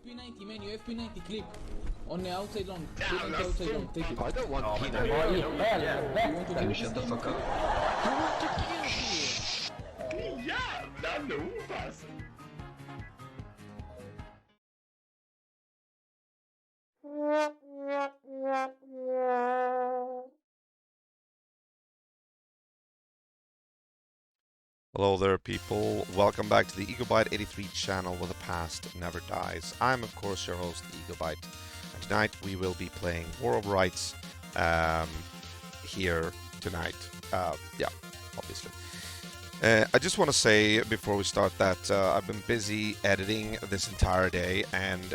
FP90 menu, FP90 clip. On the outside long. Yeah, Clip on the that's outside true. long. Take it. I don't want Oh, peanut yeah. butter. You want to Can do you this shut the game? fuck up? You want to kill me? Jävlar nog alltså. Hello there, people. Welcome back to the EgoByte83 channel where the past never dies. I'm, of course, your host, EgoByte, and tonight we will be playing War of Rights here tonight. Yeah, obviously. I just want to say before we start that I've been busy editing this entire day, and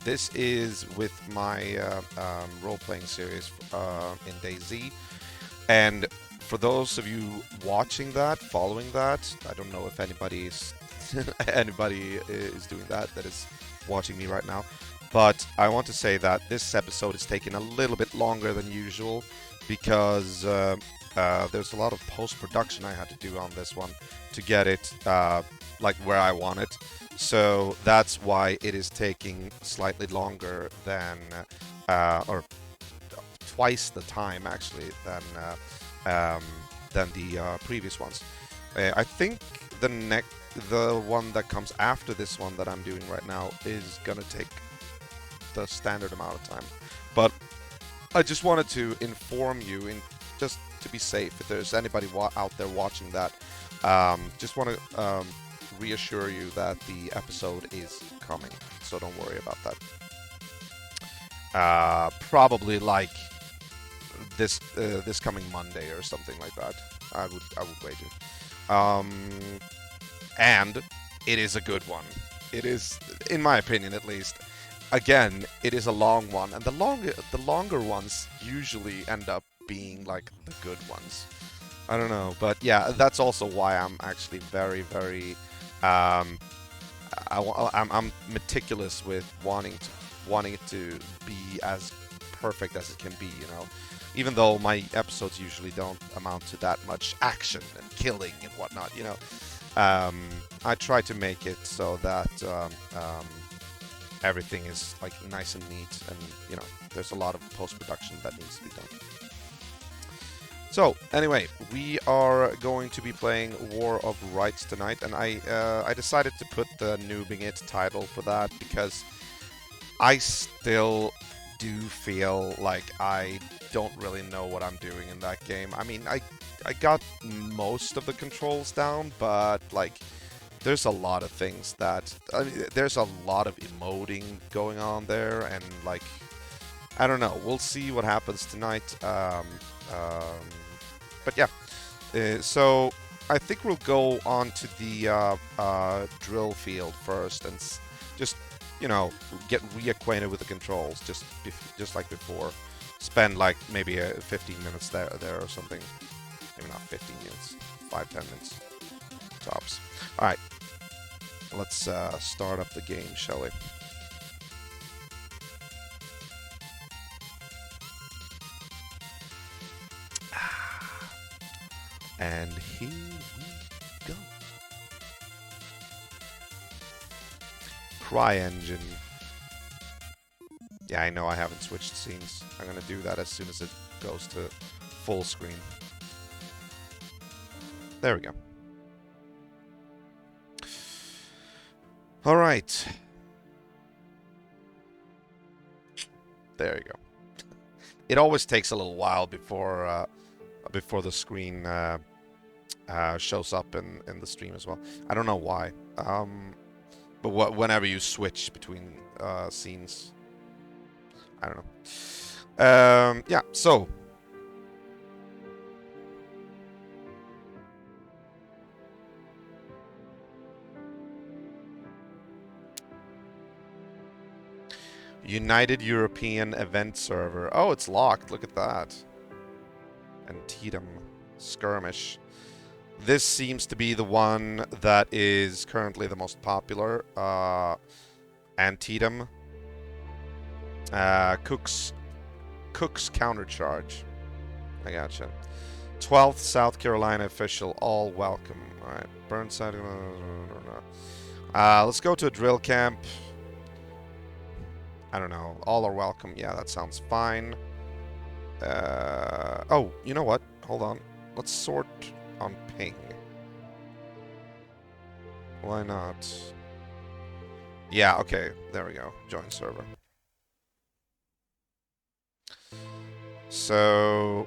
this is with my role-playing series in DayZ, and for those of you watching that, following that, I don't know if anybody is doing that is watching me right now, but I want to say that this episode is taking a little bit longer than usual because there's a lot of post-production I had to do on this one to get it like where I want it. So that's why it is taking slightly longer than, or twice the time actually than the previous ones. I think the one that comes after this one that I'm doing right now is gonna take the standard amount of time. But I just wanted to inform you, just to be safe, if there's anybody out there watching that, just want to reassure you that the episode is coming, so don't worry about that. Probably like this coming Monday or something like that. I would wager. And it is a good one. It is, in my opinion at least. Again, it is a long one, and the longer ones usually end up being like the good ones. I don't know, but yeah, that's also why I'm actually very, very I'm meticulous with wanting it to be as perfect as it can be, you know. Even though my episodes usually don't amount to that much action and killing and whatnot, you know. I try to make it so that everything is like nice and neat, and you know, there's a lot of post-production that needs to be done. So anyway, we are going to be playing War of Rights tonight, and I decided to put the Noobing It title for that because I still do feel like I don't really know what I'm doing in that game. I mean, I got most of the controls down, but like there's a lot of things that there's a lot of emoting going on there, and like I don't know. We'll see what happens tonight. But yeah, so I think we'll go on to the drill field first and just, you know, get reacquainted with the controls, just like before. Spend like maybe 15 minutes there or something. Maybe not 15 minutes, 5-10 minutes tops. All right, let's start up the game, shall we? And here we go. CryEngine. Yeah, I know I haven't switched scenes. I'm gonna do that as soon as it goes to full screen. There we go. All right. There you go. It always takes a little while before the screen shows up in the stream as well. I don't know why. But whenever you switch between scenes, I don't know. Yeah, so United European Event Server. Oh, it's locked. Look at that. Antietam Skirmish. This seems to be the one that is currently the most popular. Antietam. Cook's Countercharge. I gotcha. 12th South Carolina official. All welcome. Alright. Burnside. Let's go to a drill camp. I don't know. All are welcome. Yeah, that sounds fine. Oh, you know what? Hold on. Let's sort on ping. Why not? Yeah, okay. There we go. Join server. So,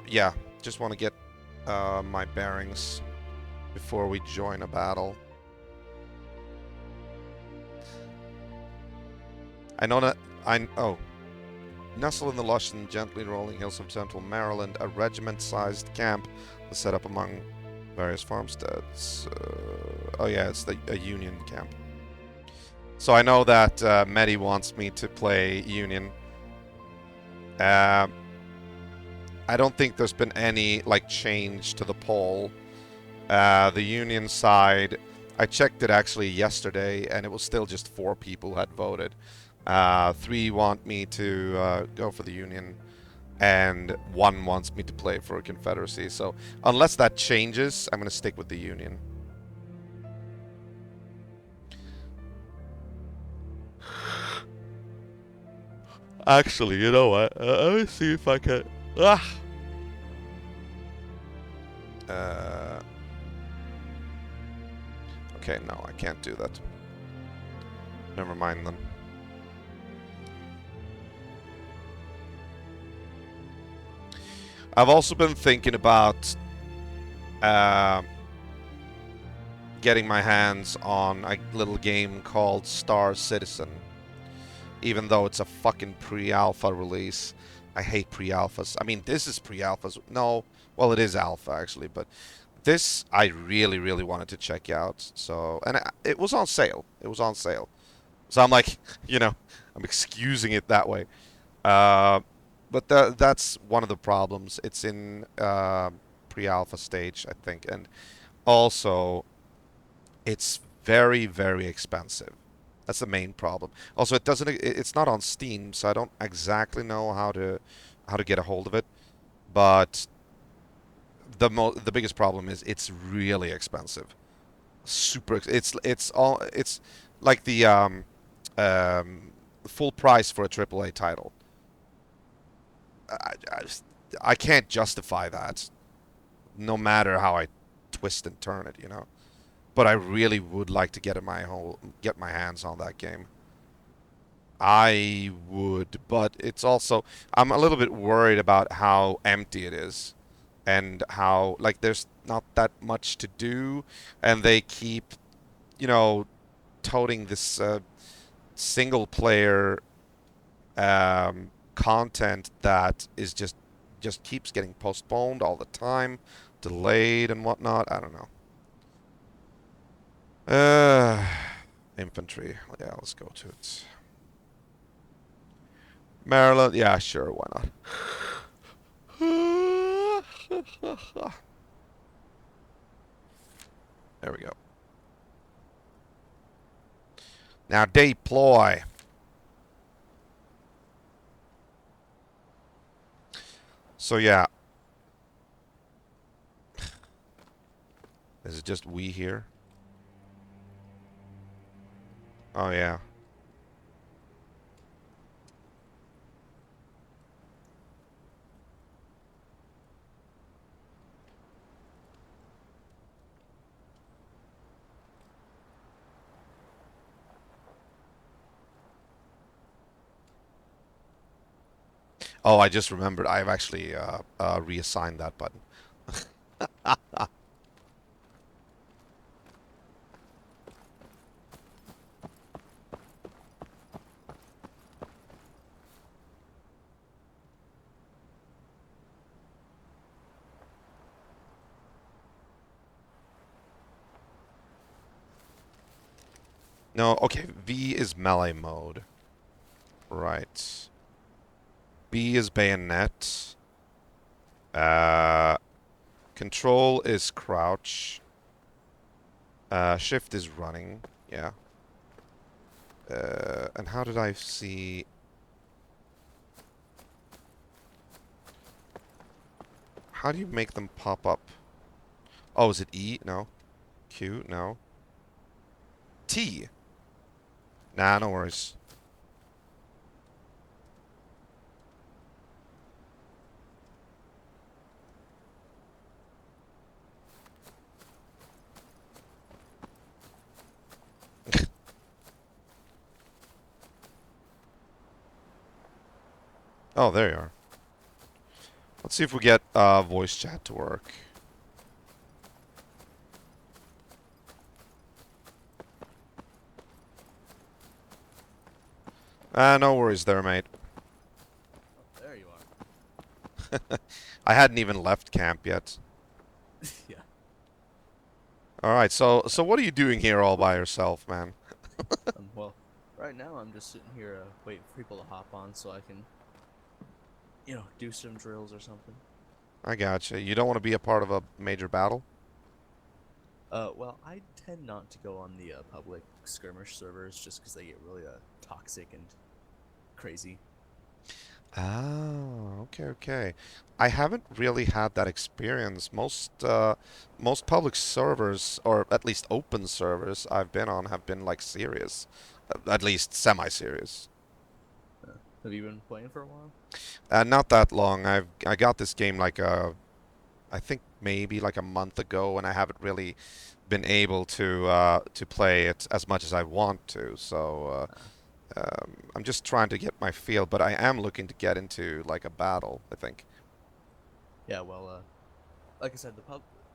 yeah. Just want to get my bearings before we join a battle. I know that... Oh. Nestled in the lush and gently rolling hills of central Maryland, a regiment-sized camp was set up among various farmsteads. Oh yeah, it's a Union camp. So I know that Medi wants me to play Union. I don't think there's been any like change to the poll. The Union side, I checked it actually yesterday, and it was still just 4 people who had voted. 3 want me to go for the Union, and 1 wants me to play for a Confederacy. So unless that changes, I'm going to stick with the Union. Actually, you know what? Let me see if I can... Okay, no, I can't do that. Never mind then. I've also been thinking about getting my hands on a little game called Star Citizen. Even though it's a fucking pre-alpha release. I hate pre-alphas. I mean, this is pre-alphas. No, well, it is alpha, actually, but this I really, really wanted to check out. So, and it was on sale. It was on sale. So I'm like, you know, I'm excusing it that way. But that's one of the problems. It's in pre-alpha stage, I think, and also it's very, very expensive. That's the main problem. Also, it's not on Steam, so I don't exactly know how to get a hold of it. But the biggest problem is it's really expensive. Super. It's like the full price for a AAA title. I can't justify that, no matter how I twist and turn it, you know. But I really would like to get my hands on that game. I would, but it's also I'm a little bit worried about how empty it is, and how like there's not that much to do, and they keep, you know, toting this single player content that is just keeps getting postponed all the time, delayed and whatnot. I don't know. Infantry. Yeah, let's go to it. Maryland. Yeah, sure. Why not? There we go. Now deploy. So yeah. Is it just we here? Oh yeah. Oh, I just remembered. I've actually reassigned that button. No, okay. V is melee mode. Right. B is bayonet. Control is crouch. Shift is running. Yeah. And how did I see... How do you make them pop up? Oh, is it E? No. Q? No. T? Nah, no worries. Oh, there you are. Let's see if we get voice chat to work. No worries there, mate. Oh, there you I hadn't even left camp yet. are. Yeah. All right, so what are you doing here all by yourself, man? Well, right now I'm just sitting here waiting for people to hop on so I can, do some drills or something. I gotcha. You don't want to be a part of a major battle? Well, I tend not to go on the public skirmish servers just because they get really toxic and crazy. Oh, okay, okay. I haven't really had that experience. Most public servers, or at least open servers I've been on, have been like serious, at least semi-serious. Have you been playing for a while? Not that long. I got this game like I think maybe like a month ago, and I haven't really been able to play it as much as I want to. So Uh, I'm just trying to get my feel, but I am looking to get into like a battle, I think. yeah, well, like I said,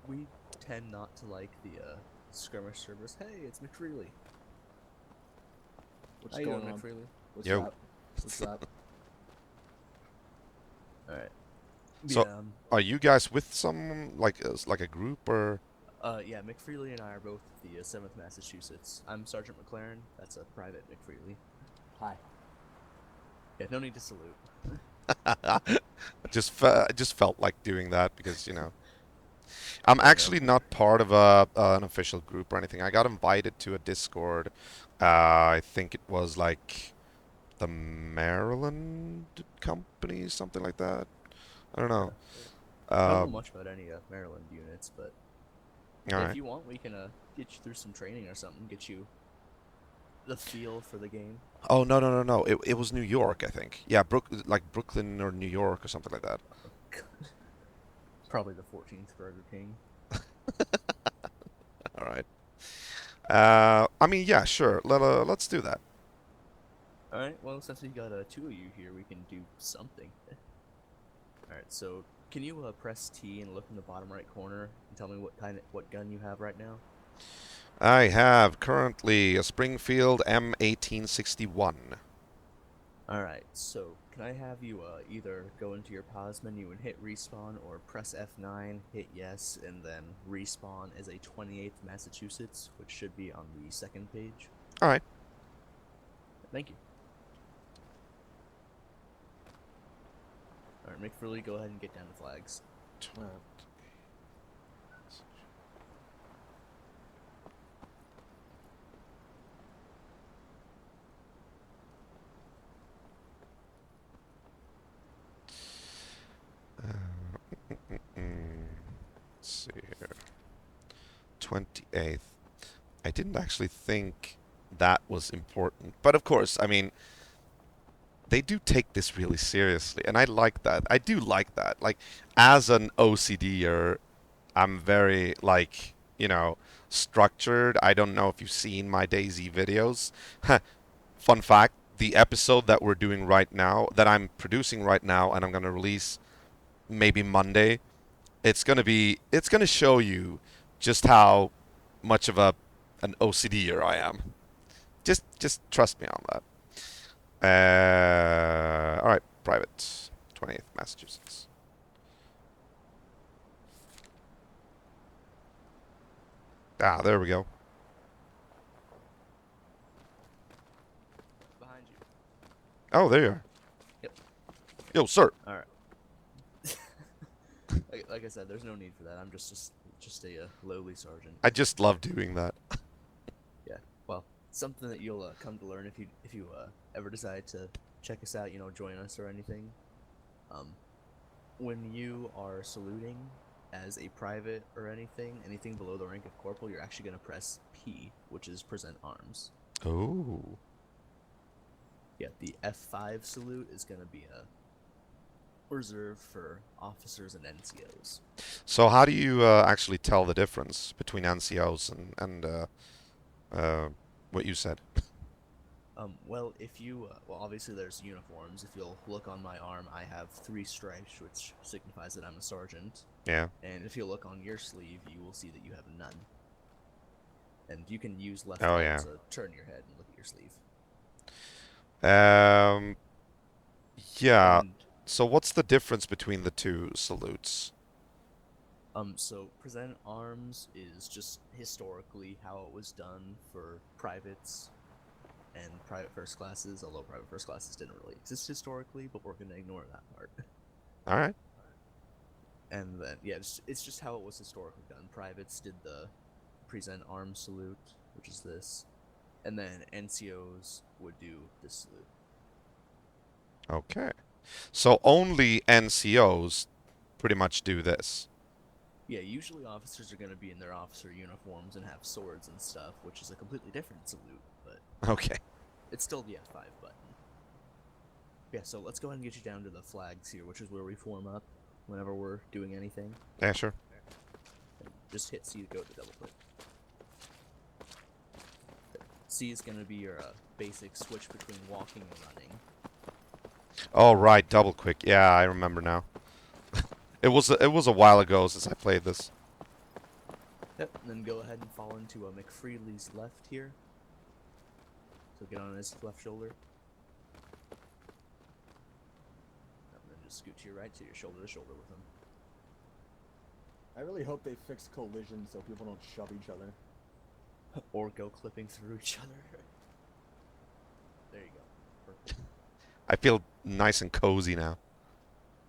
we tend not to like the skirmish servers. Hey, it's McFreely. What's How you going doing, on? McFreely? What's Yo. up? What's up? All right. So, Yeah. are you guys with some like a group or? Yeah, McFreely and I are both the 7th Massachusetts. I'm Sergeant McLaren. That's a private McFreely. Hi. Yeah, no need to salute. I just felt like doing that because I'm Yeah, no. actually not part of an official group or anything. I got invited to a Discord. I think it was like the Maryland company, something like that. I don't know. I don't know Um, much about any Maryland units, but all if right. you want, we can get you through some training or something, get you the feel for the game. Oh no no no no! It was New York, I think. Yeah, like Brooklyn or New York or something like that. Probably the 14th Burger King. All right. I mean, yeah, sure. Let's do that. All right. Well, since we got two of you here, we can do something. All right. So, can you press T and look in the bottom right corner and tell me what gun you have right now? I have currently a Springfield M1861. All right. So, can I have you either go into your pause menu and hit respawn, or press F9, hit yes, and then respawn as a 28th Massachusetts, which should be on the second page. All right. Thank you. All right, McFurley, go ahead and get down the flags. Let's see here. 28th. I didn't actually think that was important, but of course, I mean, they do take this really seriously, and I like that. I do like that. Like, as an OCDer, I'm very like structured. I don't know if you've seen my DayZ videos. Fun fact: the episode that we're doing right now, that I'm producing right now, and I'm gonna release maybe Monday. It's gonna show you just how much of an OCDer I am. Just trust me on that. All right, private, 20th Massachusetts. Ah, there we go. Behind you. Oh, there you are. Yep. Yo, sir. All right. like I said, there's no need for that. I'm just a lowly sergeant. I just love doing that. Yeah. Well, something that you'll come to learn if you ever decide to check us out. Join us or anything. When you are saluting as a private or anything below the rank of corporal, you're actually gonna press P, which is present arms. Oh. Yeah, the F5 salute is gonna be a reserved for officers and NCOs. So how do you actually tell the difference between NCOs and what you said? Well, if you, well, obviously there's uniforms. If you'll look on my arm, I have 3 stripes, which signifies that I'm a sergeant. Yeah. And if you look on your sleeve, you will see that you have none. And you can use left Oh, arm yeah. to turn your head and look at your sleeve. Um, yeah. And So what's the difference between the two salutes? so present arms is just historically how it was done for privates and private first classes, although private first classes didn't really exist historically, but we're gonna ignore that part. All right. And then yeah, it's just how it was historically done. Privates did the present arms salute, which is this, and then NCOs would do this salute. Okay. So only NCOs pretty much do this. Yeah, usually officers are going to be in their officer uniforms and have swords and stuff, which is a completely different salute, but Okay. it's still the F5 button. Yeah, so let's go ahead and get you down to the flags here, which is where we form up whenever we're doing anything. Yeah, sure. Just hit C to go to double click. C is going to be your basic switch between walking and running. Oh, right. Double quick. Yeah, I remember now. It was a while ago since I played this. Yep, and then go ahead and fall into McFreely's left here. So get on his left shoulder. And then just scoot to your right so you're shoulder to shoulder with him. I really hope they fix collision so people don't shove each other. Or go clipping through each other. There you go. Perfect. I feel nice and cozy now.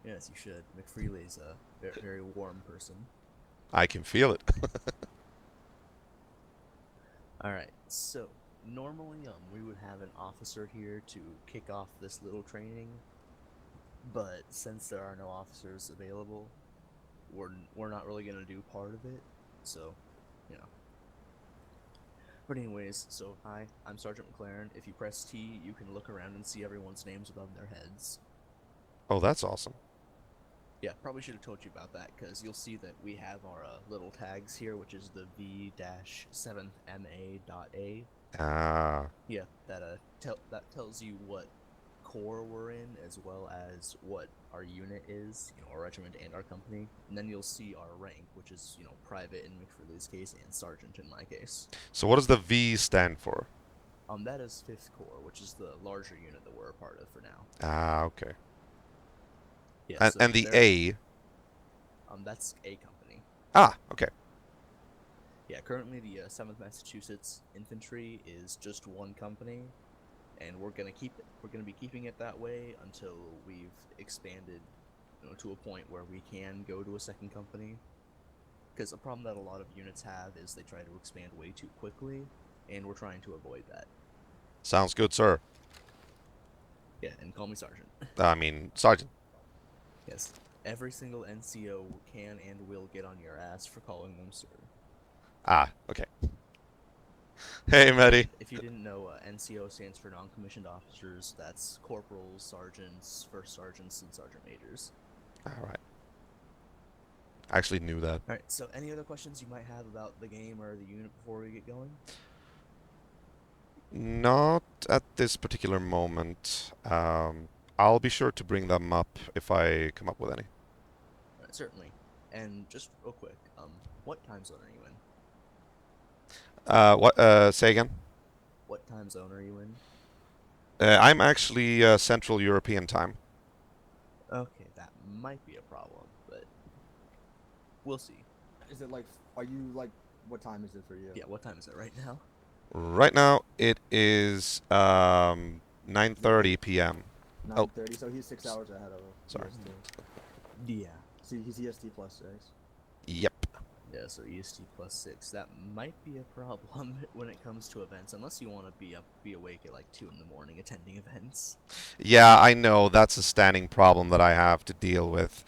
Yes, you should. McFreely's a very, very warm person. I can feel it. Alright, so normally we would have an officer here to kick off this little training, but since there are no officers available, we're not really gonna do part of it, so, you know. But anyways, so hi, I'm Sergeant McLaren. If you press T, you can look around and see everyone's names above their heads. Oh, that's awesome. Yeah, probably should have told you about that, because you'll see that we have our little tags here, which is the V-7MA.A. Ah. Yeah, that tells you what corps we're in, as well as what our unit is, you know, our regiment and our company. And then you'll see our rank, which is, you know, private in McFreely's case and sergeant in my case. So what does the V stand for? That is 5th Corps, which is the larger unit that we're a part of for now. Ah, okay. Yeah, And, so and the A? That's A company. Ah, okay. Yeah, currently the 7th Massachusetts Infantry is just one company, and we're gonna be keeping it that way until we've expanded, you know, to a point where we can go to a second company. Because a problem that a lot of units have is they try to expand way too quickly, and we're trying to avoid that. Sounds good, sir. Yeah, and call me Sergeant. I mean, Sergeant. Yes, every single NCO can and will get on your ass for calling them sir. Ah, okay. Hey, Maddie. If you didn't know, NCO stands for non-commissioned officers. That's corporals, sergeants, first sergeants, and sergeant majors. All right. I actually knew that. Alright, so any other questions you might have about the game or the unit before we get going? Not at this particular moment. I'll be sure to bring them up if I come up with any. Alright, certainly. And just real quick, what time zone are you in? What? Say again? What time zone are you in? I'm actually Central European time. Okay, that might be a problem, but we'll see. Is it like, are you like, what time is it for you? Yeah, what time is it right now? Right now it is 9:30 p.m. 9:30, so he's 6 hours ahead of us. Sorry. Yeah. See, he's EST plus 6. Yep. Yeah, so EST plus 6. That might be a problem when it comes to events, unless you want to be awake at like 2 in the morning attending events. Yeah, I know that's a standing problem that I have to deal with.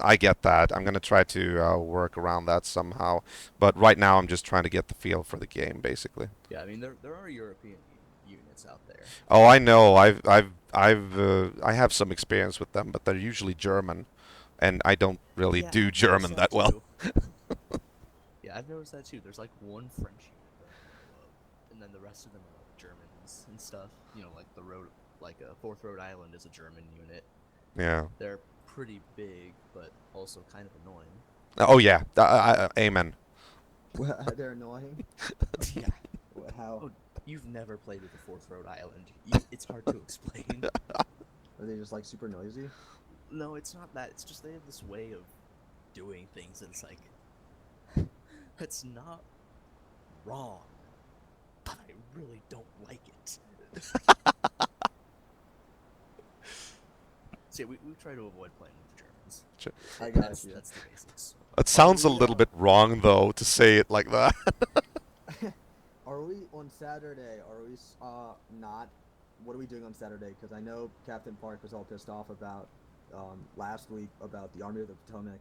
I get that. I'm gonna try to work around that somehow. But right now, I'm just trying to get the feel for the game, basically. Yeah, I mean there are European units out there. Oh, I know. I have some experience with them, but they're usually German, and I don't really Yeah, do I've German noticed that well. too. Yeah, I've noticed that too. There's like one French unit that I know of, and then the rest of them are like Germans and stuff. You know, like the road, like Fourth Rhode Island is a German unit. Yeah. They're pretty big, but also kind of annoying. Oh yeah. Amen. They're annoying. Yeah. How? Oh, you've never played with the Fourth Rhode Island. It's hard to explain. Are they just like super noisy? No, it's not that. It's just they have this way of doing things that it's like, that's not wrong, but I really don't like it. So yeah, we try to avoid playing with the Germans. I got That's, you. that's the basics. It sounds a we, little bit wrong though to say it like that. Are we on Saturday? Are we not? What are we doing on Saturday? Because I know Captain Park was all pissed off about last week about the Army of the Potomac.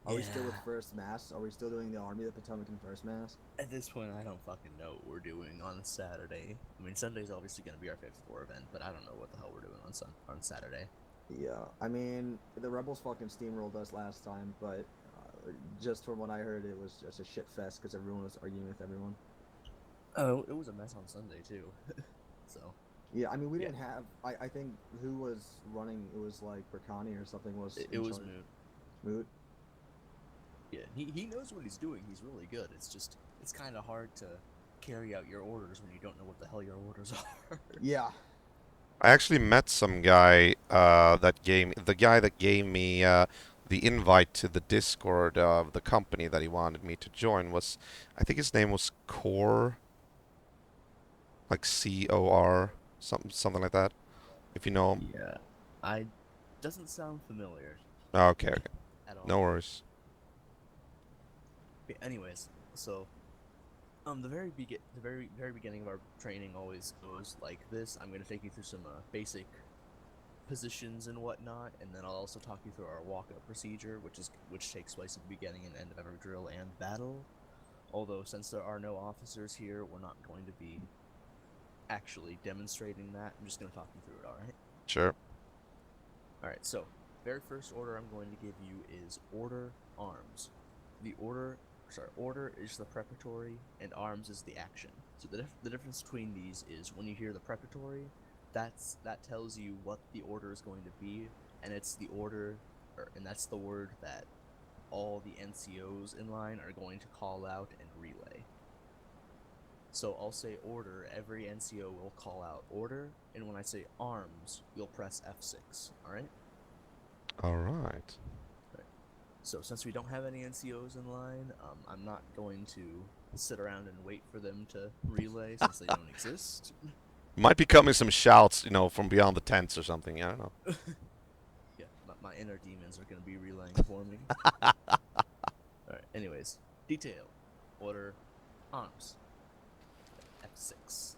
Are we still with Yeah. First Mass? Are we still doing the Army of the Potomac and First Mass? At this point, I don't fucking know what we're doing on Saturday. I mean, Sunday's obviously going to be our fifth floor event, but I don't know what the hell we're doing on Saturday. Yeah, I mean the Rebels fucking steamrolled us last time, but just from what I heard, it was just a shit fest because everyone was arguing with everyone. Oh, it was a mess on Sunday too. So Yeah, I mean we Yeah. didn't have. I think who was running? It was like Berkani or something was. it in was charge. moot. Moot. Yeah, he knows what he's doing. He's really good. It's just it's kind of hard to carry out your orders when you don't know what the hell your orders are. Yeah. I actually met some guy the guy that gave me the invite to the Discord of the company that he wanted me to join was, I think his name was Core, like COR, something like that. If you know him. Yeah, I doesn't sound familiar Oh, okay, okay. at all. No worries. But anyways, so the very beginning of our training always goes like this. I'm gonna take you through some basic positions and whatnot, and then I'll also talk you through our walk-up procedure, which takes place at the beginning and end of every drill and battle. Although since there are no officers here, we're not going to be actually demonstrating that. I'm just gonna talk you through it. All right. Sure. All right. So very first order I'm going to give you is order arms. Order is the preparatory, and arms is the action. So the difference between these is when you hear the preparatory, that tells you what the order is going to be, and it's the order, and that's the word that all the NCOs in line are going to call out and relay. So I'll say order, every NCO will call out order, and when I say arms, you'll press F6. All right. All right. So since we don't have any NCOs in line, I'm not going to sit around and wait for them to relay since they don't exist. Might be coming some shouts, from beyond the tents or something. I don't know. Yeah, my inner demons are going to be relaying for me. Alright, anyways. Detail. Order. Arms. F6.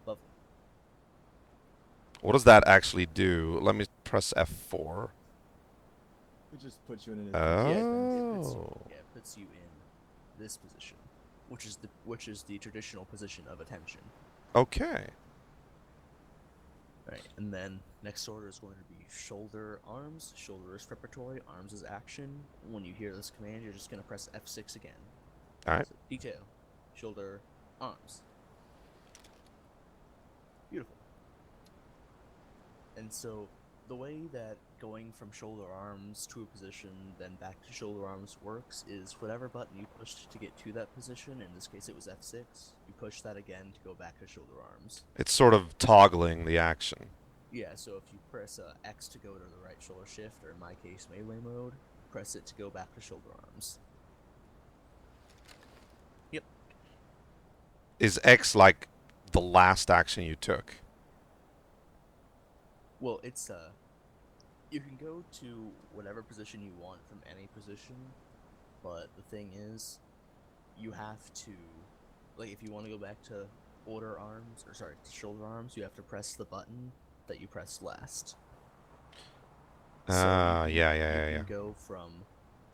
Above. What does that actually do? Let me press F4. It just puts you in an. Oh. It puts you in this position, which is the traditional position of attention. Okay. Right, and then next order is going to be shoulder arms. Shoulder is preparatory, arms is action. When you hear this command, you're just going to press F6 again. Alright. So, detail, shoulder, arms. Beautiful. And so the way that going from shoulder arms to a position, then back to shoulder arms works is whatever button you pushed to get to that position, in this case it was F6, you push that again to go back to shoulder arms. It's sort of toggling the action. Yeah, so if you press X to go to the right shoulder shift, or in my case melee mode, press it to go back to shoulder arms. Yep. Is X like the last action you took? Well, it's you can go to whatever position you want from any position, but the thing is, you have to, like, if you want to go back to shoulder arms, you have to press the button that you pressed last. Yeah. You can go from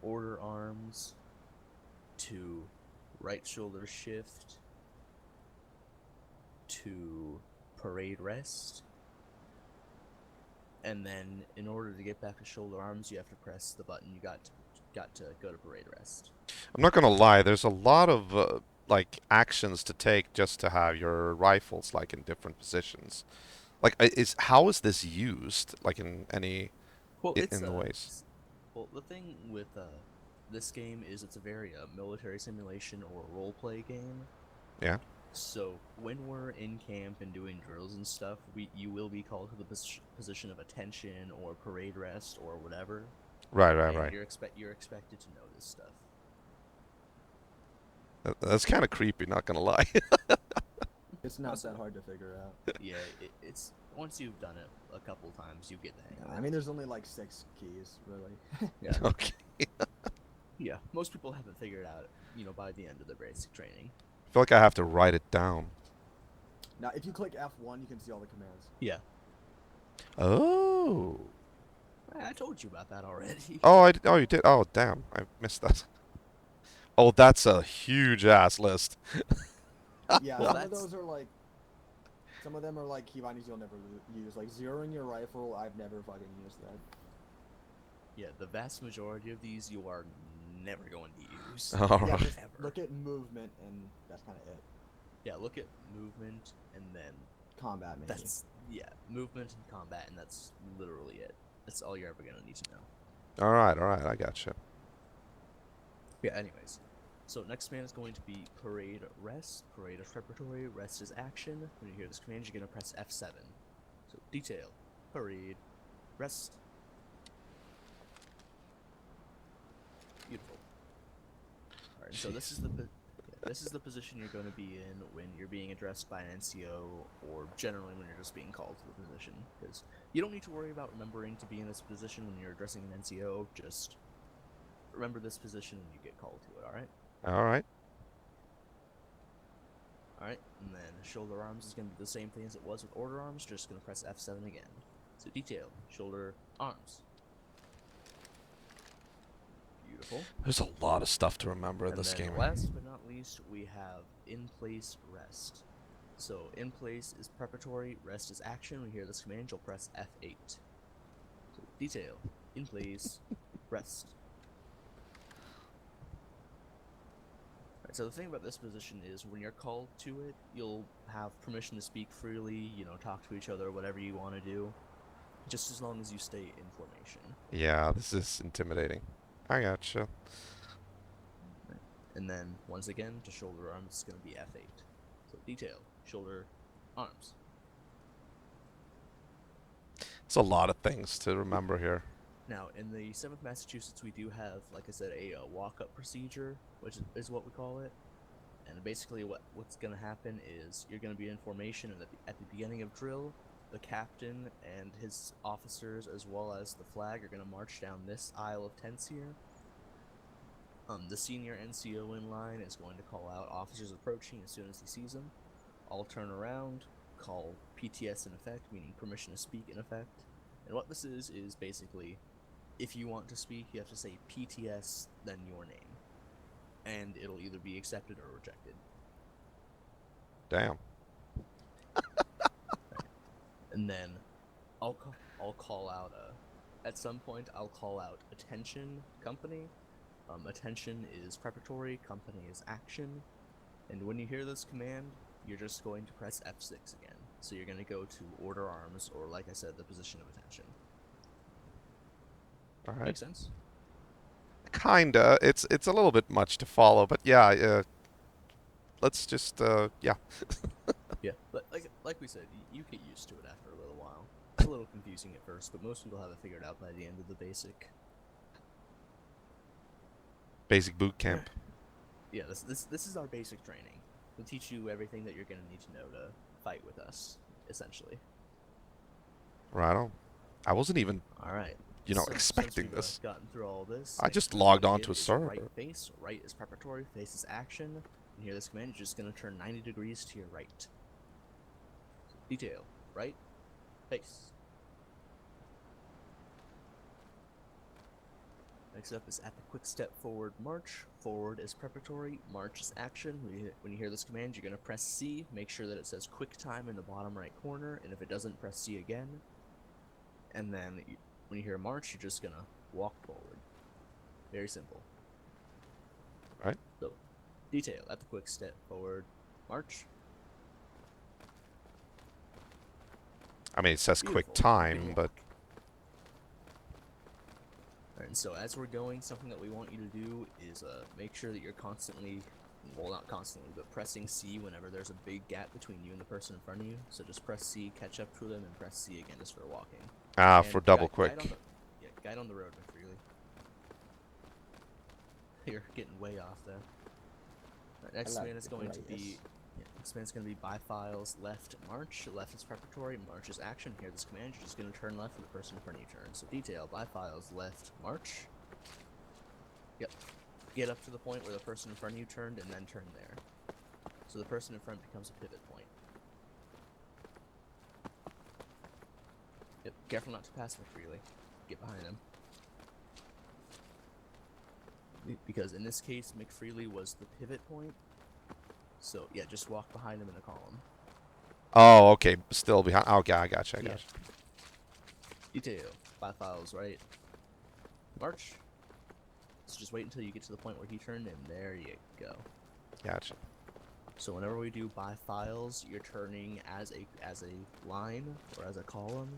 order arms to right shoulder shift to parade rest. And then, in order to get back to shoulder arms, you have to press the button you got to go to parade rest. I'm not gonna lie, there's a lot of like actions to take just to have your rifles like in different positions. Like, how is this used? Like in any Well, it's in the ways? well, the thing with this game is it's a very military simulation or role play game. Yeah. So when we're in camp and doing drills and stuff, you will be called to the position of attention or parade rest or whatever, Right. Right. and Right. you're expected to know this stuff. That's kind of creepy. Not gonna lie. It's not that hard to figure out. Yeah, it's once you've done it a couple times, you get the hang of it. I mean, there's only like 6 keys, really. Yeah, Okay. yeah. Most people haven't figured out, by the end of their basic training. I feel like I have to write it down. Now, if you click F1, you can see all the commands. Yeah, Oh. I told you about that already. Oh, you did. Oh, damn. I missed that. Oh, that's a huge ass list. Yeah, Well, some of that's- those are like. Some of them are like key bindings you'll never use. Like zeroing your rifle, I've never fucking used that. Yeah, the vast majority of these you are never going to use. All Yeah, right. just Ever. look at movement, and that's kind of it. Yeah, look at movement and then Combat, maybe. that's movement and combat, and that's literally it. That's all you're ever gonna need to know. All right. I gotcha. Yeah. Anyways, so next command is going to be parade rest. Parade is preparatory. Rest is action. When you hear this command, you're gonna press F7. So detail, parade, rest. Beautiful. All right. So this is the position you're going to be in when you're being addressed by an NCO, or generally when you're just being called to the position. Because you don't need to worry about remembering to be in this position when you're addressing an NCO. Just remember this position when you get called to it. All right. All right. All right. And then shoulder arms is going to be the same thing as it was with order arms. Just going to press F7 again. So detail, shoulder, arms. Beautiful. There's a lot of stuff to remember in And this then game. last but not least, we have in place rest. So in place is preparatory, rest is action. When you hear this command, you'll press F8. So detail, in place, rest. Alright, so the thing about this position is when you're called to it, you'll have permission to speak freely, talk to each other, whatever you want to do, just as long as you stay in formation. Yeah, this is intimidating. I gotcha. And then, once again, to shoulder arms, it's going to be F8. So detail, shoulder, arms. It's a lot of things to remember here. Now, in the 7th Massachusetts, we do have, like I said, a walk-up procedure, which is what we call it. And basically what's going to happen is you're going to be in formation, and at the beginning of drill, the captain and his officers, as well as the flag, are going to march down this aisle of tents here. The senior NCO in line is going to call out officers approaching as soon as he sees them. I'll turn around, call PTS in effect, meaning permission to speak in effect. And what this is basically, if you want to speak, you have to say PTS, then your name. And it'll either be accepted or rejected. Damn. And then I'll call out at some point I'll call out attention company. Attention is preparatory, company is action, and when you hear this command, you're just going to press F6 again. So you're going to go to order arms, or like I said, the position of attention. All right. Make sense? Kinda. It's a little bit much to follow, but yeah. Let's just yeah. Yeah, but like we said, you get used to it after a little while. It's a little confusing at first, but most people have it figured out by the end of the basic. Basic boot camp. Yeah, this is our basic training. We'll teach you everything that you're going to need to know to fight with us, essentially. Right on. I wasn't even, All right. expecting since we've, this. Gotten through all this. I next just command logged we on get to a is server. Right face. Right is preparatory. Face is action. And here, this command, you're just going to turn 90 degrees to your right. Detail. Right. Face. Next up is at the quick step forward march. Forward is preparatory. March is action. When you hear this command, you're going to press C. Make sure that it says quick time in the bottom right corner. And if it doesn't, press C again. And then when you hear march, you're just going to walk forward. Very simple. Right. So, Detail at the quick step forward. March. I mean, it says quick Beautiful. You can time, but walk. Alright, and so as we're going, something that we want you to do is make sure that you're constantly, well, not constantly, but pressing C whenever there's a big gap between you and the person in front of you. So just press C, catch up to them, and press C again just for walking. And for double guide quick. on the, yeah, guide on the road, McFreely. You're getting way off there. Alright, next like command is it, going right, to be. yes. Yeah, next command is going to be buy files left march. Left is preparatory, march is action. Hear this command, you're just going to turn left when the person in front of you turns. So detail, buy files left march. Yep. Get up to the point where the person in front of you turned and then turn there. So the person in front becomes a pivot point. Yep. Careful not to pass McFreely. Get behind him. Because in this case, McFreely was the pivot point. So yeah, just walk behind him in a column. Oh, okay. Still behind. Okay, I gotcha. I Yeah. gotcha. Detail. Buy files, right? March. So just wait until you get to the point where he turned, and there you go. Gotcha. So whenever we do buy files, you're turning as a line or as a column.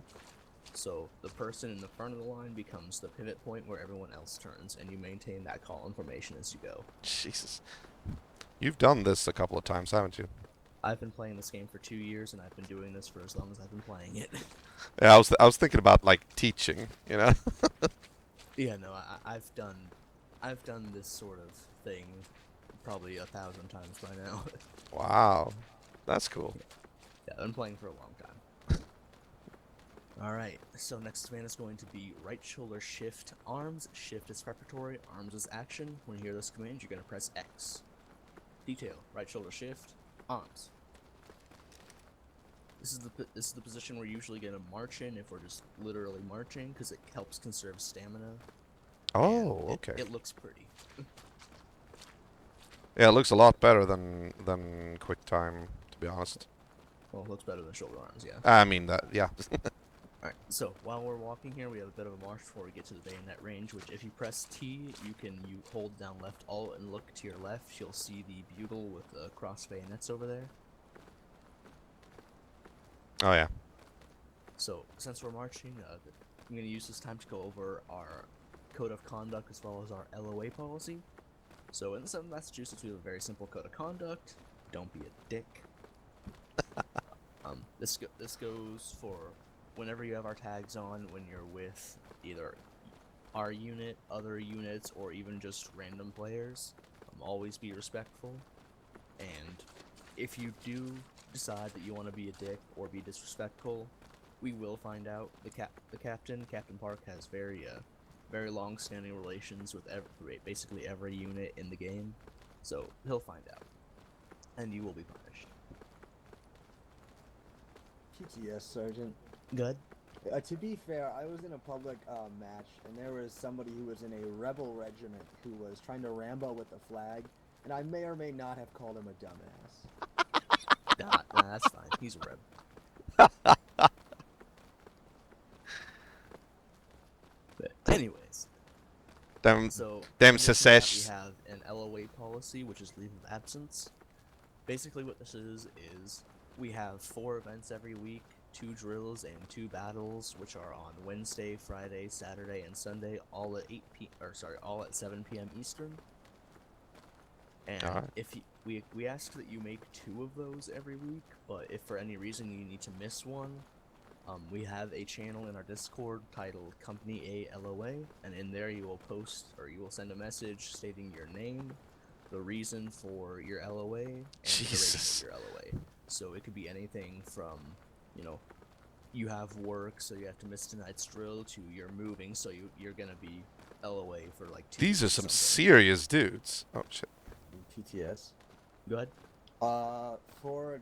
So the person in the front of the line becomes the pivot point where everyone else turns, and you maintain that column formation as you go. Jesus. You've done this a couple of times, haven't you? I've been playing this game for 2 years, and I've been doing this for as long as I've been playing it. Yeah, I was thinking about like teaching, you know. Yeah, no, I've done this sort of thing probably 1,000 times by now. Wow, that's cool. Yeah, I've been playing for a long time. Alright, so next command is going to be right shoulder shift arms. Shift is preparatory, arms is action. When you hear this command, you're going to press X. Detail, right shoulder shift, arms. This is the position we're usually going to march in if we're just literally marching, because it helps conserve stamina. Oh, and okay. It looks pretty. Yeah, it looks a lot better than quick time, to be honest. Well, it looks better than shoulder arms, yeah. I mean that, yeah. Alright, so while we're walking here, we have a bit of a march before we get to the bayonet range, which if you press T, you hold down left alt and look to your left, you'll see the bugle with the cross bayonets over there. Oh yeah. So, since we're marching, I'm going to use this time to go over our code of conduct as well as our LOA policy. So, in the state of Massachusetts, we have a very simple code of conduct. Don't be a dick. This goes for whenever you have our tags on, when you're with either our unit, other units, or even just random players. Always be respectful. And if you do decide that you want to be a dick or be disrespectful, we will find out. The captain, Captain Park, has very long-standing relations with basically every unit in the game, so he'll find out, and you will be punished. PTS, Sergeant. Good. To be fair, I was in a public match, and there was somebody who was in a rebel regiment who was trying to Rambo with the flag, and I may or may not have called him a dumbass. Nah, that's fine. He's a reb. But anyways, so them in addition to that, secess. we have an LOA policy, which is leave of absence. Basically, what this is we have 4 events every week, 2 drills and 2 battles, which are on Wednesday, Friday, Saturday, and Sunday, all at all at 7 p.m. Eastern. And Alright. if we ask that you make 2 of those every week, but if for any reason you need to miss one, we have a channel in our Discord titled Company A LOA, and in there you will post or you will send a message stating your name, the reason for your LOA, and the Jesus. duration of your LOA. So it could be anything from, you have work, so you have to miss tonight's drill, to you're moving, so you're gonna be LOA for like 2 These are weeks, some something. serious dudes. Oh shit. PTS. Go ahead. For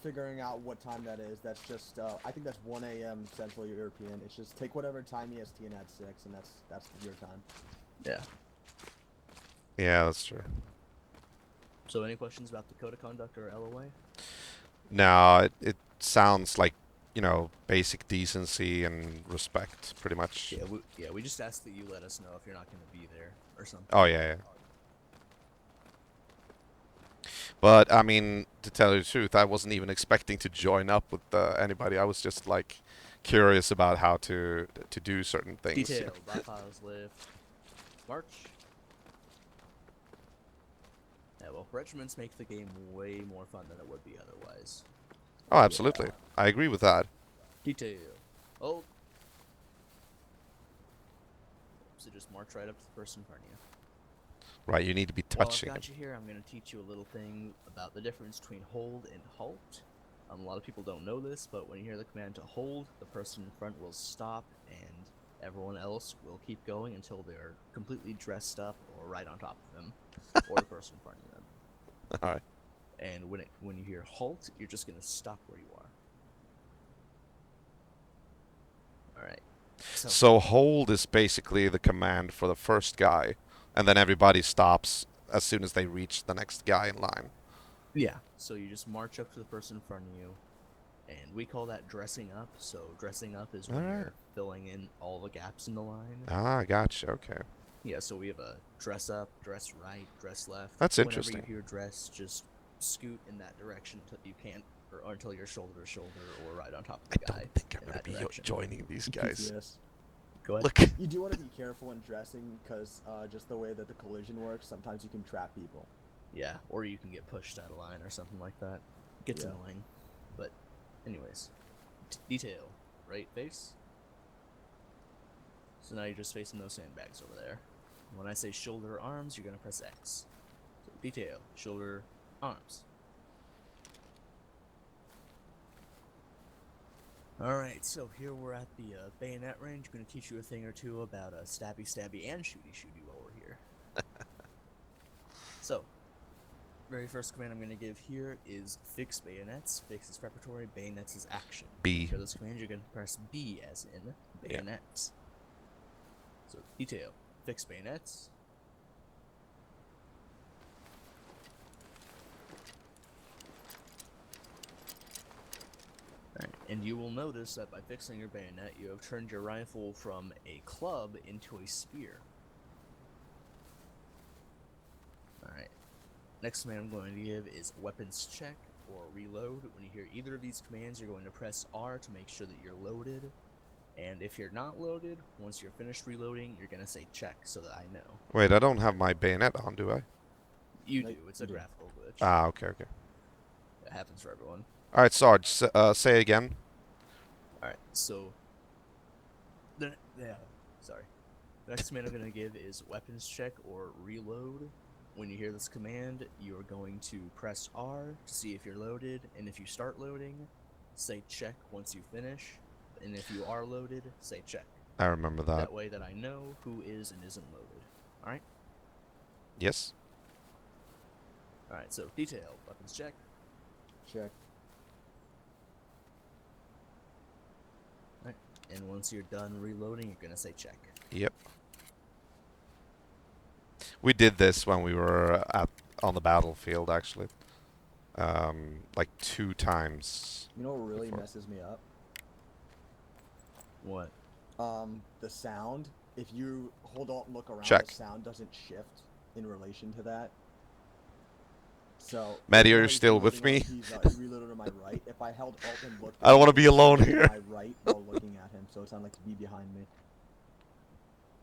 figuring out what time that is, that's just I think that's 1 a.m. Central European. It's just take whatever time EST and add 6, and that's your time. Yeah. Yeah, that's true. So any questions about the code of conduct or LOA? No, it sounds like, basic decency and respect, pretty much. Yeah, we just ask that you let us know if you're not going to be there or something. Oh yeah, yeah. But I mean, to tell you the truth, I wasn't even expecting to join up with anybody. I was just like curious about how to do certain things. Detail, Bauhaus lift, march. Yeah, well, regiments make the game way more fun than it would be otherwise. Oh, absolutely. I agree with that. Detail. Oh. So just march right up to the person in front of you. Right, you need to be While I've touching got him. you here, I'm going to teach you a little thing about the difference between hold and halt. A lot of people don't know this, but when you hear the command to hold, the person in front will stop, and everyone else will keep going until they're completely dressed up or right on top of them, or the person in front of them. All right. And when you hear halt, you're just going to stop where you are. All right. So hold is basically the command for the first guy, and then everybody stops as soon as they reach the next guy in line. Yeah. So you just march up to the person in front of you, and we call that dressing up. So dressing up is when Alright. you're filling in all the gaps in the line. Ah, gotcha. Okay. Yeah, so we have a dress up, dress right, dress left. That's Whenever interesting. you hear dress, just scoot in that direction until you can't, or until you're shoulder to shoulder or right on top of the I guy. don't think I'm in gonna that be direction. joining these guys. Yes. Go ahead. Look. You do want to be careful when dressing, because just the way that the collision works, sometimes you can trap people. Yeah, or you can get pushed out of line or something like that. Gets Yeah. annoying. But, anyways. Detail. Right face. So now you're just facing those sandbags over there. When I say shoulder arms, you're going to press X. So detail. Shoulder arms. Alright, so here we're at the bayonet range. I'm going to teach you a thing or two about stabby stabby and shooty shooty while we're here. So, very first command I'm going to give here is fix bayonets. Fix is preparatory, bayonets is action. B. For this command, you're going to press B as in bayonets. So, detail. Fix bayonets. Alright, and you will notice that by fixing your bayonet, you have turned your rifle from a club into a spear. Alright. Next command I'm going to give is weapons check or reload. When you hear either of these commands, you're going to press R to make sure that you're loaded. And if you're not loaded, once you're finished reloading, you're going to say check so that I know. Wait, I don't have my bayonet on, do I? You No, do. It's a you do. graphical glitch. Ah, okay, okay. It happens for everyone. All right, Sarge, say again. Alright, so... Sorry. The next command I'm going to give is weapons check or reload. When you hear this command, you are going to press R to see if you're loaded, and if you start loading, say check once you finish, and if you are loaded, say check. I remember that. That way that I know who is and isn't loaded. Alright? Yes. Alright, so detail, weapons check. Check. Alright, and once you're done reloading, you're gonna say check. Yep. We did this when we were on the battlefield, actually. Like 2 times. You know what really Before. messes me up? What? The sound. If you hold Alt and look around, Check. the sound doesn't shift in relation to that. So. Maddie, even are though you he's still with reloading me? He reloaded to my right. If I held Alt and looked, I don't wanna down, be it alone sounded here. to my right while looking at him, so it sounded like to be behind me.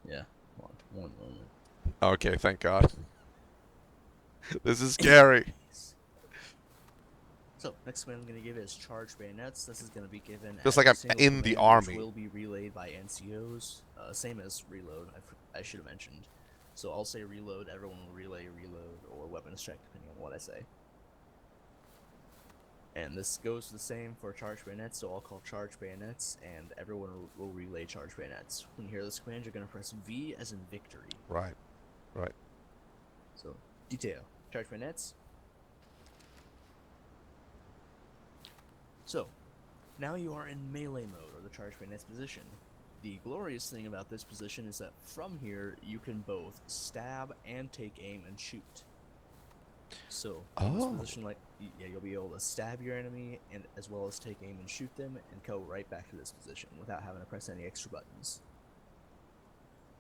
Yeah. One moment. Okay, thank God. This is scary. So, next command I'm going to give is charge bayonets. This is going to be given Just as like a I'm single in the command, which army. will be relayed by NCOs, same as reload, I should have mentioned. So I'll say reload, everyone will relay reload, or weapons check, depending on what I say. And this goes the same for charge bayonets, so I'll call charge bayonets, and everyone will relay charge bayonets. When you hear this command, you're going to press V as in victory. Right. Right. So, detail. Charge bayonets. So, now you are in melee mode, or the charge bayonets position. The glorious thing about this position is that from here, you can both stab and take aim and shoot. So, in this Oh. position, like, yeah, you'll be able to stab your enemy, and as well as take aim and shoot them, and go right back to this position without having to press any extra buttons.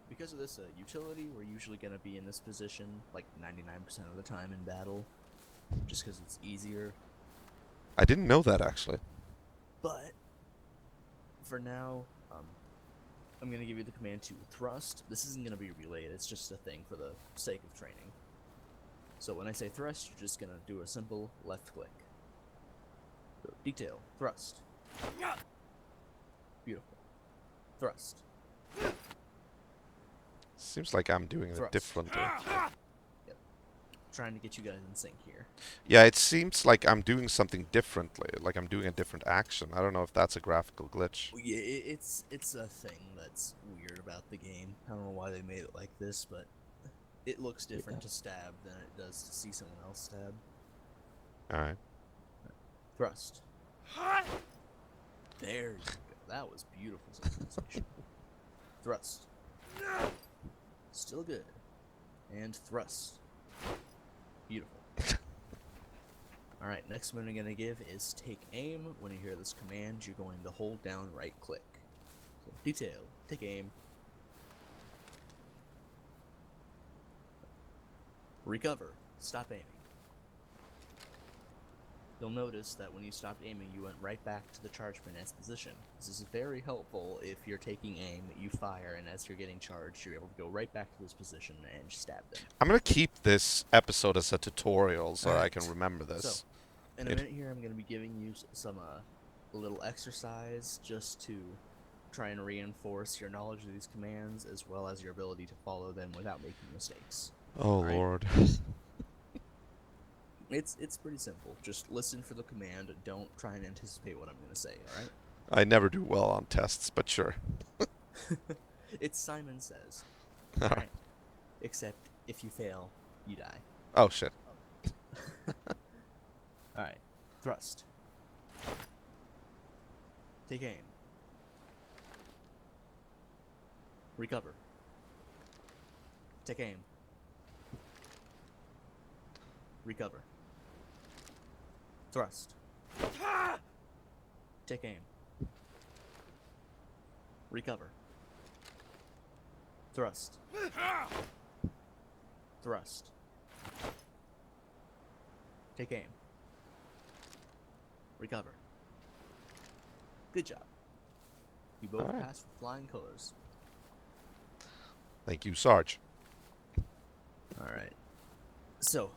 Because of this utility, we're usually going to be in this position like 99% of the time in battle. just because it's easier. I didn't know that actually. But for now, I'm going to give you the command to thrust. This isn't going to be relayed, it's just a thing for the sake of training. So when I say thrust, you're just going to do a simple left click. So, detail, thrust. Beautiful. Thrust. Seems like I'm doing it Thrust. differently. Yep. Trying to get you guys in sync here. Yeah, it seems like I'm doing something differently. Like I'm doing a different action. I don't know if that's a graphical glitch. Yeah, it's a thing that's weird about the game. I don't know why they made it like this, but it looks different to stab than it does to see someone else stab. Alright. Thrust. There you go. That was beautiful synchronization. Thrust. Still good. And thrust. Beautiful. Alright, next one I'm going to give is take aim. When you hear this command, you're going to hold down right click. So, detail, take aim. Recover, stop aiming. You'll notice that when you stopped aiming, you went right back to the charge pin's position. This is very helpful if you're taking aim, you fire, and as you're getting charged, you're able to go right back to this position and stab them. I'm gonna keep this episode as a tutorial so I can remember this. So, in a minute here, I'm going to be giving you some a little exercise just to try and reinforce your knowledge of these commands, as well as your ability to follow them without making mistakes. Oh Alright. lord. It's pretty simple. Just listen for the command. Don't try and anticipate what I'm going to say, alright? I never do well on tests, but sure. It's Simon Says. Alright. Alright. Except, if you fail, you die. Oh shit. Alright. Thrust. Take aim. Recover. Take aim. Recover. Thrust. Take aim. Recover. Thrust. Thrust. Take aim. Recover. Good job. You both Alright. passed with flying colors. Thank you, Sarge. Alright. So,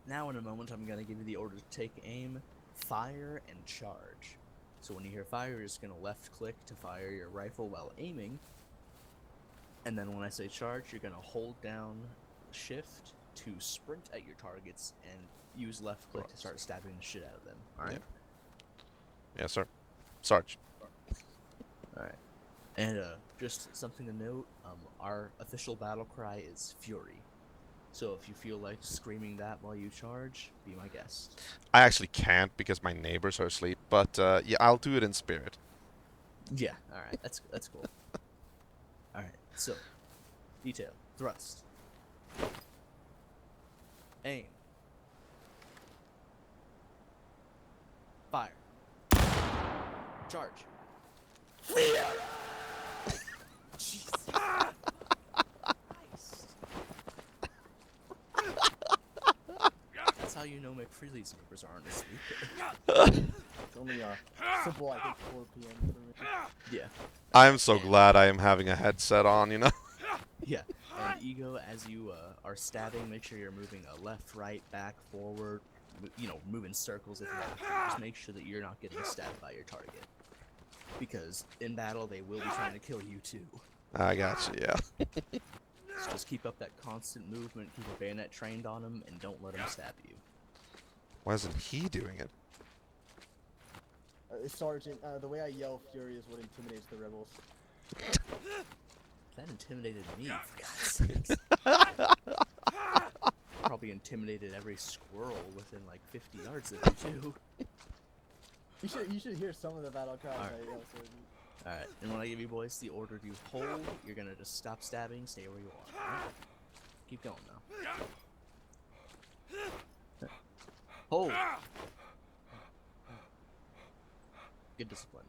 now in a moment I'm going to give you the order to take aim, fire, and charge. So when you hear fire, you're just going to left click to fire your rifle while aiming. And then when I say charge, you're going to hold down shift to sprint at your targets and use left click to start stabbing the shit out of them. Alright? Yes, sir. Sarge. Alright. And just something to note, our official battle cry is Fury. So if you feel like screaming that while you charge, be my guest. I actually can't because my neighbors are asleep, but yeah, I'll do it in spirit. Yeah, alright, that's cool. Alright, so, detail, thrust. Aim. Fire. Charge. Jesus Christ. That's how you know McFreely's neighbors aren't asleep. It's only simple, I think, 4 p.m. for me. Yeah. I'm so glad I am having a headset on, you know? Yeah. And Ego, as you are stabbing, make sure you're moving left, right, back, forward. You know, move in circles if you have to. Just make sure that you're not getting stabbed by your target. Because in battle, they will be trying to kill you too. I got you, yeah. So just keep up that constant movement, keep a bayonet trained on him, and don't let him stab you. Why isn't he doing it? Sergeant, the way I yell Fury is what intimidates the rebels. That intimidated me, for God's sakes. Probably intimidated every squirrel within like 50 yards of you too. You should hear some of the battle cries Alright. I yell, Sergeant. Alright, and when I give you boys the order to hold, you're gonna just stop stabbing, stay where you are. Alright? Keep going now. Hold! Good discipline.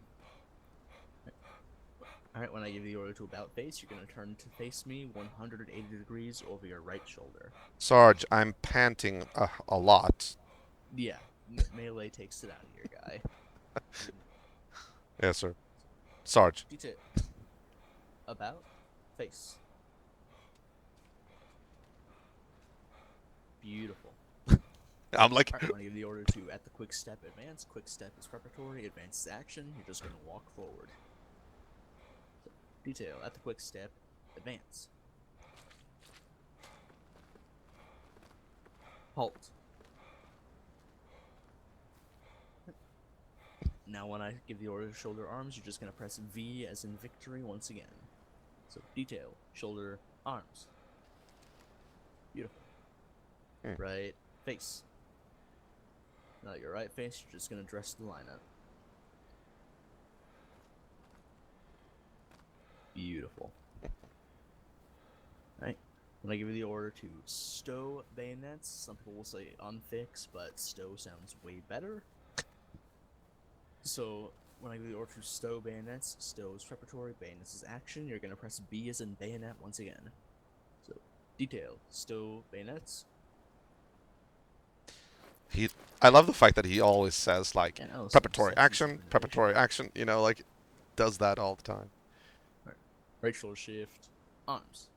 Alright, when I give you the order to about face, you're gonna turn to face me 180 degrees over your right shoulder. Sarge, I'm panting a lot. Yeah, melee takes it out of your guy. Yes, sir. Sarge. Detail. About face. Beautiful. I'm like, Alright, when I give the order to at the quick step advance, quick step is preparatory, advance is action, you're just gonna walk forward. So, detail, at the quick step, advance. Halt. Now when I give the order to shoulder arms, you're just gonna press V as in victory once again. So detail, shoulder, arms. Beautiful. Right face. Now your right face, you're just gonna dress the lineup. Beautiful. Right. When I give you the order to stow bayonets, some people will say unfix, but stow sounds way better. So when I give you the order to stow bayonets, stow is preparatory, bayonets is action. You're gonna press B as in bayonet once again. So detail, stow bayonets. I love the fact that he always says like Yeah, no, preparatory some action, synchronization. preparatory action. You know, like does that all the time. Right shoulder shift, arms.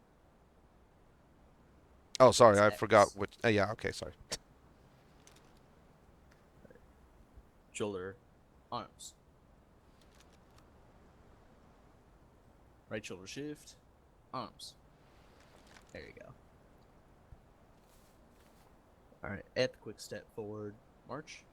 Oh, sorry, It's I forgot X. which. Yeah, okay, sorry. Shoulder, arms. Right shoulder shift, arms. There you go. Alright, at the quick step forward, march.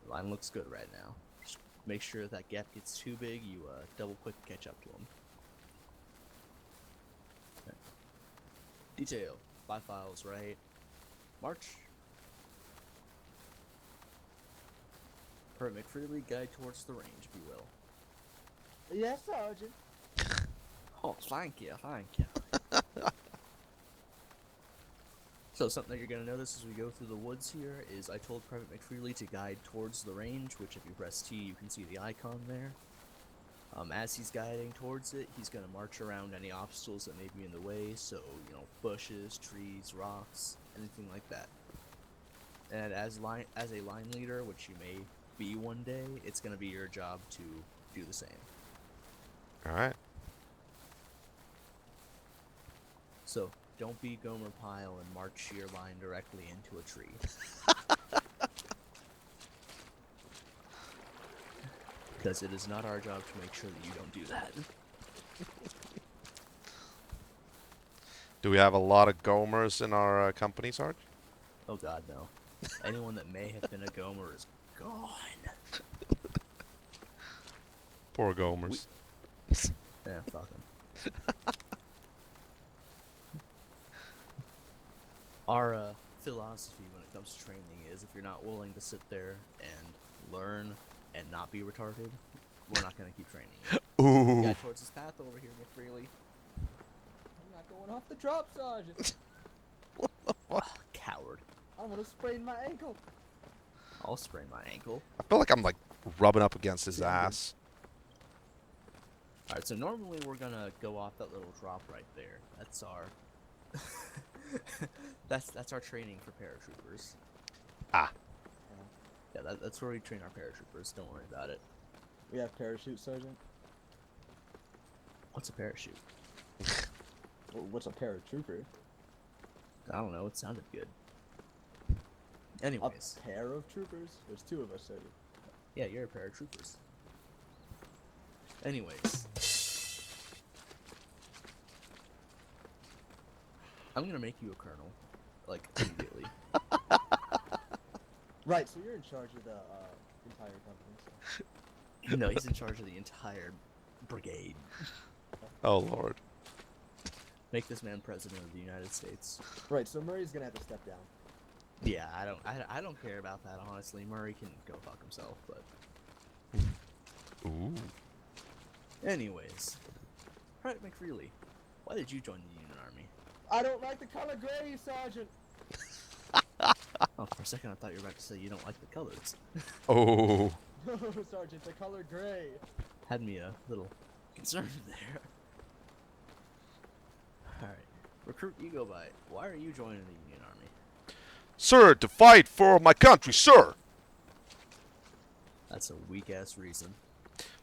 Line looks good right now. Just make sure if that gap gets too big, you double quick catch up to him. Okay. Detail, by files right, march. Private McFreely, guide towards the range, if you will. Yes, Sergeant. Oh, thank you, thank you. So something that you're going to notice as we go through the woods here is I told Private McFreely to guide towards the range, which if you press T, you can see the icon there. As he's guiding towards it, he's going to march around any obstacles that may be in the way, so, you know, bushes, trees, rocks, anything like that. And as a line leader, which you may be one day, it's going to be your job to do the same. All right. So, don't be Gomer Pyle and march your line directly into a tree. Because it is not our job to make sure that you don't do that. Do we have a lot of Gomers in our company, Sarge? Oh god, no. Anyone that may have been a Gomer is gone. Poor Gomers. Yeah, fuck them. Our philosophy when it comes to training is if you're not willing to sit there and learn and not be retarded, we're not going to keep training you. Ooh. Guide towards this path over here, McFreely. I'm not going off the drop, Sergeant. Coward. I'm gonna sprain my ankle. I'll sprain my ankle. I feel like I'm like rubbing up against his ass. Alright, so normally we're gonna go off that little drop right there. That's our... that's our training for paratroopers. Ah. Yeah, that's where we train our paratroopers. Don't worry about it. We have parachute, Sergeant. What's a parachute? What's a paratrooper? I don't know. It sounded good. A Anyways, pair of troopers? There's two of us, Sergeant. yeah, you're paratroopers. Anyways, I'm gonna make you a colonel, like immediately. Right, so you're in charge of the entire company. So. No, he's in charge of the entire brigade. Oh Lord. Make this man president of the United States. Right, so Murray's gonna have to step down. Yeah, I don't care about that, honestly. Murray can go fuck himself, but Ooh. anyways. Private McFreely, why did you join the Union Army? I don't like the color gray, Sergeant. Oh, for a second I thought you were about to say you don't like the colors. Oh. No, Sergeant, the color gray. Had me a little concerned there. Alright. Recruit Egobite, why are you joining the Union Army? Sir, to fight for my country, sir! That's a weak-ass reason.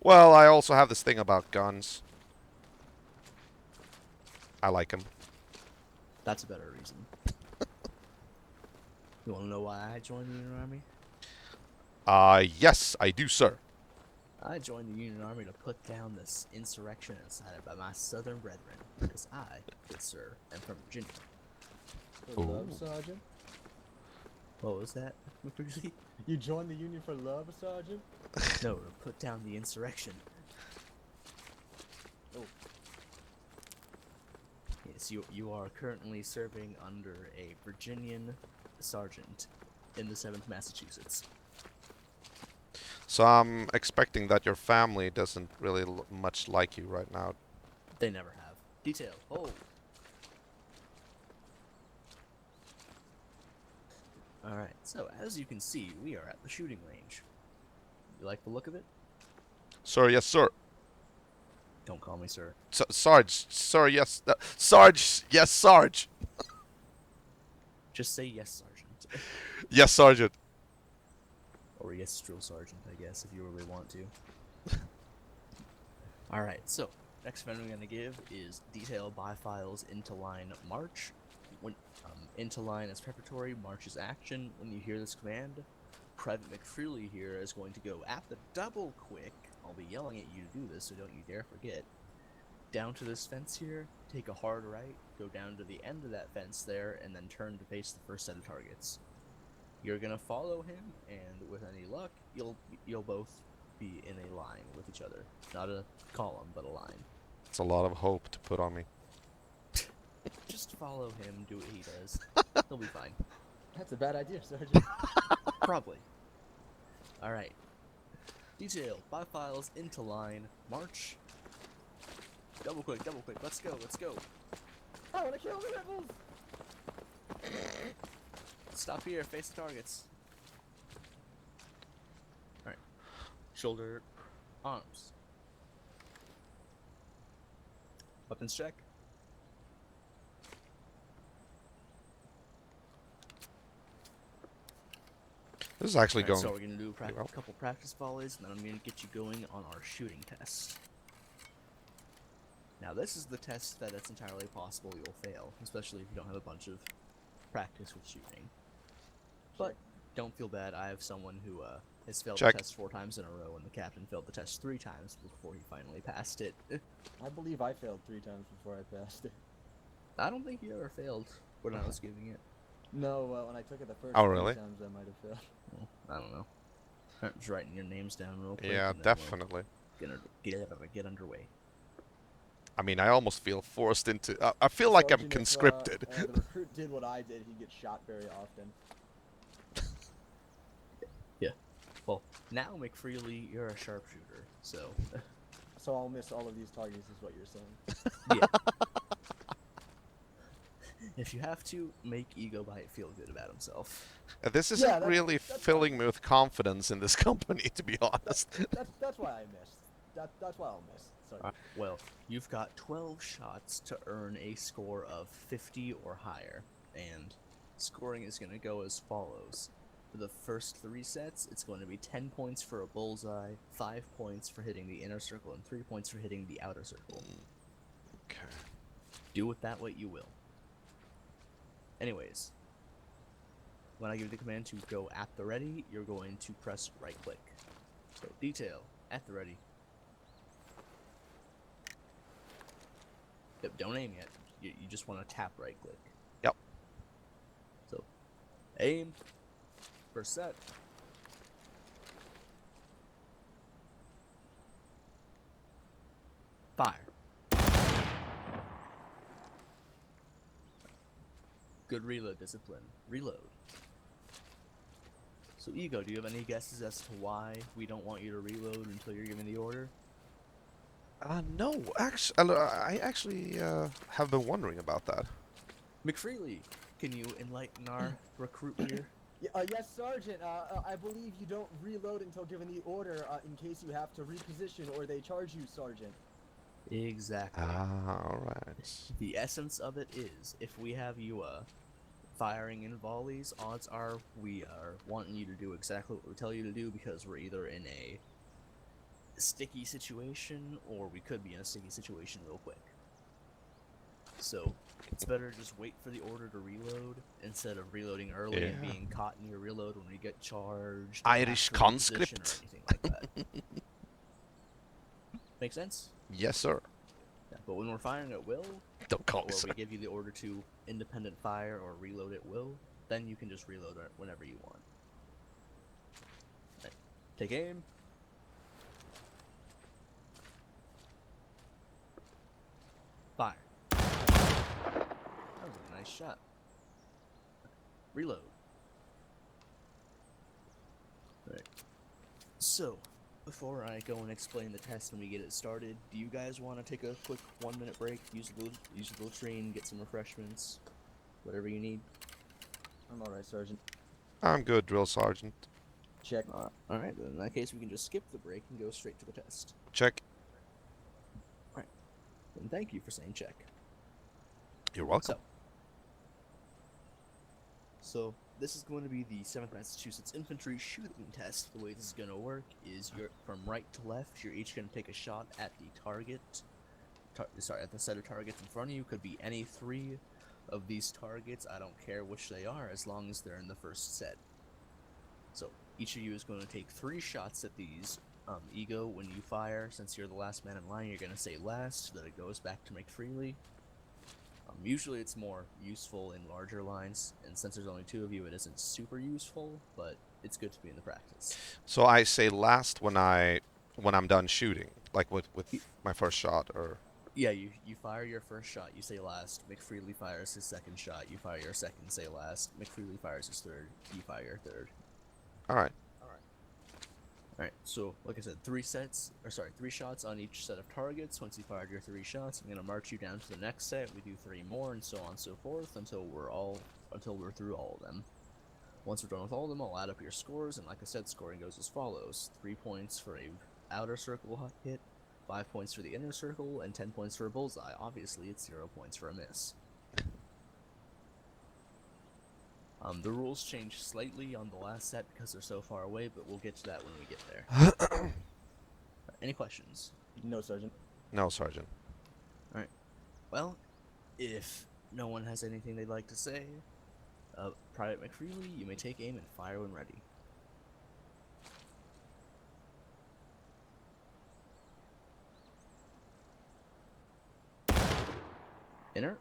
Well, I also have this thing about guns. I like them. That's a better reason. You wanna know why I joined the Union Army? Yes, I do, sir. I joined the Union Army to put down this insurrection incited by my southern brethren, because I, good sir, am from Virginia. For Ooh. love, Sergeant? What was that, McCreely? You joined the Union for love, Sergeant? No, to put down the insurrection. Oh. Yes, you are currently serving under a Virginian sergeant in the 7th Massachusetts. So I'm expecting that your family doesn't really much like you right now. They never have. Detail, hold. Alright, so as you can see, we are at the shooting range. You like the look of it? Sir, yes, sir. Don't call me sir. Sarge, sir, yes. Sarge, yes, Sarge. Just say yes, Sergeant. Yes, Sergeant. Or yes, Drill Sergeant, I guess, if you really want to. Alright, so, next command I'm going to give is Detail Buy Files into Line March. When into line is preparatory, march is action. When you hear this command, Private McFreely here is going to go at the double quick. I'll be yelling at you to do this, so don't you dare forget. Down to this fence here, take a hard right, go down to the end of that fence there, and then turn to face the first set of targets. You're gonna follow him, and with any luck, you'll both be in a line with each other. Not a column, but a line. It's a lot of hope to put on me. Just follow him, do what he does. He'll be fine. That's a bad idea, Sergeant. Probably. Alright. Detail, buy files into line, march. Double quick, let's go, let's go. I wanna kill the rebels! Stop here, face the targets. Alright. Shoulder, arms. Weapons check. This is actually Alright, going. so we're gonna do a pretty well. couple practice volleys, and then I'm gonna get you going on our shooting test. Now, this is the test that it's entirely possible you'll fail, especially if you don't have a bunch of practice with shooting. But don't feel bad. I have someone who has failed Check. the test 4 times in a row, and the captain failed the test 3 times before he finally passed it. I believe I failed 3 times before I passed it. I don't think you ever failed when I was giving it. No, when I took it the first Oh, 3 really? times I might have failed. Well, I don't know. I'm just writing your names down real quick. Yeah, and then we'll definitely. get underway. I mean, I almost feel forced into. I feel like I'm Sergeant, conscripted. If the recruit did what I did, he'd get shot very often. Well, now McFreely, you're a sharpshooter, so So I'll miss all of these targets, is what you're saying. yeah. If you have to, make Egobite feel good about himself. This isn't that's- really that's filling me with confidence in this company, to be honest. That's why I missed. That's why I'll miss. Sorry. Well, you've got 12 shots to earn a score of 50 or higher, and scoring is going to go as follows. For the first 3 sets, it's going to be 10 points for a bullseye, 5 points for hitting the inner circle, and 3 points for hitting the outer circle. Okay. Do with that what you will. Anyways, when I give you the command to go at the ready, you're going to press right click. So, detail, at the ready. Yep, don't aim yet. You just want to tap right click. Yep. So, aim. First set. Fire. Good reload discipline. Reload. So, Ego, do you have any guesses as to why we don't want you to reload until you're given the order? No, actually, I actually have been wondering about that. McFreely, can you enlighten our recruit here? Yes, Sergeant. I believe you don't reload until given the order in case you have to reposition or they charge you, Sergeant. Exactly. Ah, all right. The essence of it is, if we have you firing in volleys, odds are we are wanting you to do exactly what we tell you to do because we're either in a sticky situation or we could be in a sticky situation real quick. So it's better to just wait for the order to reload instead of reloading early and Yeah. being caught in your reload when we get charged. Or Irish have to reposition conscript. or anything like that. Make sense? Yes, sir. Yeah, but when we're firing at will, Don't call me or sir. we give you the order to independent fire or reload at will, then you can just reload it whenever you want. Right. Take aim. Fire. That was a nice shot. Reload. Right. So, before I go and explain the test and we get it started, do you guys want to take a quick 1-minute break, use the latrine, get some refreshments, whatever you need? I'm alright, Sergeant. I'm good, drill sergeant. Check. Alright, then in that case we can just skip the break and go straight to the test. Check. And thank you for saying check. You're welcome. So this is going to be the 7th Massachusetts Infantry shooting test. The way this is going to work is you're from right to left, you're each going to take a shot at the target. At the set of targets in front of you. Could be any 3 of these targets. I don't care which they are, as long as they're in the first set. So each of you is going to take 3 shots at these. Ego, when you fire, since you're the last man in line, you're going to say last, so that it goes back to McFreely. Usually it's more useful in larger lines, and since there's only 2 of you, it isn't super useful, but it's good to be in the practice. So I say last when I'm done shooting, like with my first shot, or Yeah, you fire your first shot, you say last. McFreely fires his second shot, you fire your second, say last. McFreely fires his third, you fire your third. all right. Alright, so like I said, 3 shots on each set of targets. Once you fired your 3 shots, I'm gonna march you down to the next set. We do 3 more, and so on and so forth until we're through all of them. Once we're done with all of them, I'll add up your scores, and like I said, scoring goes as follows: 3 points for a outer circle hit, 5 points for the inner circle, and 10 points for a bullseye. Obviously, it's 0 points for a miss. The rules change slightly on the last set because they're so far away, but we'll get to that when we get there. Any questions? No, Sergeant. No, sergeant. Well, if no one has anything they'd like to say, Private McFreely, you may take aim and fire when ready. Inner.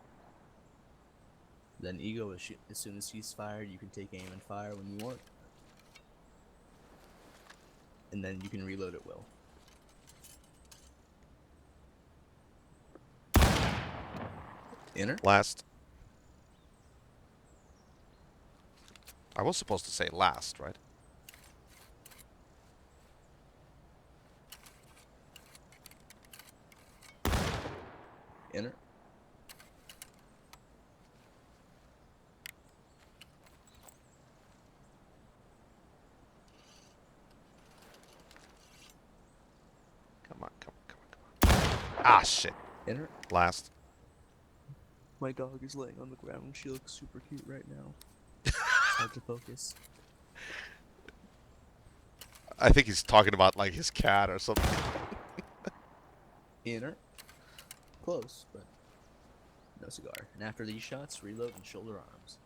Then Ego, as soon as he's fired, you can take aim and fire when you want. And then you can reload at will. Inner. Last. I was supposed to say last, right? Inner. Come on. Ah, shit. Inner. Last. My dog is laying on the ground. She looks super cute right now. It's hard to focus. I think he's talking about like his cat or something. Inner. Close, but no cigar. And after these shots, reload and shoulder arms.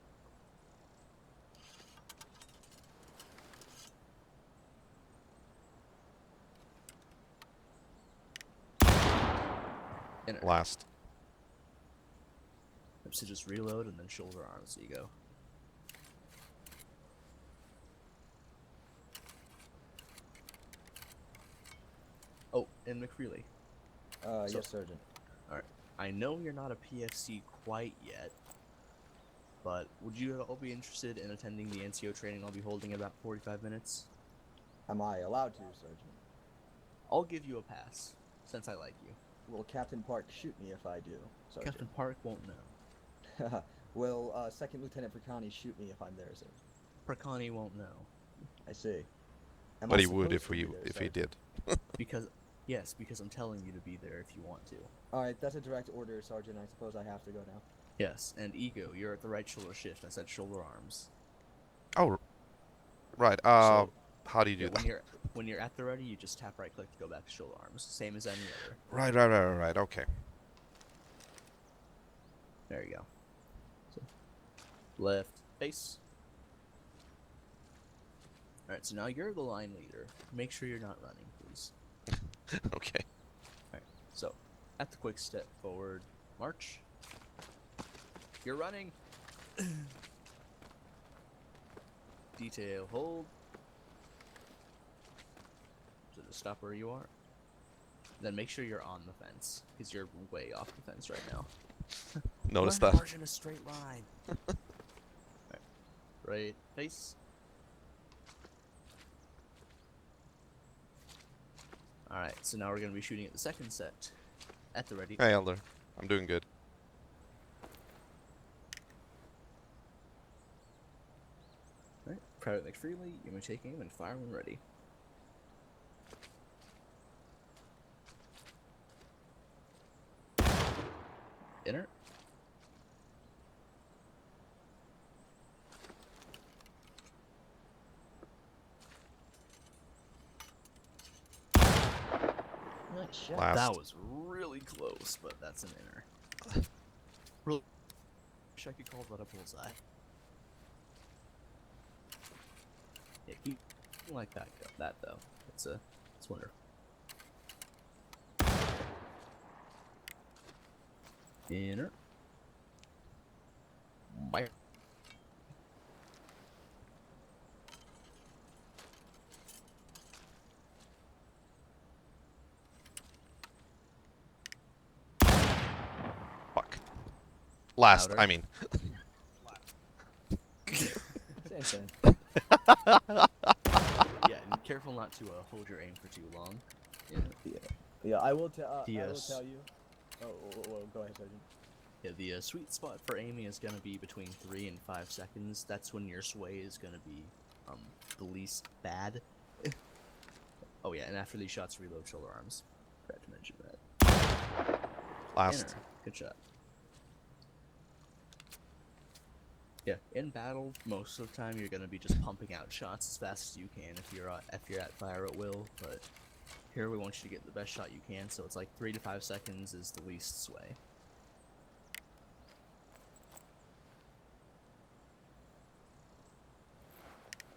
Inner. Last. So just reload and then shoulder arms. Ego. Oh, and McFreely. Yes, Sergeant. I know you're not a PFC quite yet, but would you all be interested in attending the NCO training I'll be holding in about 45 minutes? Am I allowed to, Sergeant? I'll give you a pass, since I like you. Will Captain Park shoot me if I do, Sergeant? Captain Park won't know. Will Second Lieutenant Fricani shoot me if I'm there, sir? Prakani won't know. I see. Am But I he would supposed if to be we there, if he Sergeant? did. Because, yes, because I'm telling you to be there if you want to. Alright, that's a direct order, Sergeant. I suppose I have to go now. Yes, and Ego, you're at the right shoulder shift. I said shoulder arms. Oh, right. So, How do you yeah, do that? when you're at the ready, you just tap right click to go back to shoulder arms. Same as any other. Right. Okay. There you go. So, left face. Alright, so now you're the line leader. Make sure you're not running, please. Okay. Alright, so, at the quick step forward, march. You're running! Detail, hold. So just stop where you are. Then make sure you're on the fence, because you're way off the fence right now. Notice Learn that. to march in a straight line. Right face. Alright, so now we're going to be shooting at the second set. At the ready. Hey, Elder. I'm doing good. Alright, Private McFreely, you may take aim and fire when ready. Enter. Nice shot. Last. That was really close, but that's an enter. Really wish I could call that a bullseye. Yeah, keep like that though. It's wonderful. Enter. Bye. Fuck. Last. Louder. I mean. Same thing. Yeah, and careful not to hold your aim for too long. Yeah. Yeah, I will tell. I will Yes. tell you. Oh, go ahead, Sergeant. Yeah, the sweet spot for aiming is gonna be between 3 and 5 seconds. That's when your sway is gonna be the least bad. Oh yeah, and after these shots, reload shoulder arms. Forgot to mention that. Last. Enter. Good shot. Yeah, in battle, most of the time you're gonna be just pumping out shots as fast as you can if you're at fire at will. But here we want you to get the best shot you can, so it's like 3 to 5 seconds is the least sway.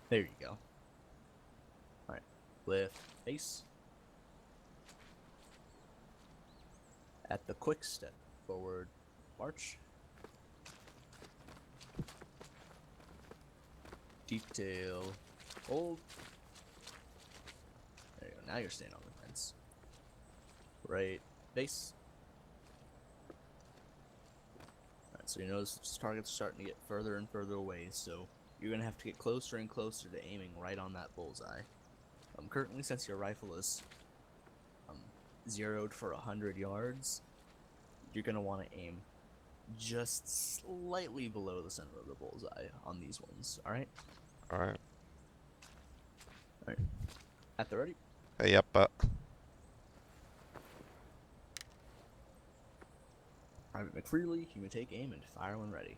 There you go. Alright. Lift. Face. At the quick step. Forward. March. Detail. Hold. There you go. Now you're staying on the fence. Right. Face. Alright, so you notice this target's starting to get further and further away, so you're going to have to get closer and closer to aiming right on that bullseye. Currently, since your rifle is zeroed for 100 yards, you're going to want to aim just slightly below the center of the bullseye on these ones, alright? Alright. Alright. At the ready. Hey, yep. Private McFreely, you may take aim and fire when ready.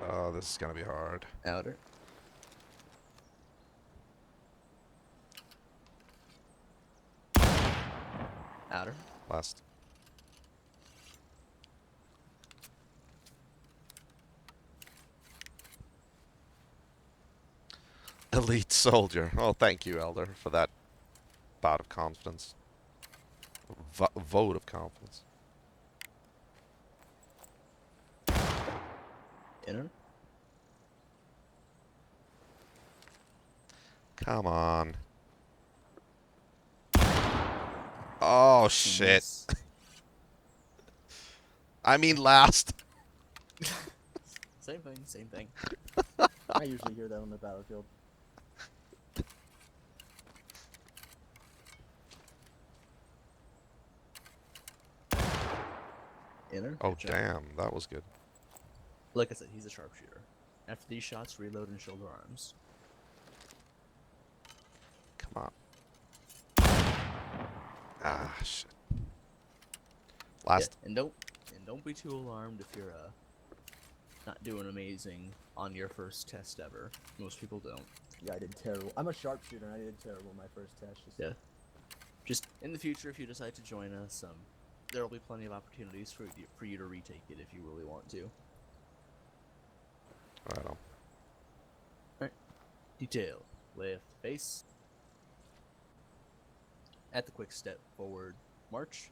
Oh, this is gonna be hard. Outer. Outer. Last. Elite soldier. Oh, thank you, Elder, for that bout of confidence. Vote of confidence. Inner. Come on. Oh, shit. Miss. I mean, last. Same thing, same thing. I usually hear that on the battlefield. Inner. Oh Good job. damn, that was good. Like I said, he's a sharpshooter. After these shots, reload and shoulder arms. Come on. Ah shit. Last. Yeah, and don't be too alarmed if you're not doing amazing on your first test ever. Most people don't. Yeah, I did terrible. I'm a sharpshooter, and I did terrible my first test. Yeah. Just in the future, if you decide to join us, there will be plenty of opportunities for you to retake it if you really want to. Right on. Detail. Lift face. At the quick step forward march.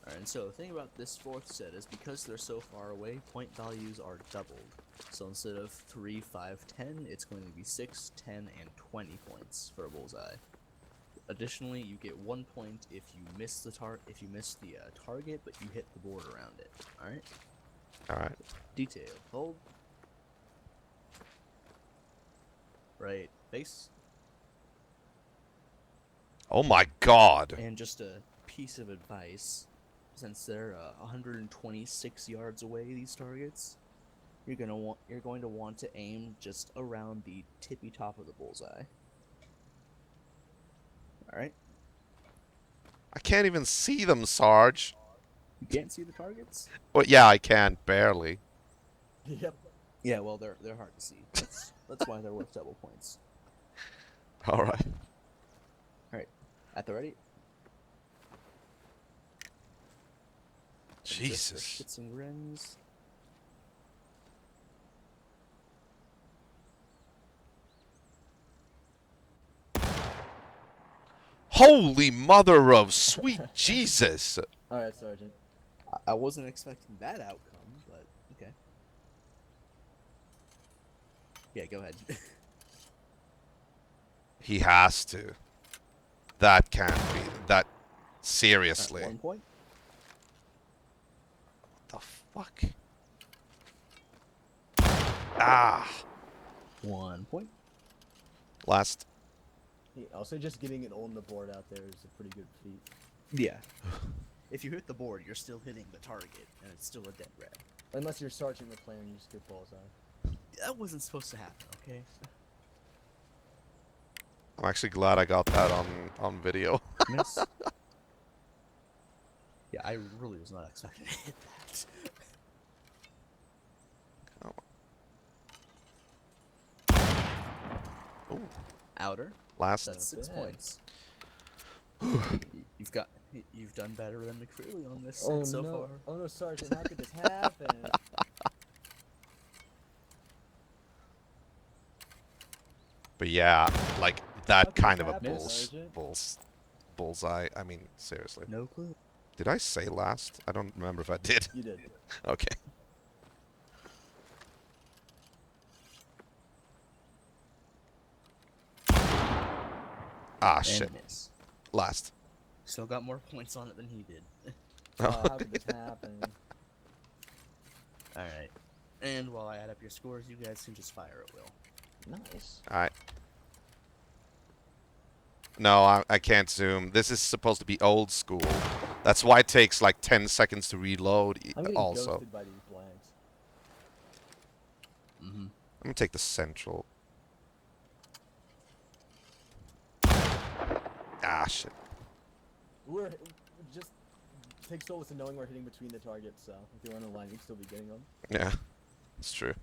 Alright, and so the thing about this fourth set is because they're so far away, point values are doubled. So instead of 3, 5, 10, it's going to be 6, 10, and 20 points for a bullseye. Additionally, you get 1 point if you miss the target, but you hit the board around it. Alright? Alright. Detail. Hold. Right. Face. Oh my god. And just a piece of advice, since they're 126 yards away, these targets, you're going to want to aim just around the tippy top of the bullseye. All right. I can't even see them, Sarge. You can't see the targets? Well, yeah, I can barely. Yep. Yeah, well, they're hard to see. That's why they're worth double points. All right. At the ready. Jesus. Shits and grins. Holy mother of sweet Jesus. All right, Sergeant. I wasn't expecting that outcome, but okay. Yeah, go ahead. He has to. That can't be. That. Seriously. 1 point. What the fuck? Ah. 1 point. Last. Yeah, also, just getting it on the board out there is a pretty good feat. Yeah. If you hit the board, you're still hitting the target, and it's still a dead red. Unless you're Sergeant McClare and you just get bullseye. That wasn't supposed to happen, okay? I'm actually glad I got that on video. Miss. Yeah, I really was not expecting to hit that. Ooh. Outer. Last. That's 6 bad. points. You've done better than McFreely on this Oh set so no! far. Oh no, Sergeant! How could this happen? But yeah, like that How could kind this of a happen, Sergeant? bullseye. I mean, seriously. No clue. Did I say last? I don't remember if I did. You did. Okay. Ah, And shit. miss. Last. Still got more points on it than he did. How could this happen? Alright. And while I add up your scores, you guys can just fire at will. Nice. Alright. No, I can't zoom. This is supposed to be old school. That's why it takes like 10 seconds to reload I'm getting also. ghosted by these blanks. Mm-hmm. I'm gonna take the central. Ah, shit. We're just takes solace in knowing we're hitting between the targets. So if you're on the line, you'd still be getting them. Yeah, it's true.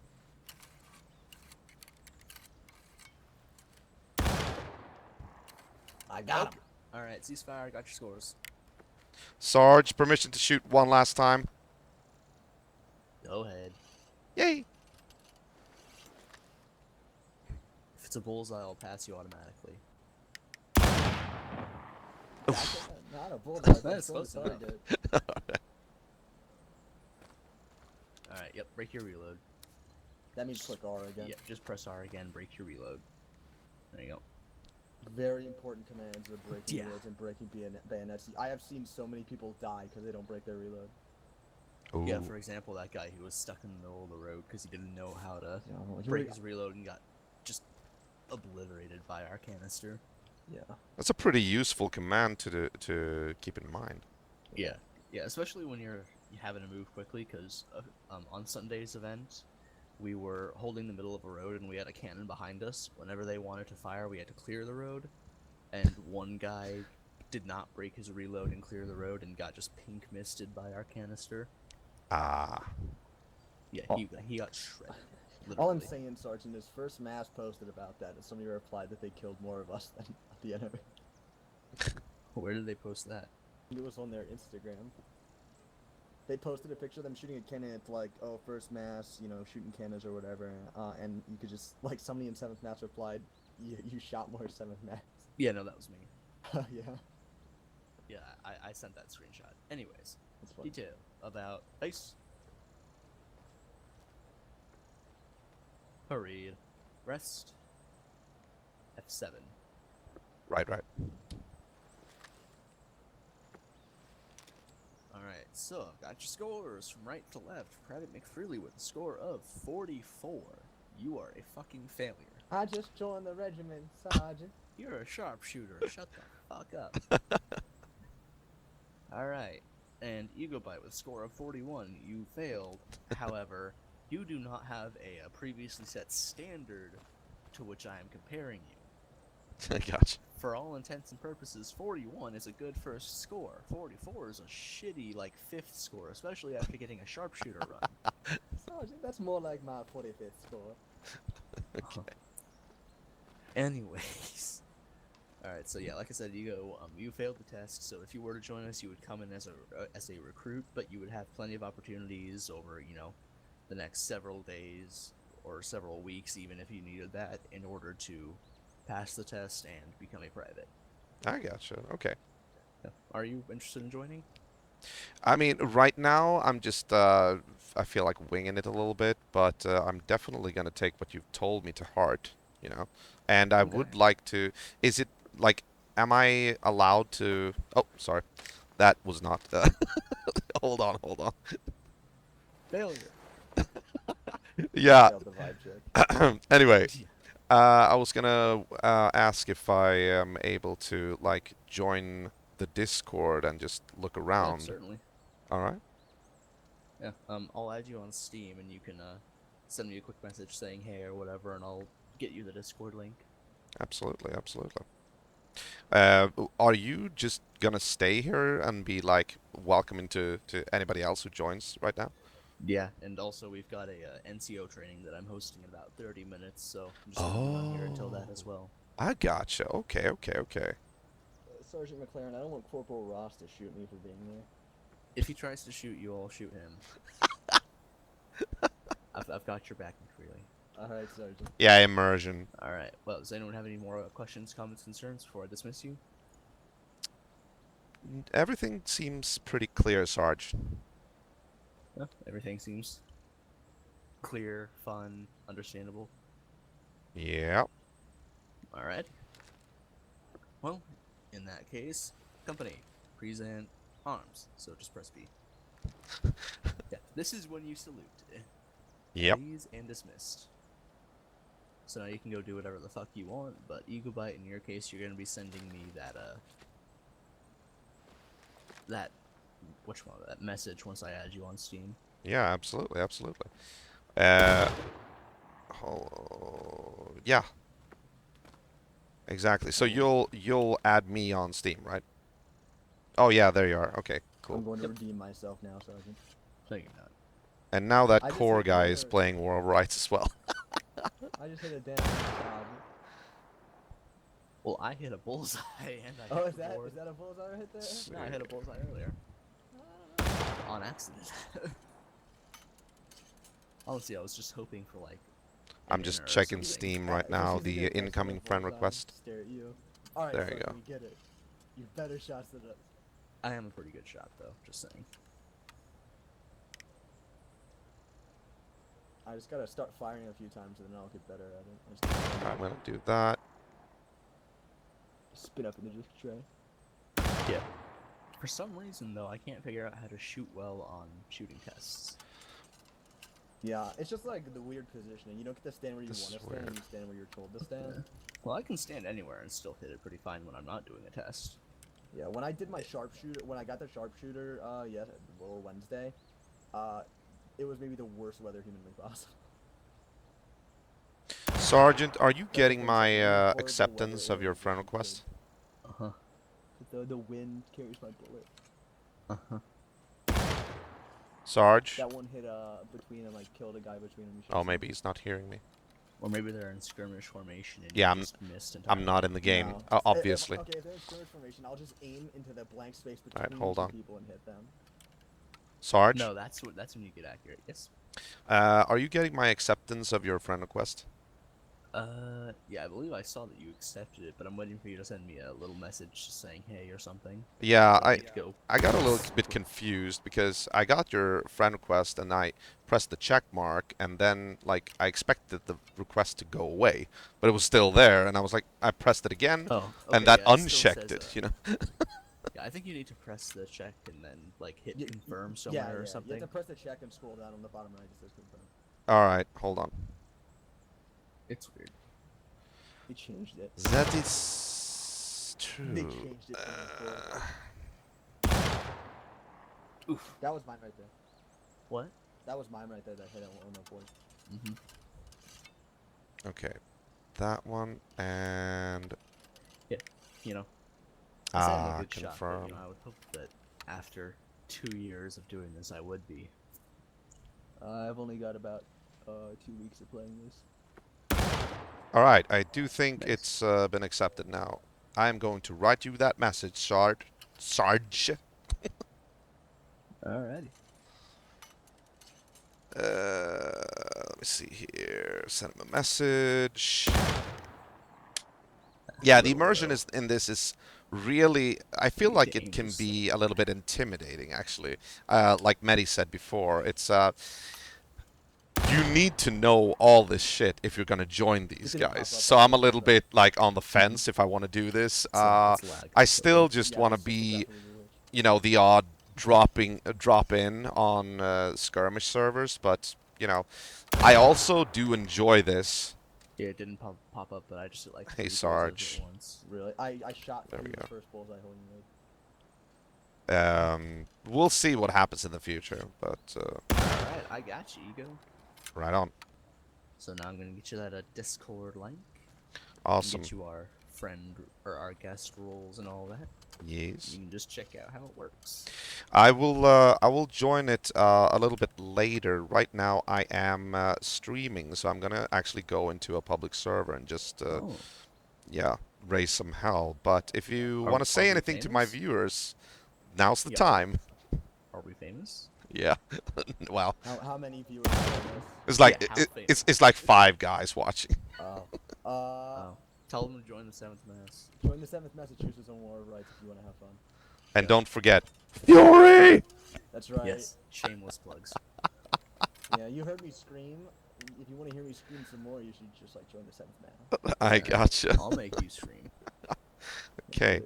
I got him. Alright, ceasefire, I got your scores. Sarge, permission to shoot one last time. Go ahead. Yay! If it's a bullseye, I'll pass you automatically. Not a bullseye. That's That's close what enough. did. Alright, yep, break your reload. That means click R again. Yeah, just press R again, break your reload. There you go. Very important commands are breaking Yeah. reloads and breaking bayonets. I have seen so many people die because they don't break their reload. Ooh. Yeah, for example, that guy who was stuck in the middle of the road because he didn't know how to Yeah, well, break his reload and got just obliterated by our canister. yeah. That's a pretty useful command to keep in mind. Yeah, Yeah, especially when you're having to move quickly, because on Sunday's event, we were holding the middle of a road and we had a cannon behind us. Whenever they wanted to fire, we had to clear the road, and one guy did not break his reload and clear the road and got just pink misted by our canister. Ah. Yeah, Oh. he got shredded. All I'm Literally. saying, Sergeant, is First Mass posted about that, and somebody replied that they killed more of us than the enemy. Where did they post that? It was on their Instagram. They posted a picture of them shooting a cannon. It's like, oh, First Mass, you know, shooting cannons or whatever. And you could just, like, somebody in 7th Mass replied, you shot more 7th Mass. Yeah, no, that was me. Yeah, Yeah, I sent that screenshot. Anyways, that's funny. detail about ice. Hurry. Rest. F7. Right. Alright, so got your scores from right to left. Private McFreely with a score of 44. You are a fucking failure. I just joined the regiment, Sergeant. You're a sharpshooter. Shut the fuck up. Alright, and Egobite with a score of 41. You failed. However, you do not have a previously set standard to which I am comparing you. Gotcha. For all intents and purposes, 41 is a good first score. 44 is a shitty, like, 5th score, especially after getting a sharpshooter run. Sergeant, that's more like my 45th score. Okay. Anyways. Alright, so yeah, like I said, you failed the test, so if you were to join us, you would come in as a recruit, but you would have plenty of opportunities over, the next several days or several weeks, even if you needed that, in order to pass the test and become a private. I gotcha. Okay. Are you interested in joining? I mean, right now I'm just I feel like winging it a little bit, but I'm definitely gonna take what you've told me to heart, you know. And I would Okay. like to. Is it like, am I allowed to? Oh, sorry, that was not. Hold on. Failure. Yeah. Failed the vibe check. Anyway, I was gonna ask if I am able to like join the Discord and just look Yeah, around. certainly. All right. Yeah. I'll add you on Steam, and you can send me a quick message saying hey or whatever, and I'll get you the Discord link. Absolutely. Are you just gonna stay here and be like welcoming to anybody else who joins right now? Yeah, and also we've got a NCO training that I'm hosting in about 30 minutes, so I'm just gonna be on here until that as well. I gotcha. Okay. Sergeant McLaren, I don't want Corporal Ross to shoot me for being there. If he tries to shoot you, I'll shoot him. I've got your back, McFreely. Alright, Sergeant. Yeah, immersion. Alright, well, does anyone have any more questions, comments, concerns before I dismiss you? Everything seems pretty clear, Sarge. Yeah, everything seems clear, fun, understandable. Yeah. Alright. Well, in that case, company, present arms. So just press B. Yeah, this is when you salute. Yep. Please and dismissed. So now you can go do whatever the fuck you want, but Egobite, in your case, you're gonna be sending me that message once I add you on Steam. Yeah, absolutely. Yeah. Exactly. So you'll add me on Steam, right? Oh yeah, there you are. Okay, cool. I'm going to redeem myself now, Sergeant. No, you're not. And now that I just core hit guy is another- playing World Rights as well. I just hit a damn Sergeant. Well, I hit a bullseye and I Oh, hit is the that board. a bullseye hit there? No, I hit a bullseye earlier. On accident. Honestly, I was just hoping for like. I'm an just inner or checking something. Steam right If now, you see the next time incoming a friend bullseye, request. Stare at you. Alright, There you Sergeant, go. we get it. You've better shots than us. I am a pretty good shot, though. Just saying. I just gotta start firing a few times and then I'll get better at it. I'm gonna do that. Spin up in the disc tray. Yeah. For some reason, though, I can't figure out how to shoot well on shooting tests. Yeah, it's just like the weird positioning. You don't get to stand where you This want is to stand, weird. you stand where you're told to stand. Well, I can stand anywhere and still hit it pretty fine when I'm not doing a test. Yeah, when I did my sharpshooter, when I got the sharpshooter, or Wednesday, it was maybe the worst weather humanly possible. Sergeant, are you Like, getting there was, like, my really horrible acceptance weather of your areas friend that you could. request? Uh huh. The wind carries my bullet. Uh huh. Sarge? That one hit between and like killed a guy between them. You should Oh, have seen. maybe he's not hearing me. Or maybe they're in skirmish formation and Yeah, you just missed I'm entirely. not in the game, No. obviously. Okay, if they're in skirmish formation, I'll just aim into the blank space Alright, between hold two on. people and hit them. Sarge? No, that's when you get accurate. Yes. Are you getting my acceptance of your friend request? Yeah, I believe I saw that you accepted it, but I'm waiting for you to send me a little message just saying hey or something. Yeah, I need to go. I got a little bit confused because I got your friend request and I pressed the check mark and then like I expected the request to go away, but it was still there and I was like I pressed it again Oh, and okay, that yeah, it still unchecked says, it, you know. Yeah, I think you need to press the check and then like hit Y- confirm yeah, somewhere yeah. or something. You have to press the check and scroll down on the bottom right. It says confirm. All right, hold on. It's weird. They changed it. That is true. They changed it. Uh, Oof. That was mine right there. What? That was mine right there. That hit on the board. Mm-hmm. okay, that one and You know. I said I'm a good confirm. shot, but, you know, I would hope that after 2 years of doing this, I would be. I've only got about 2 weeks of playing this. All right, I do think Nice. it's been accepted now. I am going to write you that message, Sarge. Alrighty. Let me see here. Send him a message. Yeah, the immersion is in this is really. I feel like it can be a little bit intimidating, actually. Like Mehdi said before, it's you need to know all this shit if you're gonna join these It's gonna pop guys. up So on I'm a the little website. bit like on the fence if I want to do this. It's lag, I so- still just Yeah, want to this system be, definitely glitched. you know, the odd drop in on skirmish servers, but you know, I also do enjoy this. Yeah, it didn't pop up, but I just like. Hey, 3 bullseyes Sarge. at once. Really, I shot There we 3 of go. the first bullseye hole you made. We'll see what happens in the future, but Alright, I got you, Ego. right on. So now I'm gonna get you that Discord link. Awesome. Get you our friend or our guest roles and all that. Yes. You can just check out how it works. I will join it a little bit later. Right now I am streaming, so I'm gonna actually go into a public server and just Oh, yeah, raise some hell. But if you Are- want to say are we anything to my famous? viewers, now's the Yeah. time. are we famous? Yeah. Well, How many viewers are on this? it's like Yeah, how it's like 5 guys watching. Oh. Oh, tell them to join the 7th Mass. Join the 7th Massachusetts on War of Rights if you want to have fun. And don't forget, Fury. That's right. Yes, shameless plugs. Yeah, you heard me scream. If you want to hear me scream some more, you should just like join the 7th Man. I gotcha. I'll make you scream. Okay,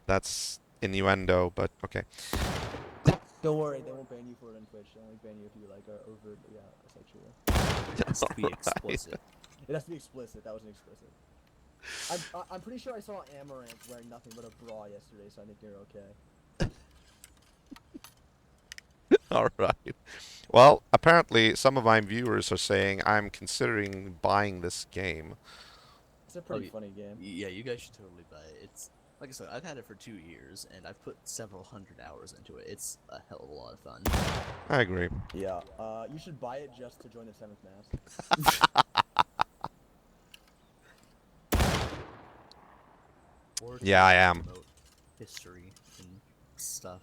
that's innuendo, but okay. Don't worry, they won't ban you for it on Twitch. They only ban you if you like are overtly sexual. It has to be Alright. explicit. It has to be explicit. That wasn't explicit. I'm pretty sure I saw Amaranth wearing nothing but a bra yesterday, so I think you're okay. All right. Well, apparently some of my viewers are saying I'm considering buying this game. It's a pretty yeah. funny game. Yeah, you guys should totally buy it. It's like I said, I've had it for 2 years, and I've put several hundred hours into it. It's a hell of a lot of fun. I agree. Yeah. You should buy it just to join the 7th Mass. Or Yeah, to I am. promote history and stuff.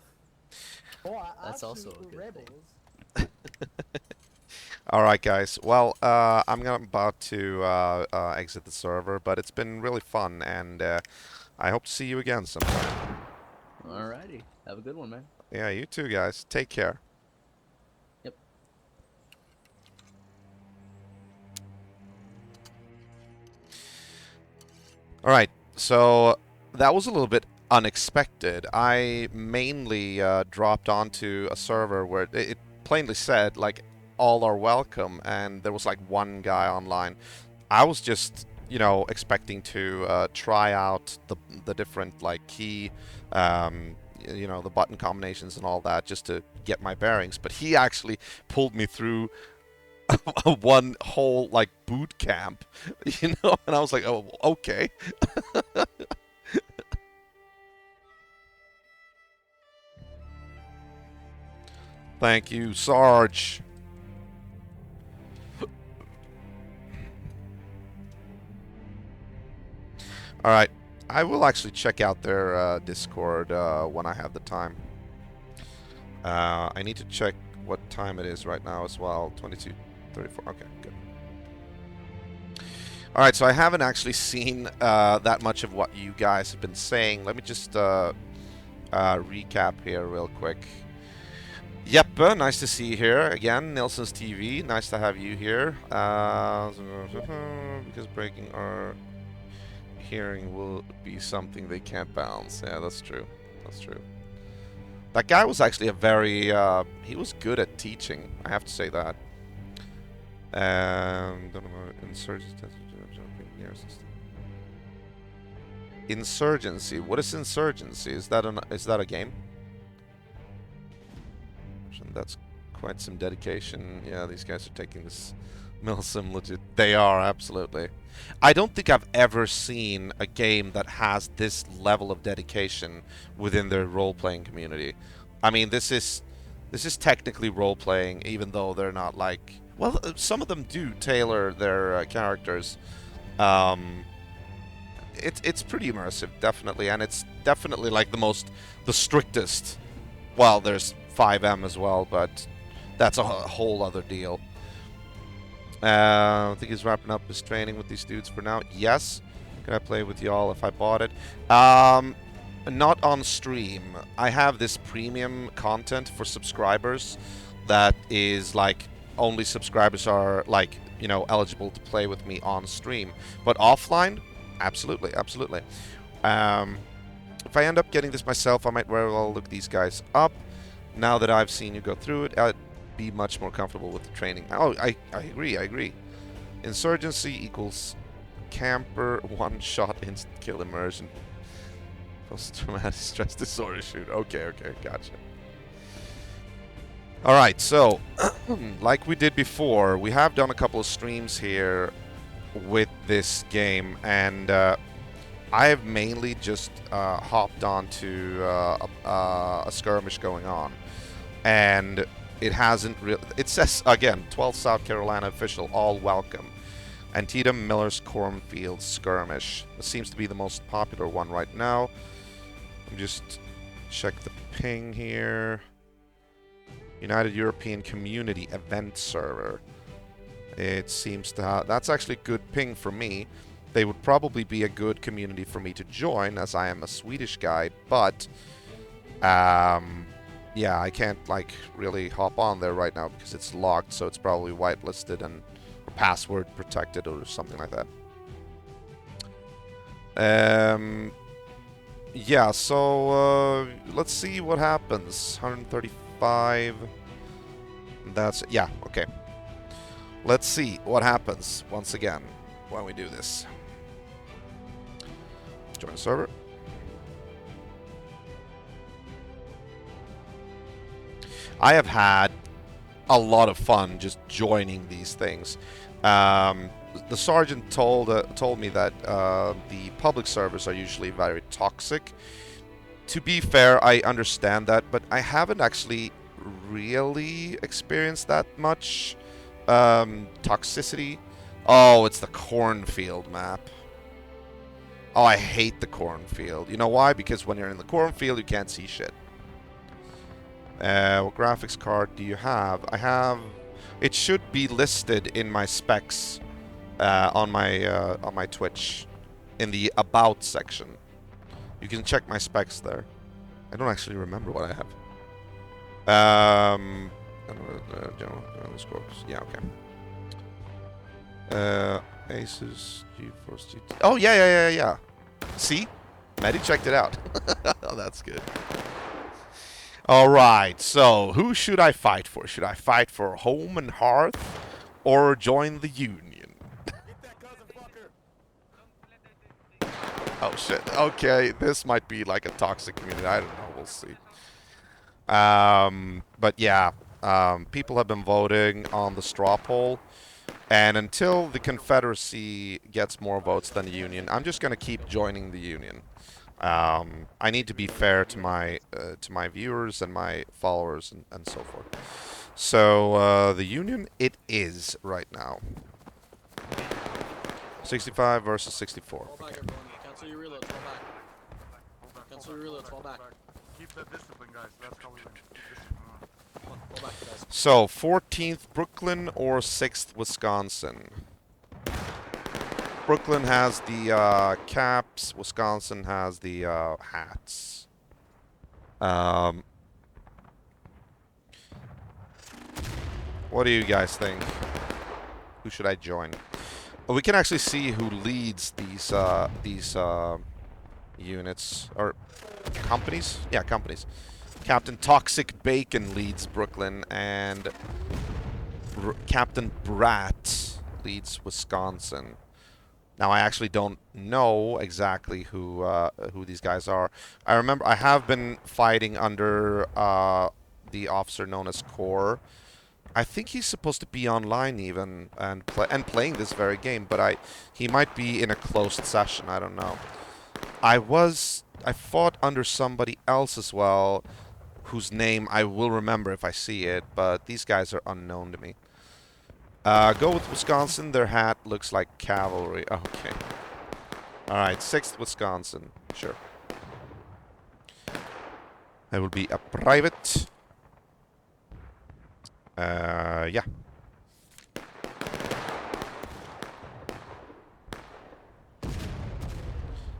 Oh, That's also a absolute good thing. rebels. All right, guys. Well, I'm about to exit the server, but it's been really fun, and I hope to see you again sometime. Alrighty, have a good one, man. Yeah, you too, guys. Take care. Yep. All right, so that was a little bit unexpected. I mainly dropped onto a server where it plainly said, like, all are welcome, and there was, like, one guy online. I was just, you know, expecting to try out the different, like, key you know, the button combinations and all that, just to get my bearings. But he actually pulled me through one whole like boot camp, you know, and I was like, oh, okay. Thank you, Sarge. All right, I will actually check out their Discord when I have the time. I need to check what time it is right now as well. 22:34. Okay, good. All right, so I haven't actually seen that much of what you guys have been saying. Let me just recap here real quick. Jeppe, nice to see you here again. Nilsson's TV, nice to have you here. Because breaking our hearing will be something they can't balance. Yeah, that's true. That's true. That guy was actually a very... he was good at teaching, I have to say that. Insurgency. What is Insurgency? Is that a game? That's quite some dedication. Yeah, these guys are taking this Milsim legit. They are, absolutely. I don't think I've ever seen a game that has this level of dedication within their role-playing community. I mean, this is technically role-playing, even though they're not like... Well, some of them do tailor their characters. It's pretty immersive, definitely, and it's definitely like the strictest. Well, there's 5M as well, but that's a whole other deal. I think he's wrapping up his training with these dudes for now. Yes. Can I play with y'all if I bought it? Not on stream. I have this premium content for subscribers that is like only subscribers are like, you know, eligible to play with me on stream. But offline, absolutely, absolutely. If I end up getting this myself, I might very well look these guys up. Now that I've seen you go through it, I'd be much more comfortable with the training. Oh, I agree. Insurgency equals camper, one-shot instant kill immersion. Post-traumatic stress disorder shoot. Okay, gotcha. Alright, so, like we did before, we have done a couple of streams here with this game, and I have mainly just hopped onto a skirmish going on. And it hasn't really... It says, again, 12th South Carolina official, all welcome. Antietam Miller's Cornfield Skirmish. This seems to be the most popular one right now. Let me just check the ping here. United European Community Event Server. It seems to have... That's actually a good ping for me. They would probably be a good community for me to join, as I am a Swedish guy, but... yeah, I can't, like, really hop on there right now because it's locked, so it's probably whitelisted and or password protected or something like that. Yeah, so, let's see what happens. 135. That's... Yeah, okay. Let's see what happens once again when we do this. Join the server. I have had a lot of fun just joining these things. The sergeant told me that the public servers are usually very toxic. To be fair, I understand that, but I haven't actually really experienced that much toxicity. Oh, it's the cornfield map. Oh, I hate the cornfield. You know why? Because when you're in the cornfield, you can't see shit. What graphics card do you have? I have... It should be listed in my specs on my Twitch in the About section. You can check my specs there. I don't actually remember what I have. Yeah, okay. Asus GeForce GT. Oh, yeah. See? Medi checked it out. Oh, that's good. Alright, so who should I fight for? Should I fight for Home and Hearth or join the Union? Oh shit. Okay, this might be like a toxic community. I don't know. We'll see. But yeah, people have been voting on the straw poll, and until the Confederacy gets more votes than the Union, I'm just gonna keep joining the Union. I need to be fair to my viewers and my followers and so forth. So the Union it is right now. 65 versus 64. Fall back, everyone. Cancel your reloads. Fall back. Cancel your reloads. Fall back. Keep that discipline, guys. That's how we win. Keep discipline. Come on, fall back, guys. So 14th Brooklyn or 6th Wisconsin. Brooklyn has the caps. Wisconsin has the hats. What do you guys think? Who should I join? Well, we can actually see who leads these units or companies. Yeah, companies. Captain Toxic Bacon leads Brooklyn, and Captain Brat leads Wisconsin. Now, I actually don't know exactly who these guys are. I remember I have been fighting under the officer known as Core. I think he's supposed to be online even and playing this very game, but he might be in a closed session. I don't know. I fought under somebody else as well, whose name I will remember if I see it, but these guys are unknown to me. Go with Wisconsin. Their hat looks like cavalry. Okay. Alright, 6th Wisconsin. Sure. That will be a private. Yeah.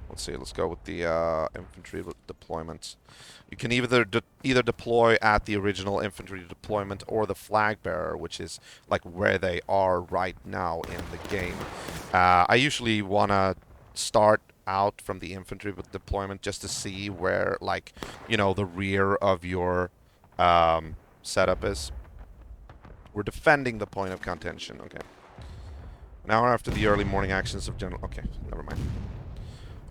Let's see. Let's go with the infantry deployment. You can either deploy at the original infantry deployment or the flag bearer, which is like where they are right now in the game. I usually want to start out from the infantry deployment just to see where, like, you know, the rear of your setup is. We're defending the point of contention. Okay. An hour after the early morning actions of General... Okay, never mind.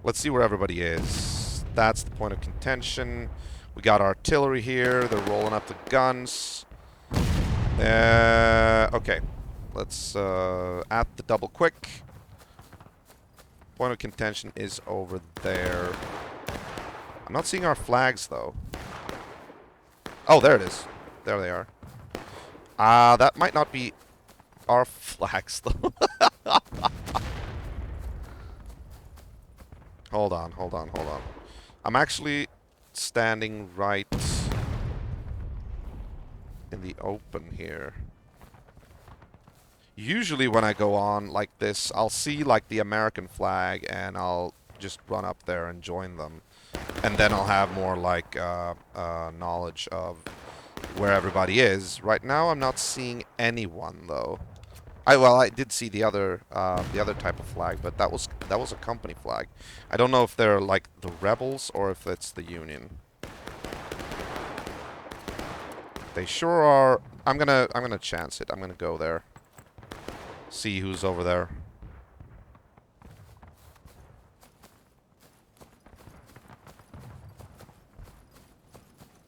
Let's see where everybody is. That's the point of contention. We got artillery here. They're rolling up the guns. Okay. Let's at the double quick. Point of contention is over there. I'm not seeing our flags, though. Oh, there it is. There they are. That might not be our flags, though. Hold on. I'm actually standing right in the open here. Usually when I go on like this, I'll see like the American flag and I'll just run up there and join them. And then I'll have more like knowledge of where everybody is. Right now I'm not seeing anyone though. I did see the other type of flag, but that was a company flag. I don't know if they're like the rebels or if it's the Union. They sure are. I'm gonna chance it. I'm gonna go there. See who's over there.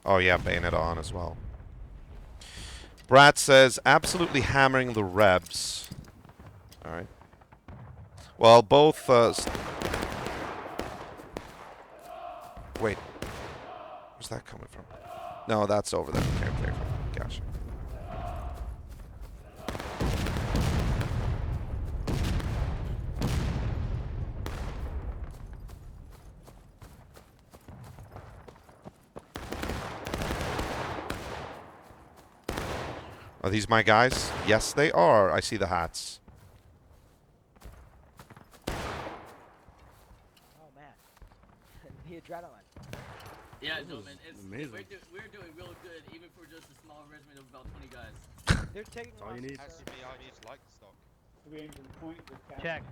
Oh yeah, bayonet on as well. Brat says, absolutely hammering the Rebs. Alright. Well, both... Wait. Where's that coming from? No, that's over there. Okay. Gotcha. Are these my guys? Yes, they are. I see the hats. Oh man, the adrenaline. Yeah, no, man, amazing. we're doing real good, even for just a small regiment of about 20 guys. They're taking all you need. Check.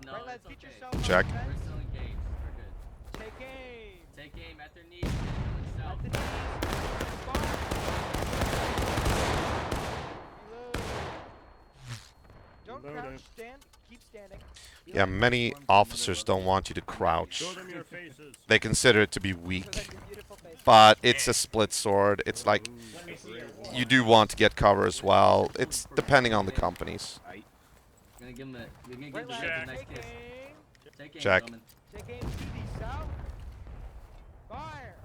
No, Right, lads, it's get okay. yourself Check. on We're defense. still engaged. We're good. Take aim. Take aim at their knees and going At south. the knees. Respond. Reload. Don't Reloading. crouch. Stand. Keep standing. Yeah, many officers don't want you to crouch. They consider it to be Show weak. them your beautiful face. But it's a split sword. It's like you do want to get cover as well. It's depending on the companies. We're gonna give him a. We're gonna Right give leg, the nice take kiss. aim. Take aim, Check. gentlemen. Take aim to the south. Fire.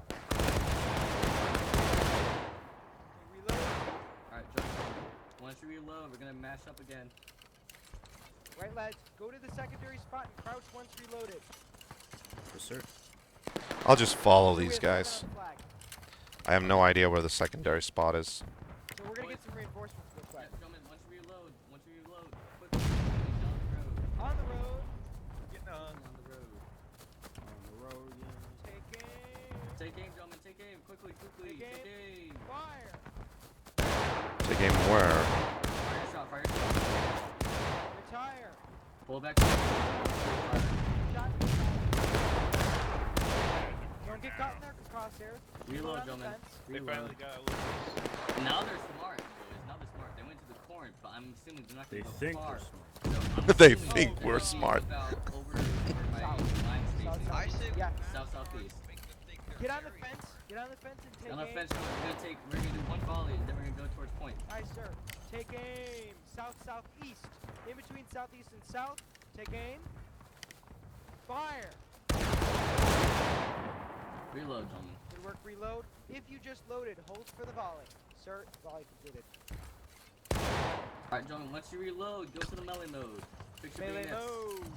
Reload. Alright, gentlemen. Once you reload, we're gonna mash up again. Right lads, go to the secondary spot and crouch once reloaded. Yes, sir. I'll just follow So we these have 7 guys. on the flag. I have no idea where the secondary spot is. So we're gonna get some reinforcements real quick. Yeah, gentlemen, once you reload, quickly, down the road. On the road. Getting on. On the road. On the road, yeah. Take aim. Take aim, gentlemen, take aim. Quickly, quickly. Take Take aim. Fire. Take aim where? Fire shot, fire shot. Retire. Pull back. Fire. Shot. Don't get caught in their crosshairs. Reload, on the gentlemen. fence. They Reload. finally got a little. Now they're smart, boys. Now they're smart. They went to the corn, but I'm assuming they're not They gonna go think far. they're smart. So I'm They assuming think they're we're gonna be smart. about over my line South, station. south. Yeah. South southeast. Get on the fence. Get on the fence and take On the aim. fence, we're gonna do one volley, and then we're gonna go towards point. Aye, sir. Take aim. South, southeast. In between southeast and south. Take aim. Fire. Reload, gentlemen. Good work. Reload. If you just loaded, hold for the volley. Sir, volley completed. Alright, gentlemen, once you reload, go to the melee mode. Fix your Melee bayonets.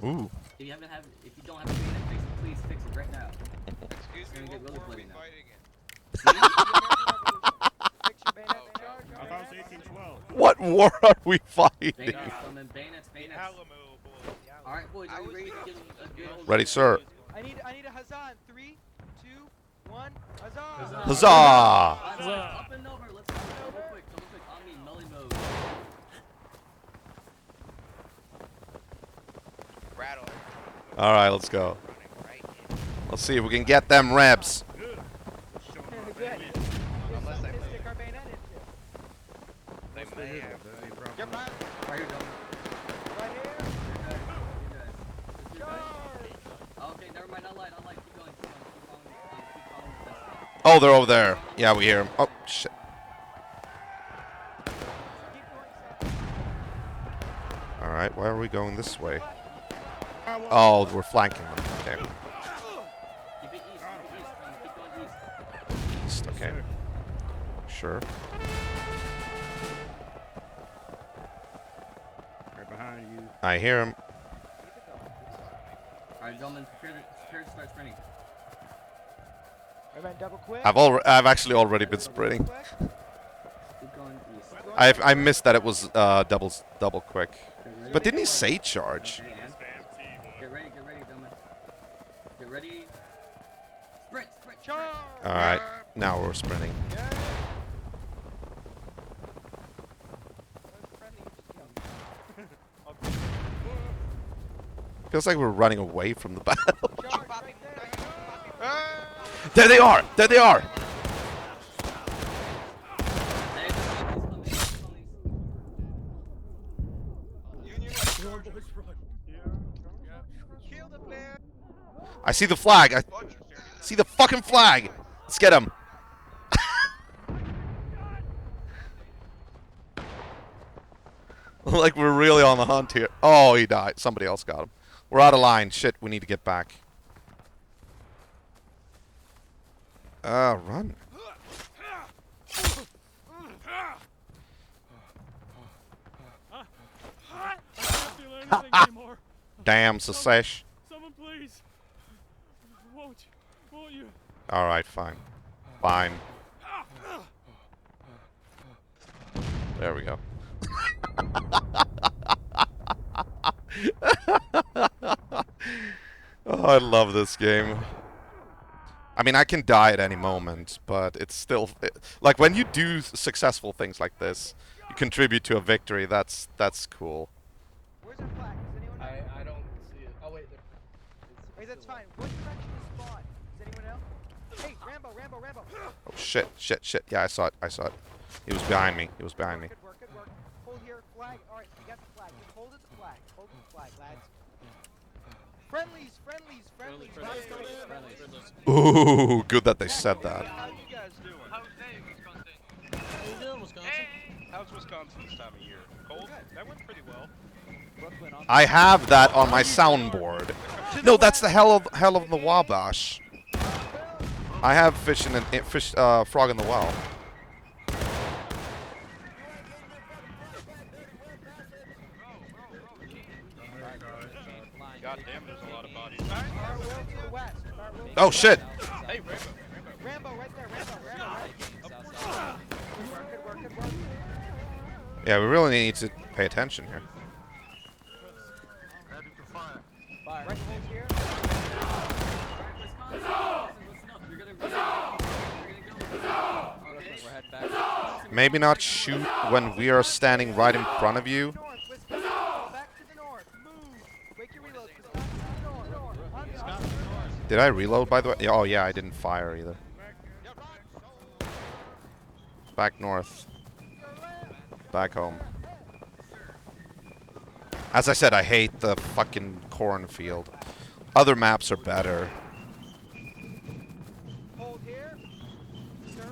mode. Ooh. If you don't have a bayonet, fix it, please fix it right now. Excuse It's me, gonna get what really war are we bloody now. fighting in? Fix your bayonet. Oh, bayonet. I thought it was 1812. What war are we fighting? Bayonets, gentlemen, bayonets, bayonets. Alamo, boys. Alright, boys, I are you was ready to gonna- give them a good old Ready, sir. I need a huzzah in 3, 2, 1. Huzzah. Huzzah! Up and over, let's go. Double quick, on me, melee mode. Rattle. All right, let's go. Running right in. Let's see if we can get them rebs. Good. Unless they move. Stick our bayonet into. They may have. Get back. Right here, gentlemen. Right here. You're good. You're good. Charge. Okay, never mind, not light, keep going, keep following the destiny. Oh, they're over there. Yeah, we hear them. Oh, shit. Keep going, sir. All right, why are we going this way? Oh, we're flanking them. Okay. Keep it east, keep going east. East, okay. Sure. Right behind you. I hear him. Alright, gentlemen, prepare to start sprinting. Right, man, double quick. I've actually already been sprinting. Quick. Keep going east. I missed that it was double quick. But didn't he say charge? Get ready, gentlemen. Get ready. Sprint, sprint, Charge. sprint. All right, now we're sprinting. Yeah. Feels like we're running away from the battle. Charge right there. There they are! There they are! Hey, the police. Union. Kill the player. I see the flag. I see the fucking flag. Let's get him. Like we're really on the hunt here. Oh, he died. Somebody else got him. We're out of line. Shit, we need to get back. Run. I can't feel anything anymore. Damn, Sasesh. Someone please. Won't you? All right, fine. Fine. There we go. Oh, I love this game. I mean, I can die at any moment, but it's still like when you do successful things like this, you contribute to a victory. That's cool. Where's our flag? Does anyone know? I don't see it. Oh wait, there. Wait, that's fine. What direction is spawn? Does anyone know? Hey, Rambo. Oh shit. Yeah, I saw it. He was behind me. Good work. Hold here, flag. All right, we got the flag. Just hold at the flag. Hold at the flag. Friendlies. Friendly. Friendlies. Ooh, good that they said that. How you guys doing? How you doing, Wisconsin? How's Wisconsin this time of year? Cold? That went pretty well. I have that on my soundboard. No, that's the hell of the Wabash. I have frog in the well. God damn, there's a lot of bodies. Start will to the west. Start will to Oh the shit! Hey, Rambo. Rambo, right there. Rambo, right. Good work. Yeah, we really need to pay attention here. Ready to fire. Right hold here. We're heading back. Maybe not shoot when we are standing right in front of you. North, Wisconsin, go back to the north. Move. Wake your reload. Wisconsin to the north. Did I reload, by the way? Oh, yeah, I didn't fire either. Back north. Back home. As I said, I hate the fucking cornfield. Other maps are better. Hold here. Sir,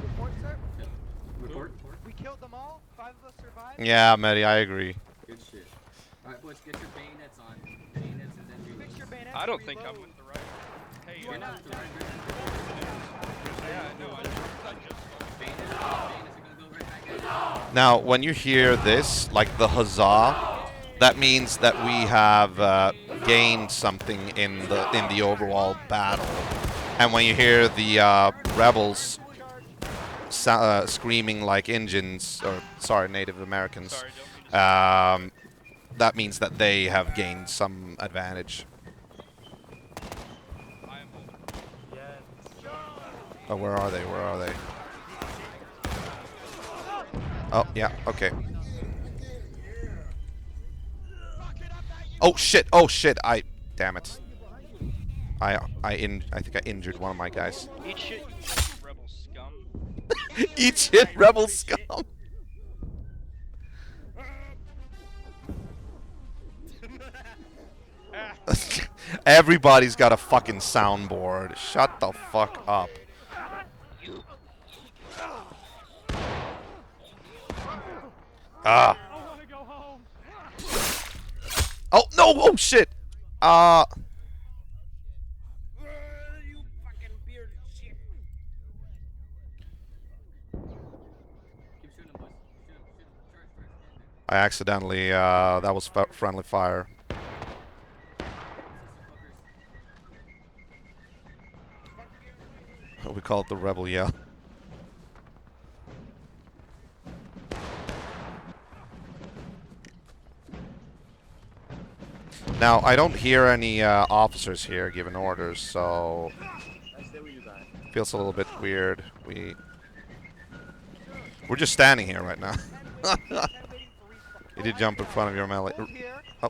report, sir. Report. We killed them all. 5 of us survived. Yeah, Mehdi, I agree. Good shit. Alright, boys, get your bayonets on. Bayonets and then reload. Fix your bayonets. I don't and think I'm reload. with the right. Hey, You are not. Yeah, I know. I just Bayonets are gonna go right back at you. Now, when you hear this, like the huzzah, that means that we have gained something in the overall battle. And when you hear the rebels screaming like Indians, or sorry, Native Americans, sorry, don't mean to that means that they have gained some advantage. I am holding. Oh, where are they? Where are they? Oh, yeah, okay. Oh shit! Oh shit! Damn it! I think I injured one of my guys. Eat shit, you rebel scum. Eat shit, rebel scum. Everybody's got a fucking soundboard. Shut the fuck up. Ah. I want to go home. Oh no! Oh shit! You fucking bearded shit. Keep shooting them, boys. Shoot them. Charge first. I accidentally, that was friendly fire. We call it the rebel yell. Now, I don't hear any officers here giving orders, so feels a little bit weird. We're just standing here right now. You did jump in front of your melee. Hold here. Oh.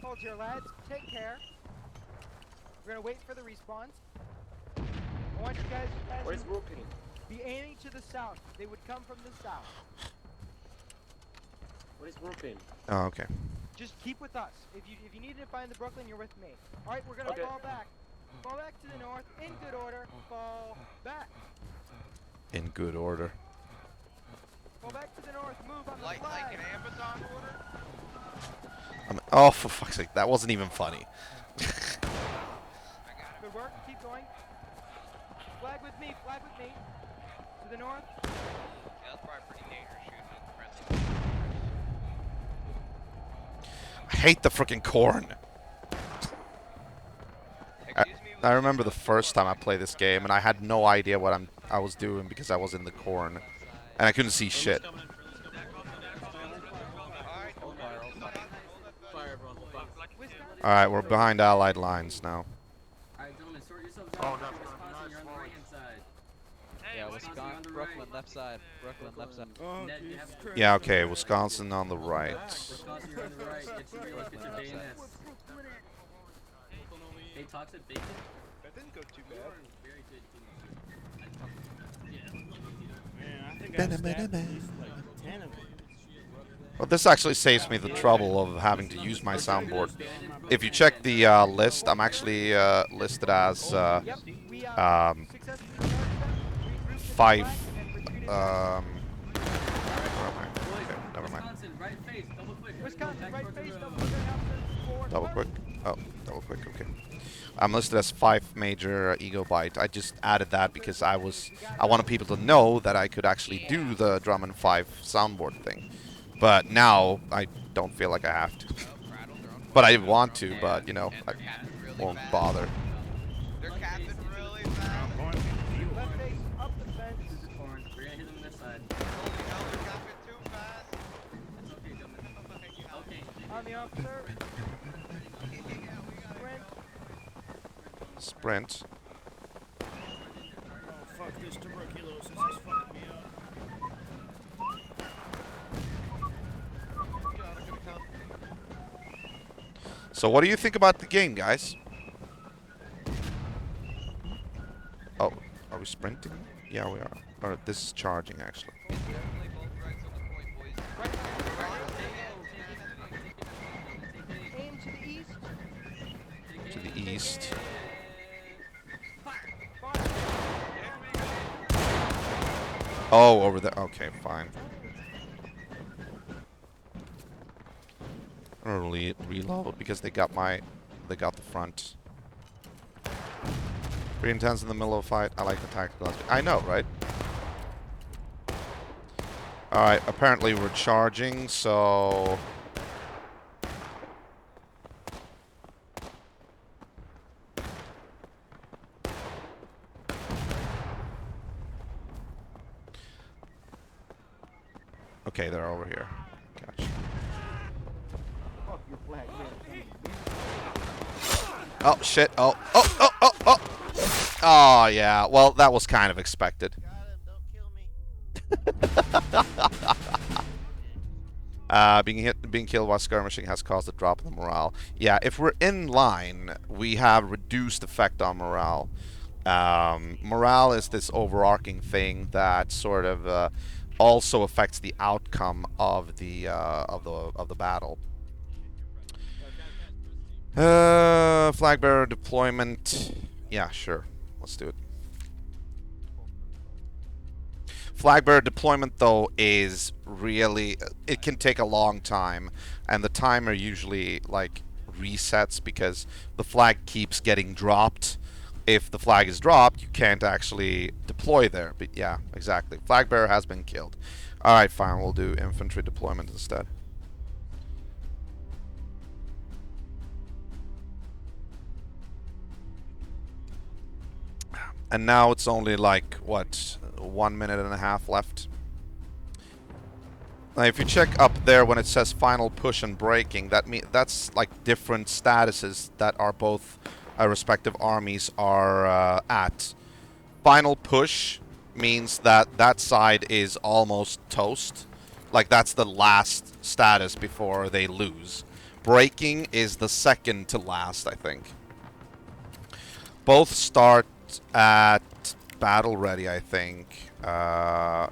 Hold here, lads. Take care. We're gonna wait for the respawns. I want you guys to be aiming to the south. They would come from the south. What is whooping? Oh, okay. Just keep with us. If you need to find the Brooklyn, you're with me. All right, we're gonna fall back. Fall back to the north in good order. Fall back. In good order. Fall back to the north. Move on the Like flag. an Amazon order? Oh, for fuck's sake, that wasn't even funny. Good work. Keep going. Flag with me. Flag with me. To the north. Yeah, that's probably pretty dangerous shooting at the president. I hate the freaking corn. Excuse me, I remember the first time I played this game, and I had no idea what I was doing because I was in the corn, and I couldn't see shit. Fire, everyone. Hold back. All right, we're behind Allied lines now. Alright, gentlemen, sort yourselves Oh, out. that's gonna be Wisconsin, nice you're on the forward. right hand side. Yeah, Wisconsin on the Brooklyn, right. left side. Brooklyn, left side. Oh, Ned, you Jesus have- Christ. Yeah, okay, Wisconsin on the right. Wisconsin, you're on the right. Get your reloads, get your bayonets. Hey, Toxic Bacon. that didn't go too You bad. are very good team. Yeah. Man, I think I stabbed at least like 10 of them. Well, this actually saves me the trouble of having to use my soundboard. If you check the list, I'm actually listed as Yep, we successfully charged them, regrouped in the 5. flag, and retreated Where back. am I? Okay, never mind. Wisconsin, right face, double quick. Wisconsin, Back right towards the face, road. double quick after forward. Double quick. Oh, double quick. Okay. I'm listed as 5 major ego bite. I just added that because I wanted people to know that I could actually do the drum and 5 soundboard thing. But now I don't feel like I have to. But I want to, but you know, I won't bother. They're capping really fast. Left face, up the fence. We're gonna hit them on this side. Holy hell, they're capping too fast. It's okay, gentlemen. Okay. On the officer. Sprint. Sprint. Oh, fuck, this tuberculosis is fucking me up. So what do you think about the game, guys? Oh, are we sprinting? Yeah, we are. Or this is charging, actually. Definitely both rights on the point, boys. Aim to the east. To the east. Oh, over there. Okay, fine. I'm gonna reload because they got the front. Pretty intense in the middle of a fight. I like the tactical aspect. I know, right? Alright, apparently we're charging, so... Okay, they're over here. Gotcha. Oh, shit. Oh. Oh, yeah. Well, that was kind of expected. Being killed while skirmishing has caused a drop in the morale. Yeah, if we're in line, we have reduced effect on morale. Morale is this overarching thing that sort of also affects the outcome of the battle. Flag bearer deployment. Yeah, sure. Let's do it. Flag bearer deployment, though, is really... It can take a long time, and the timer usually, like, resets because the flag keeps getting dropped. If the flag is dropped, you can't actually deploy there. But yeah, exactly. Flag bearer has been killed. Alright, fine. We'll do infantry deployment instead. And now it's only like, what, 1 minute and a half left. Now, if you check up there when it says final push and braking, that's like different statuses that are both respective armies are at. Final push means that that side is almost toast. Like, that's the last status before they lose. Braking is the second to last, I think. Both start at battle ready, I think, and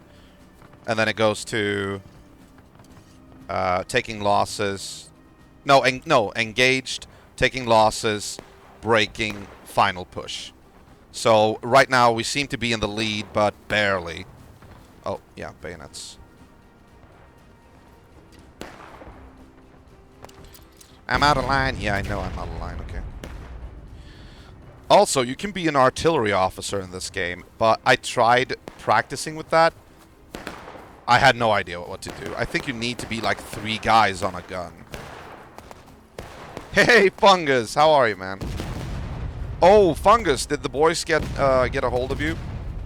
then it goes to taking losses. No, engaged, taking losses, breaking, final push. So right now we seem to be in the lead, but barely. Oh yeah, bayonets. I'm out of line. Yeah, I know I'm out of line. Okay. Also, you can be an artillery officer in this game, but I tried practicing with that. I had no idea what to do. I think you need to be like 3 guys on a gun. Hey, Fungus! How are you, man? Oh, Fungus, did the boys get a hold of you?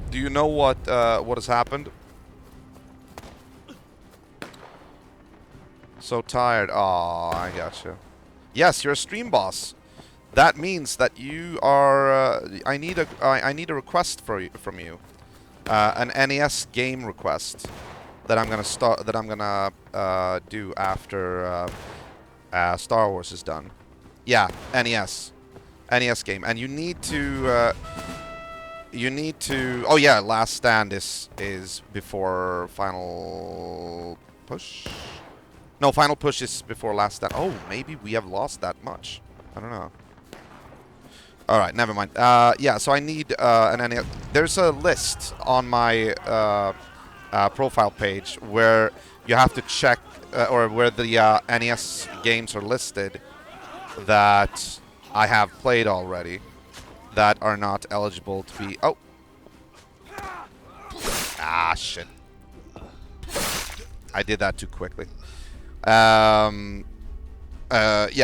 Do you know what has happened? So tired. Aw, I gotcha. Yes, you're a stream boss. That means that you are. I need a request from you, an NES game request that I'm gonna start. That I'm gonna do after Star Wars is done. Yeah, NES game, and you need to. Oh yeah, Last Stand is before final push. No, final push is before last stand. Oh, maybe we have lost that much. I don't know. Alright, never mind. Yeah, so I need an NES. There's a list on my profile page where you have to check, or where the NES games are listed that I have played already that are not eligible to be... Oh! Ah, shit. I did that too quickly. Yeah,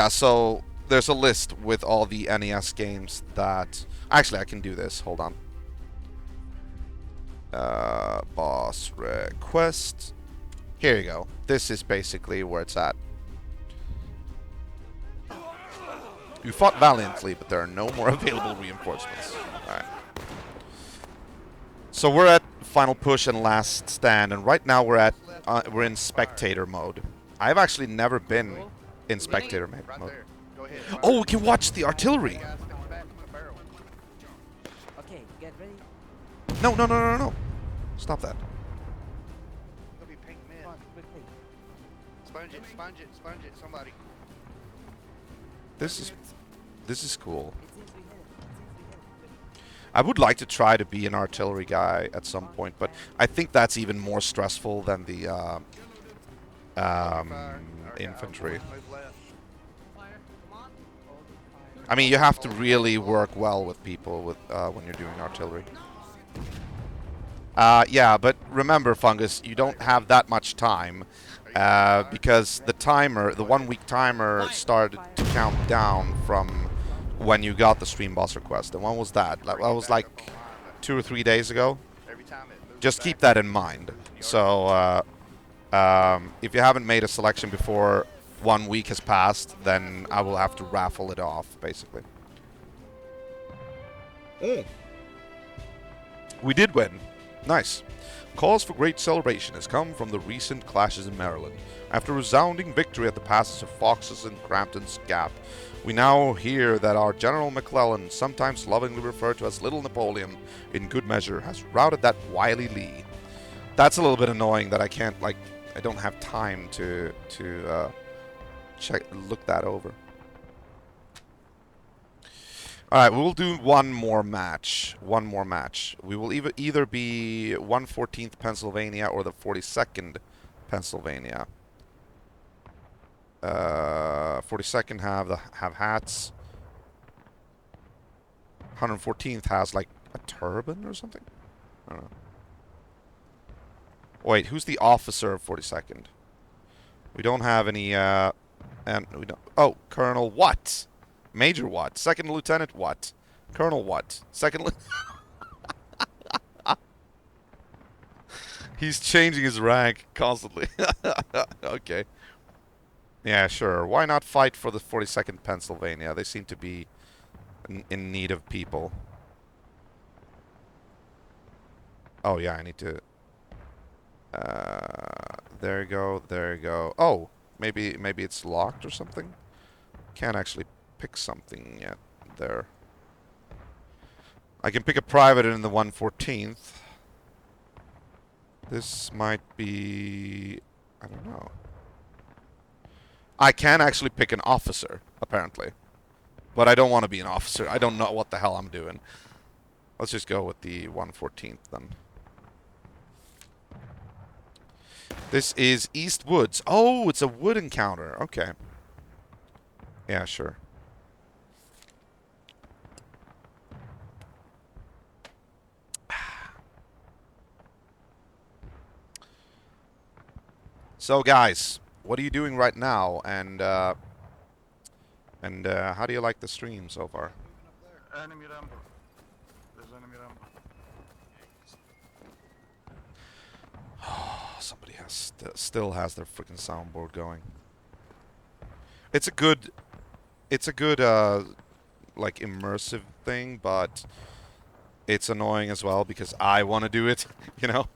so there's a list with all the NES games that... Actually, I can do this. Hold on. Boss request. Here you go. This is basically where it's at. You fought valiantly, but there are no more available reinforcements. Alright. So we're at final push and last stand, and right now we're in spectator mode. I've actually never been in spectator mode. Oh, we can watch the artillery. Okay, get ready. No, no, no, no, no. Stop that. It'll be pink men. Sponge it, sponge it, sponge it, somebody. This is cool. I would like to try to be an artillery guy at some point, but I think that's even more stressful than the infantry. I mean, you have to really work well with people with when you're doing artillery. Yeah, but remember, Fungus, you don't have that much time because the timer, the 1 week timer, started to count down from when you got the stream boss request. And when was that? That was like 2 or 3 days ago. Just keep that in mind. So if you haven't made a selection before 1 week has passed, then I will have to raffle it off, basically. We did win. Nice. Cause for great celebration has come from the recent clashes in Maryland. After a resounding victory at the passes of Fox's and Crampton's Gap, we now hear that our General McClellan, sometimes lovingly referred to as Little Napoleon, in good measure, has routed that wily Lee. That's a little bit annoying that I can't, like, I don't have time to look that over. Alright, we will do one more match. One more match. We will either be 114th Pennsylvania or the 42nd Pennsylvania. 42nd have hats. 114th has like a turban or something. I don't know. Wait, who's the officer of 42nd? We don't have any. And we don't. Oh, Colonel what? Major what? Second Lieutenant what? Colonel what? Second. He's changing his rank constantly. Okay. Yeah, sure. Why not fight for the 42nd Pennsylvania? They seem to be in need of people. Oh, yeah, I need to... there you go, there you go. Oh, maybe it's locked or something? Can't actually pick something yet there. I can pick a private in the 114th. This might be... I don't know. I can actually pick an officer, apparently. But I don't want to be an officer. I don't know what the hell I'm doing. Let's just go with the 114th then. This is East Woods. Oh, it's a wood encounter. Okay. Yeah, sure. So, guys, what are you doing right now? And how do you like the stream so far? Enemy Rambo. There's enemy Rambo. Somebody has still has their freaking soundboard going. It's a good like immersive thing, but it's annoying as well because I want to do it, you know.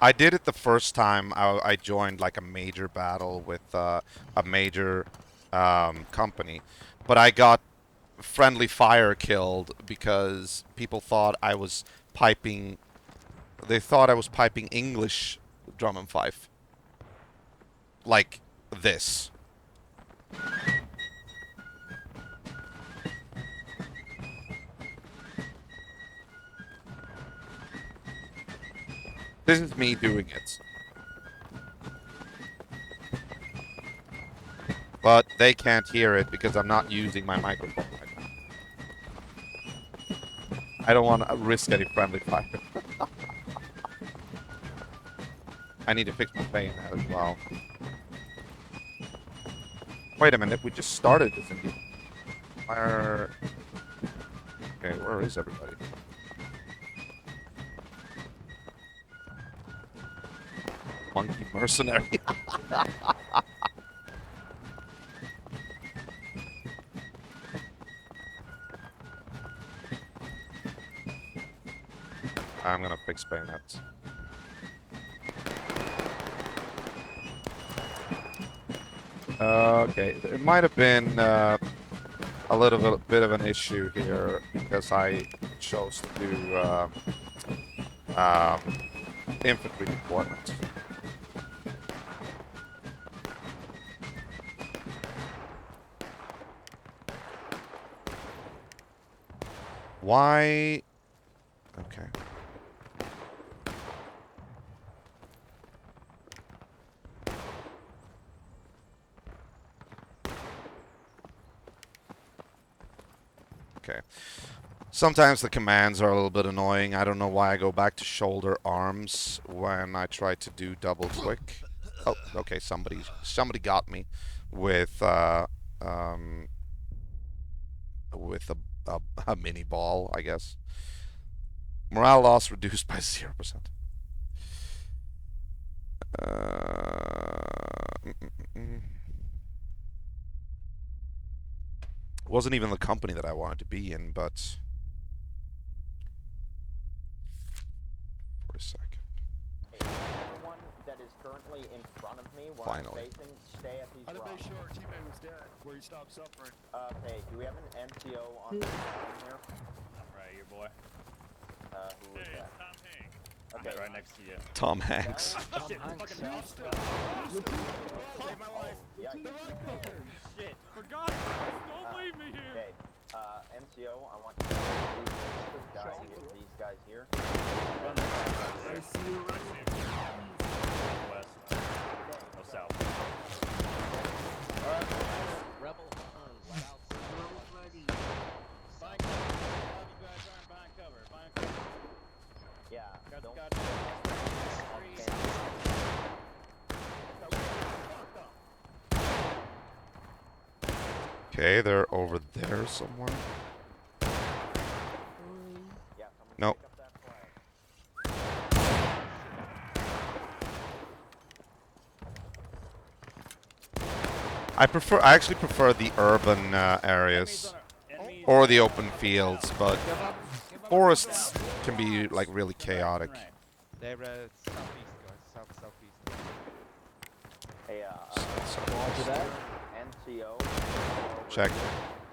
I did it the first time I joined like a major battle with a major company, but I got friendly fire killed because people thought I was piping. They thought I was piping English drum and fife. Like this. This is me doing it. But they can't hear it because I'm not using my microphone right now. I don't want to risk any friendly fire. I need to fix my bayonet as well. Wait a minute, we just started this indeed. Where... Okay, where is everybody? Monkey mercenary. I'm gonna fix bayonets. Okay, it might have been a little bit of an issue here because I chose to do infantry deployment. Why? Okay. Okay. Sometimes the commands are a little bit annoying. I don't know why I go back to shoulder arms when I try to do double click. Oh, okay. Somebody got me with a mini ball, I guess. Morale loss reduced by 0%. Wasn't even the company that I wanted to be in, but for a second. Everyone that is currently in front of me, where Finally. I'm facing, stay at these How to rocks. make sure our teammate was dead, where he stopped suffering. Okay, do we have an MTO on the phone here? I'm right here, boy. Who is that? Tom Hanks. Okay, Right next to you. Tom Hanks. Oh, shit, fucking Saved my life. yeah. shit. For God's sake, don't leave me here. Okay, MTO, I want you to please this guy here, these guys here. I see you right here. West. No, south. Rebel Yeah, don't... Okay, they're over there somewhere. Yeah, Nope. pick up that flag. I actually prefer the urban areas or the open fields, but forests can be like really chaotic. They're southeast, guys. Southeast. Hey, So, Roger that. NCO. check.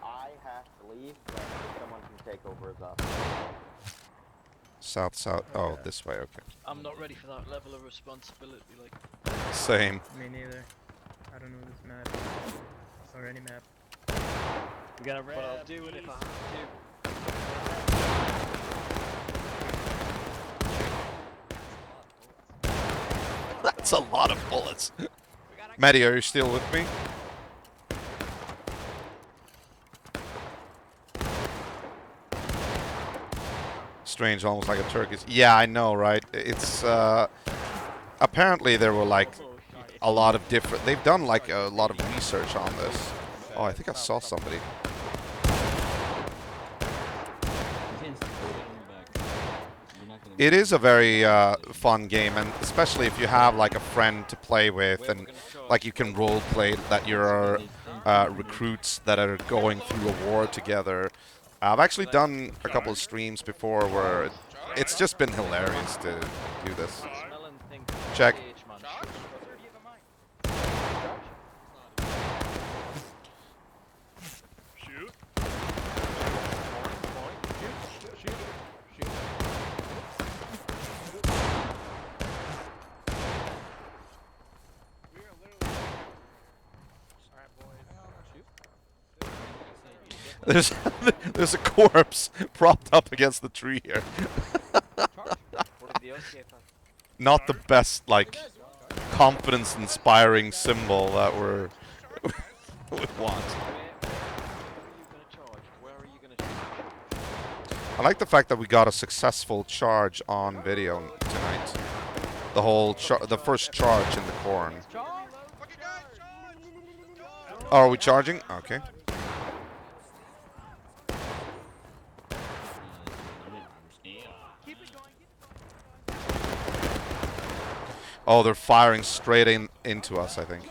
I have to leave, but someone can take over as up. South. Oh, this way. Okay. I'm not ready for that level of responsibility. Like, Same. Me neither. I don't know this map. Or any map. we got a red. But I'll do it if I have to. That's a lot of bullets. Maddie, are you still with me? Strange, almost like a Turkish. Yeah, I know, right? It's apparently there were like a lot of different. They've done like a lot of research on this. Oh, I think I saw somebody. It is a very fun game, and especially if you have like a friend to play with, and like you can role play that you're recruits that are going through a war together. I've actually done a couple of streams before where it's just been hilarious to do this. Check. Shoot. There's there's a corpse propped up against the tree here. Not the best, like, confidence-inspiring symbol that we're we want. I like the fact that we got a successful charge on video tonight. The whole the first charge in the corn. Oh, are we charging? Okay. Oh, they're firing straight into us, I think.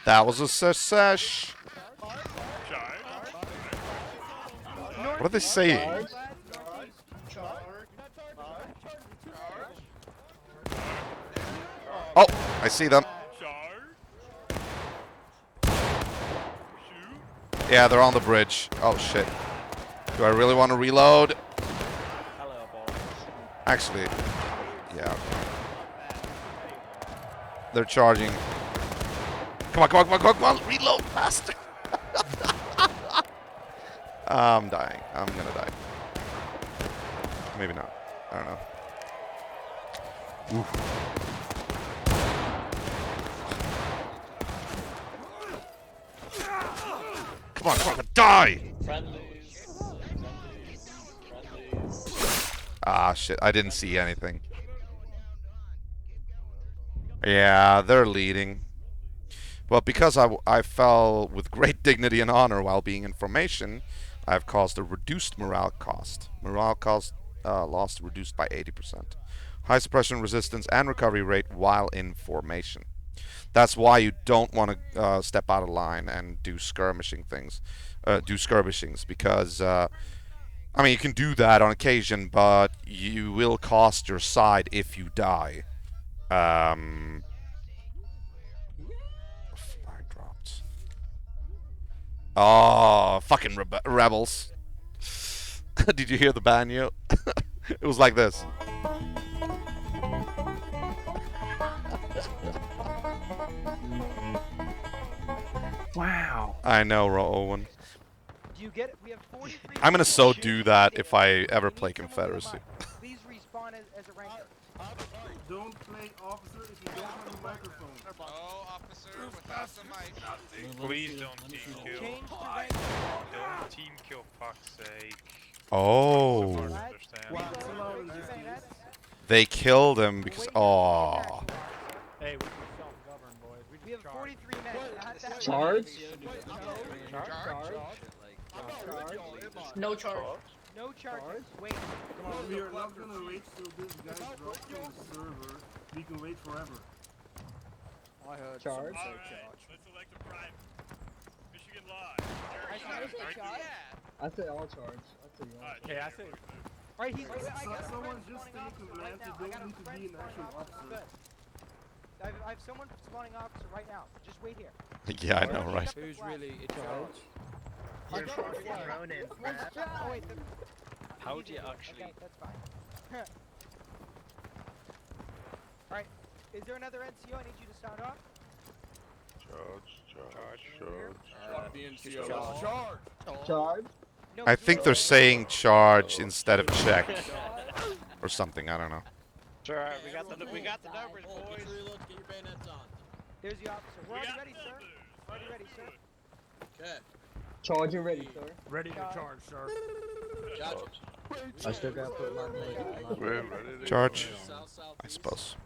That was a success. What are they saying? Oh, I see them. Yeah, they're on the bridge. Oh, shit. Do I really want to reload? Actually, yeah. They're charging. Come on, come on, come on, come on, come on. Reload faster. I'm dying. I'm gonna die. Maybe not. I don't know. Oof. Come on, come on, die! Ah, shit. I didn't see anything. Yeah, they're leading. But because I fell with great dignity and honor while being in formation, I've caused a reduced morale cost. Morale cost lost reduced by 80%. High suppression resistance and recovery rate while in formation. That's why you don't want to step out of line and do skirmishing things. Do skirmishings, because I mean, you can do that on occasion, but you will cost your side if you die. Flag dropped. Oh, fucking rebels. Did you hear the banjo? It was like this. Wow. I know, Owen. Do you get it? We have 43. I'm gonna so do that if I ever play Confederacy. Please respawn as a ranker. Don't play officer if you don't have a microphone. Oh, officer without the mic. Please don't team kill. Change to rank. Don't team kill, fuck's sake. Oh. They killed him because. Oh. Hey, we can self-govern, boys. We have 43 men. Charge? No charge. No charges. Wait. Come on, we are not gonna wait till this guy drops from the server. We can wait forever. I heard Charge? Let's elect a prime. Michigan law. I say all charge. Okay, I say. Alright, he's. Someone just take command. You don't need to be an actual officer. I have someone spawning officer right now. Just wait here. Yeah, I know, right? Who's really in charge? You're thrown in, Brad. Oh wait. How do you actually? Okay, that's fine. Alright, is there another NCO I need you to sound off? Charge? No, I think they're saying charge instead of check. Or something, I don't know. Sure, we got the numbers, boys. Get your reload, get your bayonets on. There's the officer. We're already ready, sir. Already ready, sir. Okay. Charge and ready, sir. Ready to charge, sir. Charge. I still gotta put my name. Charge, South, south, I suppose.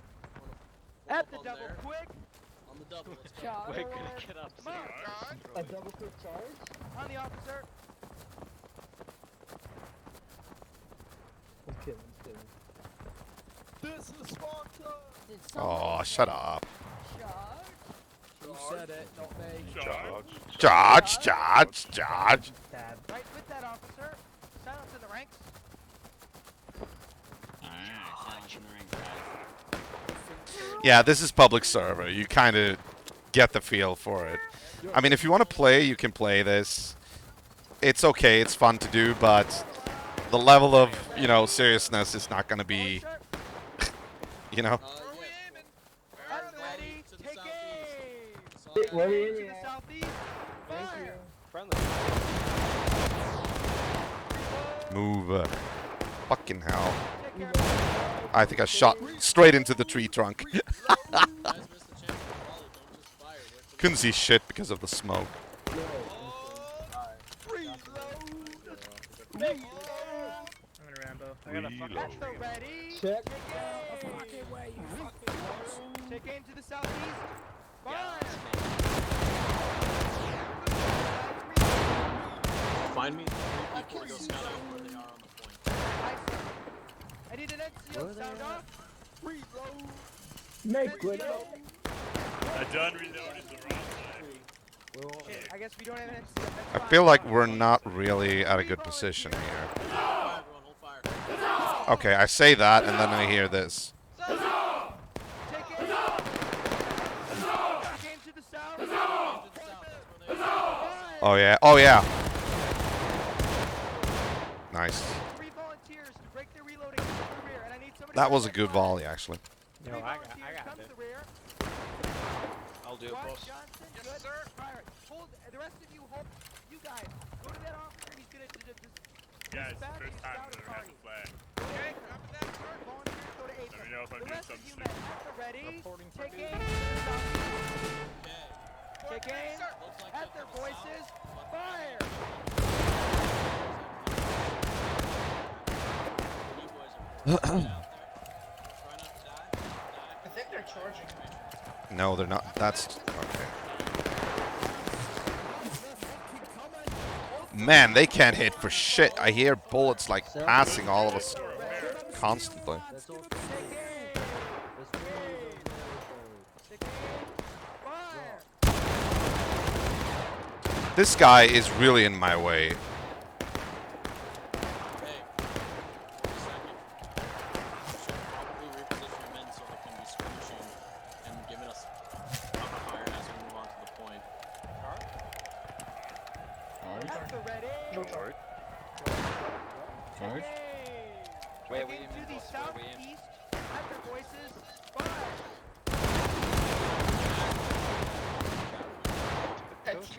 At the double, quick. On the double, let's go. Charge. We're gonna get up. Come on. A double quick charge? On the officer. Let's kill him, let's kill him. This is Sparta. Oh, shut up. Who said it? Not me. Charge, charge, charge. Right with that officer. Silence in the ranks. Yeah, this is public server. You kind of get the feel for it. I mean, if you want to play, you can play this. It's okay, it's fun to do, but the level of, you know, seriousness is not going to be you know? Yeah. At the ready, To the take aim! southeast. Where are Aim you to the at? southeast, fire! Friendly. Move. Fucking hell. Take care. I think I shot straight into the tree trunk. Guys missed the chance to volley. Don't just fire. Wait for the Couldn't see shit because of the smoke. I'm gonna Rambo. I got a fucking at the ready. Check. Take aim to the southeast. Fire! Find me 3 people to go scout out where they are on the point. I need an NCO sound off. Reload. Make it. I done reloaded the wrong way. Shit, I guess we don't have an NCO. I feel like we're not really at a good position here. Fire, everyone, hold fire. Okay, I say that and then I hear this. Take aim. Take aim to the south. To the south, that's where they are. Fire. Oh yeah. Oh yeah. Nice. 3 volunteers to break their reloading to the rear, and I need somebody. That to was a stand good by. volley actually. 3 volunteers, come to the rear. I'll do it, Squad boss. Johnson, good. Fire it. Hold. The rest of you hold. You guys, go to that officer. He's gonna Guys, dispatch first and time scout a I've ever had party. the flag. Okay, copy that, sir. Volunteers go to Let me know if I'm the doing rest of something you stupid. men at the ready. Take aim. Okay. Take aim. Looks like At they're their to the south. voices. Fire. You boys are get out there. Try not to die. I think they're charging. No, they're not. That's okay. Man, they can't hit for shit. I hear bullets like passing all of us constantly. Fire. This guy is really in my way. Hey, for a second. Should probably reposition your men so they can be skirmishing and giving us cover fire as we move on to the point. At the ready. Sorry. Charge. Where Take we aim aim, to the boss? Where we aim? southeast. At their voices. Fire.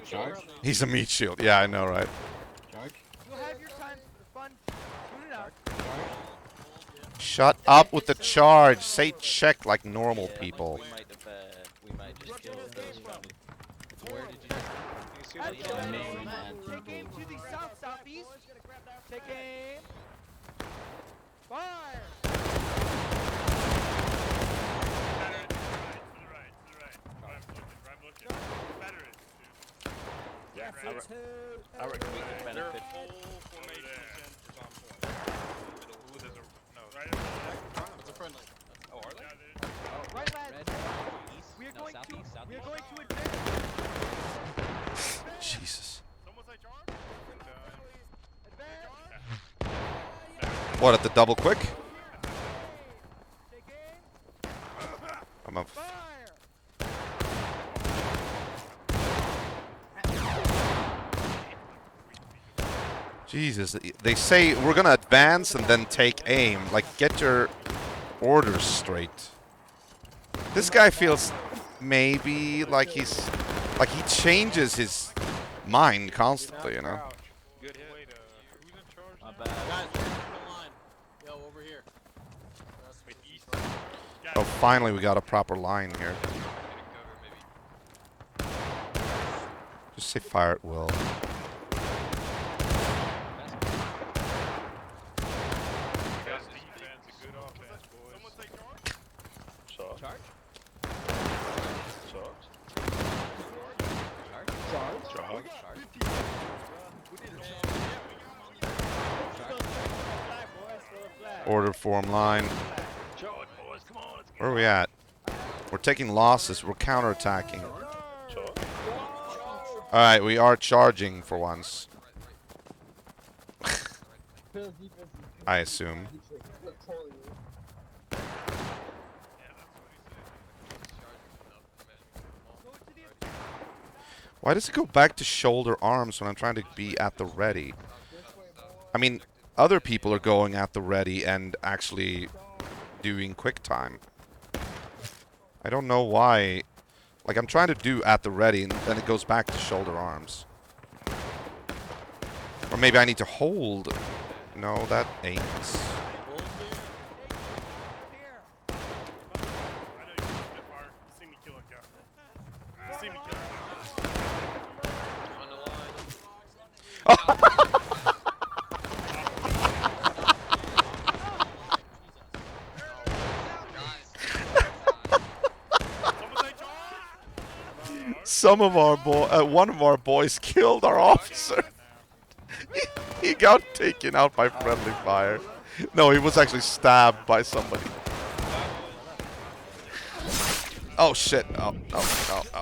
Charge. He's a meat shield. Yeah, I know, right? You'll have your time for fun. Tune it out. Shut up with the charge. Say check like normal people. We might just kill those from. Where did you? At the ready. Main man. Take aim to the south southeast. Take aim. Fire. Yeah, I reckon we could their benefit. whole formation is on point. Ooh, there's a no. It's a friendly. Oh, are they? Right, lads. We are going to advance. Jesus. Someone say charge? Advance. What, at the double quick? Take aim. I'm a Fire. Jesus, they say we're gonna advance and then take aim. Like, get your orders straight. This guy feels maybe like he changes his mind constantly, you know? Good hit. Wait, who's in charge? My now? bad. Guys, we're in the line. Yo, over here. Wait, east. Oh, finally we got a proper line here. Just say fire at will. Best defense, a good offense, boys. Someone say charge? Charge? Charge? Order form line. Charge, boys, come on. Let's Where are we at? We're taking losses. We're counterattacking. charge. Alright, we are charging for once. I assume. Why does it go back to shoulder arms when I'm trying to be at the ready? I mean, other people are going at the ready and actually doing quick time. I don't know why. Like, I'm trying to do at the ready, and then it goes back to shoulder arms. Or maybe I need to hold. No, that ain't. Some of our one of our boys killed our officer. He got taken out by friendly fire. No, he was actually stabbed by somebody. Oh shit! Oh,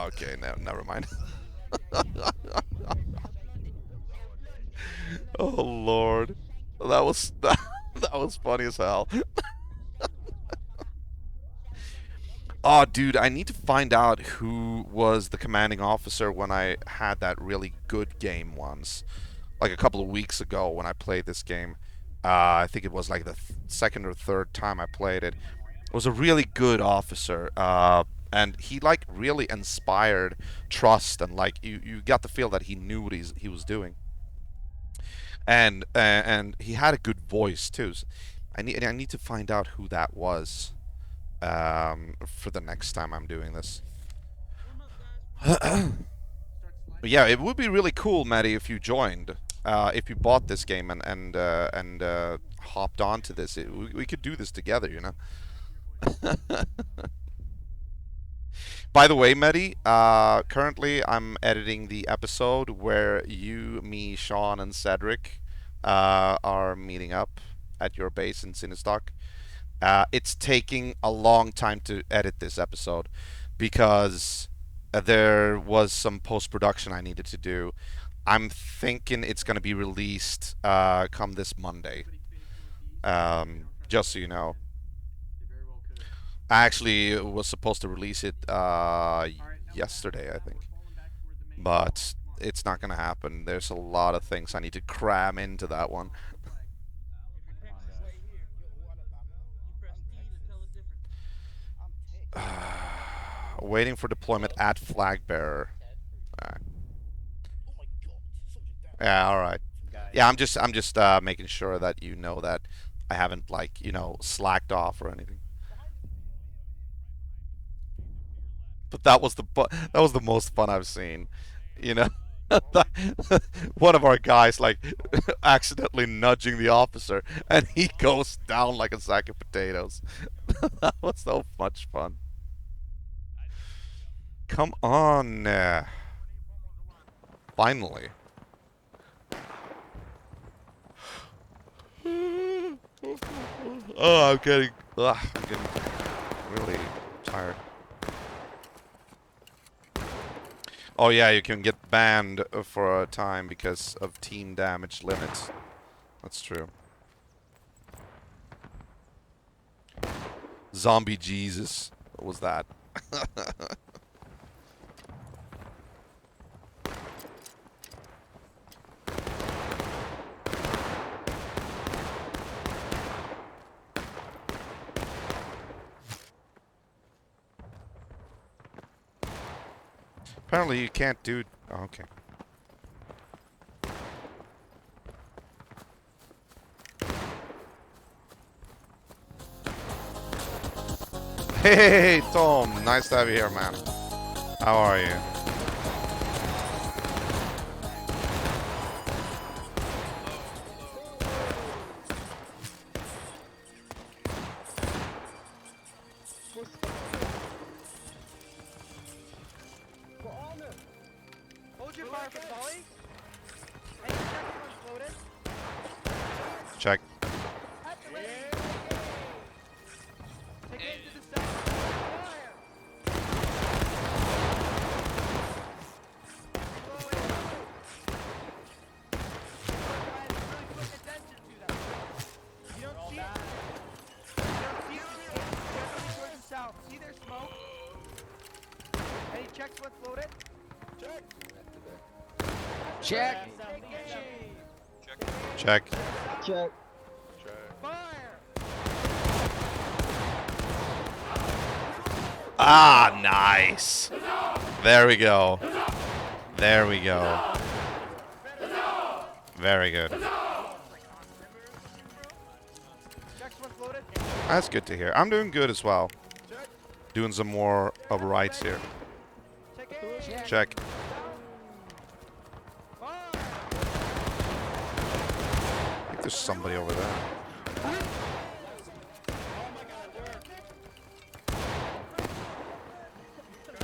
okay, no, never mind. Oh lord, that was that was funny as hell. Oh, dude, I need to find out who was the commanding officer when I had that really good game once. Like a couple of weeks ago when I played this game. I think it was like the second or third time I played it. It was a really good officer. And he like really inspired trust, and like you got the feel that he knew what he was doing. And he had a good voice too. So I need to find out who that was. For the next time I'm doing this. But yeah, it would be really cool, Maddie, if you joined. If you bought this game and hopped onto this. We could do this together, you know. By the way, Maddie, currently I'm editing the episode where you, me, Sean, and Cedric are meeting up at your base in Sinistock. It's taking a long time to edit this episode because there was some post-production I needed to do. I'm thinking it's going to be released come this Monday. Just so you know. I actually was supposed to release it yesterday, I think. But it's not going to happen. There's a lot of things I need to cram into that one. Waiting for deployment at flag bearer. Yeah, all right. Yeah, I'm just making sure that you know that I haven't, like, you know, slacked off or anything. But that was the most fun I've seen, you know. One of our guys like accidentally nudging the officer, and he goes down like a sack of potatoes. That was so much fun. Come on. Finally. Oh, I'm getting really tired. Oh yeah, you can get banned for a time because of team damage limits. That's true. Zombie Jesus. What was that? Apparently you can't do... Oh, okay. Hey, Tom. Nice to have you here, man. How are you? Check. Check. Check. Check. Fire. Ah, nice. There we go. There we go. Very good. That's good to hear. I'm doing good as well. Doing some more overrides here. Check. I think there's somebody over there.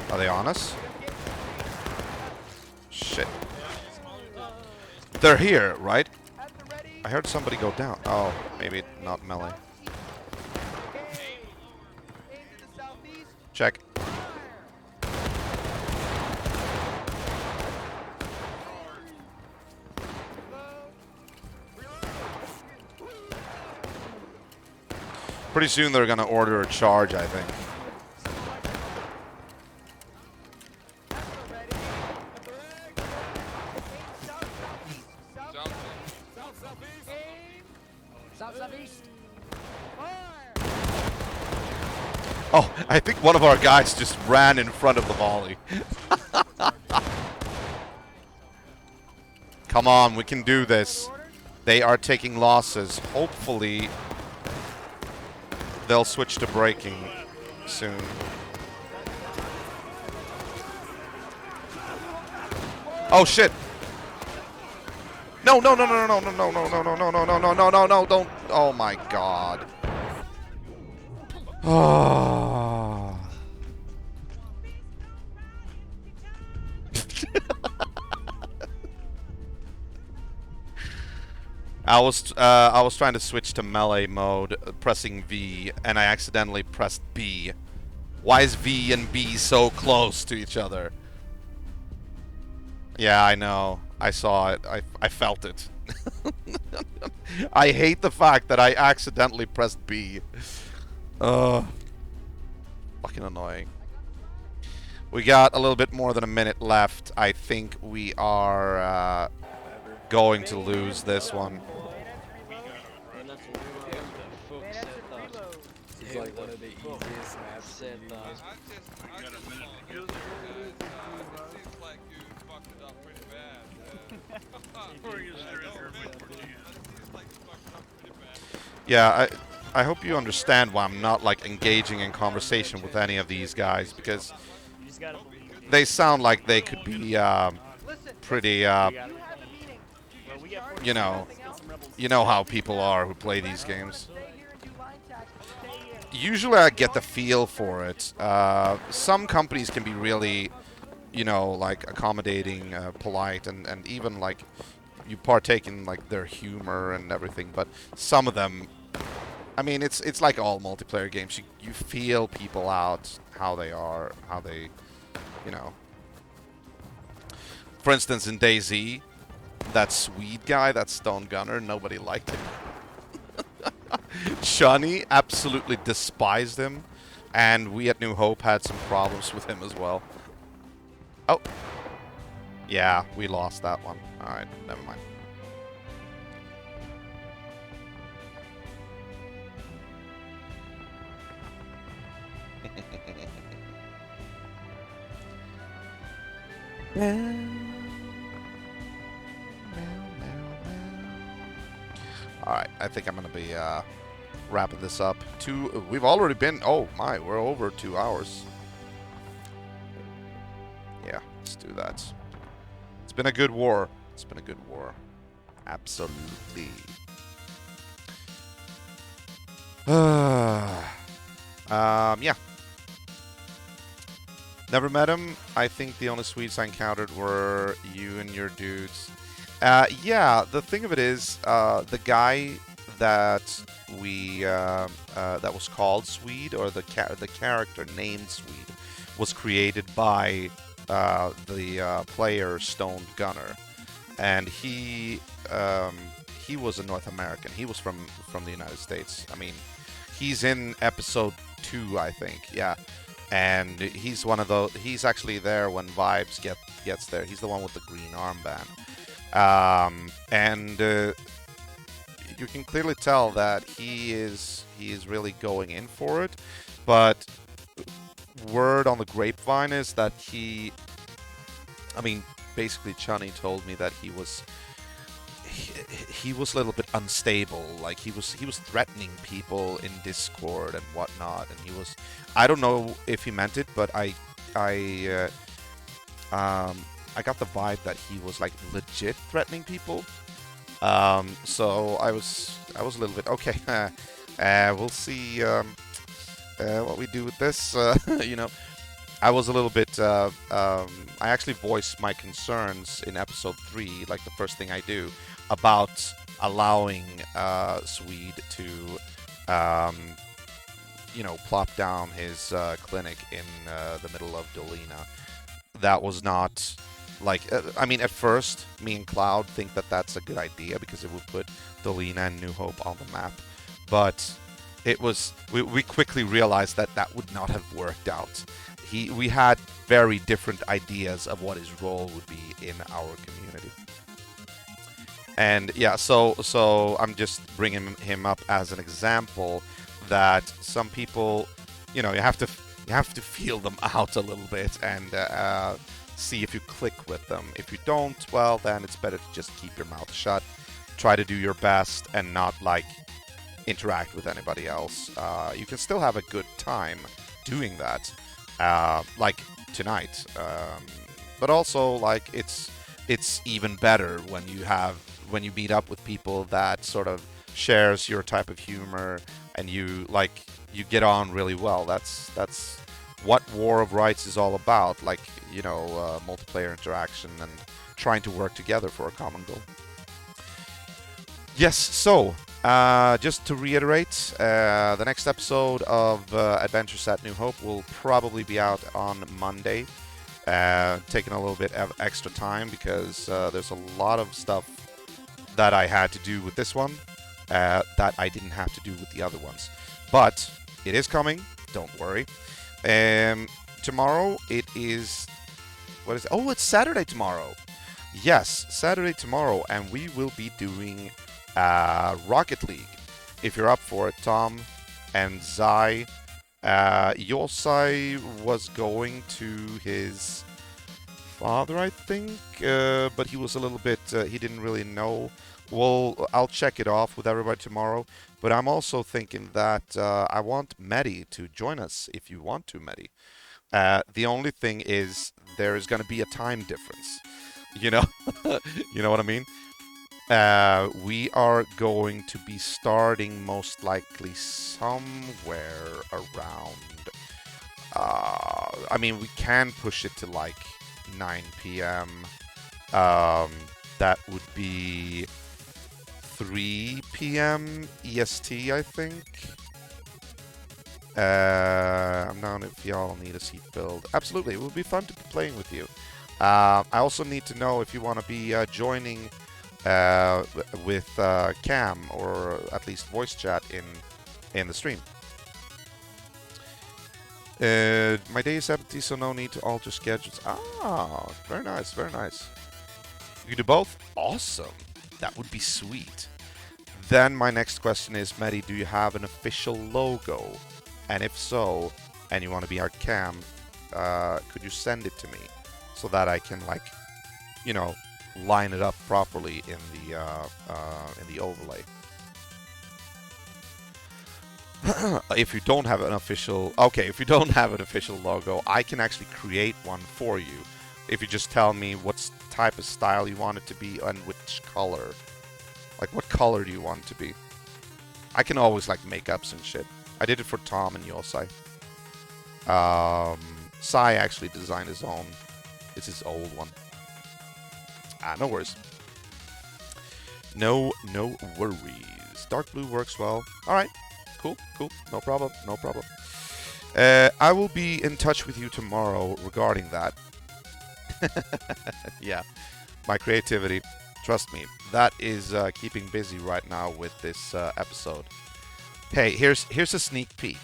Are they on us? Shit. They're here, right? I heard somebody go down. Oh, maybe not melee. Check. Pretty soon they're gonna order a charge, I think. Oh, I think one of our guys just ran in front of the volley. Come on, we can do this. They are taking losses. Hopefully, they'll switch to braking soon. Oh shit! No, no, no, no, no, no, no, no, no, no, no, no, no, no, no, no, no, don't! Oh my god! Oh. I was trying to switch to melee mode, pressing V, and I accidentally pressed B. Why is V and B so close to each other? Yeah, I know. I saw it. I felt it. I hate the fact that I accidentally pressed B. Fucking annoying. We got a little bit more than a minute left. I think we are going to lose this one. It's like one of the easiest maps in Yeah, I hope you understand why I'm not like engaging in conversation with any of these guys, because they sound like they could be pretty you know how people are who play these games. Usually I get the feel for it. Some companies can be really, you know, like accommodating, polite, and even like you partake in like their humor and everything, but some of them, I mean, it's like all multiplayer games. You feel people out, how they are, how they, you know. For instance, in DayZ, that Swede guy, that Stone Gunner, nobody liked him. Shani absolutely despised him, and we at New Hope had some problems with him as well. Oh. Yeah, we lost that one. Alright, never mind. Alright, I think I'm going to be wrapping this up. We've already been, oh my, we're over 2 hours. Yeah, let's do that. It's been a good war. It's been a good war. Absolutely. Yeah. Never met him. I think the only Swedes I encountered were you and your dudes. Yeah, the thing of it is, the guy that we that was called Swede, or the character named Swede, was created by the player Stone Gunner, and he was a North American. He was from the United States. I mean, he's in episode 2, I think. Yeah. And he's one of those. He's actually there when Vibes gets there. He's the one with the green armband, and you can clearly tell that he is really going in for it. But word on the grapevine is that I mean, basically, Chani told me that he was a little bit unstable. Like he was threatening people in Discord and whatnot, and I don't know if he meant it, but I got the vibe that he was like legit threatening people. So I was a little bit okay. We'll see what we do with this. You know, I was a little bit. I actually voiced my concerns in episode 3, like the first thing I do, about allowing Swede to, you know, plop down his clinic in the middle of Dolina. That was not. Like, I mean, at first, me and Cloud think that that's a good idea because it would put Dolina and New Hope on the map. But it was, we quickly realized that that would not have worked out. We had very different ideas of what his role would be in our community. And yeah, so I'm just bringing him up as an example that some people, you know, you have to feel them out a little bit and see if you click with them. If you don't, well, then it's better to just keep your mouth shut. Try to do your best and not, like, interact with anybody else. You can still have a good time doing that, like tonight. But also, like, it's even better when you meet up with people that sort of shares your type of humor and you get on really well. That's what War of Rights is all about, like, you know, multiplayer interaction and trying to work together for a common goal. Yes, so, just to reiterate, the next episode of Adventures at New Hope will probably be out on Monday, taking a little bit of extra time because there's a lot of stuff that I had to do with this one that I didn't have to do with the other ones. But it is coming, don't worry. Tomorrow it is, what is it? Oh, it's Saturday tomorrow. Yes, Saturday tomorrow, and we will be doing Rocket League. If you're up for it, Tom and Zai. Yosai was going to his father, I think, but he was a little bit, he didn't really know. Well, I'll check it off with everybody tomorrow. But I'm also thinking that I want Medi to join us if you want to, Medi. The only thing is there is going to be a time difference. You know, you know what I mean? We are going to be starting most likely somewhere around. I mean, we can push it to like 9 p.m. That would be 3 p.m. EST, I think. I'm down if y'all need a seat build. Absolutely, it would be fun to be playing with you. I also need to know if you want to be joining with Cam or at least voice chat in the stream. My day is empty, so no need to alter schedules. Ah, very nice, very nice. You do both? Awesome. That would be sweet. Then my next question is, Medi, do you have an official logo? And if so, and you want to be our cam, could you send it to me so that I can, like, you know, line it up properly in the overlay? If you don't have an official, okay, if you don't have an official logo, I can actually create one for you. If you just tell me what type of style you want it to be and which color. Like, what color do you want it to be? I can always, like, make up some shit. I did it for Tom and Yosai. Sai actually designed his own. It's his old one. No worries. No worries. Dark blue works well. Alright. Cool. No problem. I will be in touch with you tomorrow regarding that. Yeah. My creativity. Trust me. That is keeping busy right now with this episode. Hey, here's a sneak peek.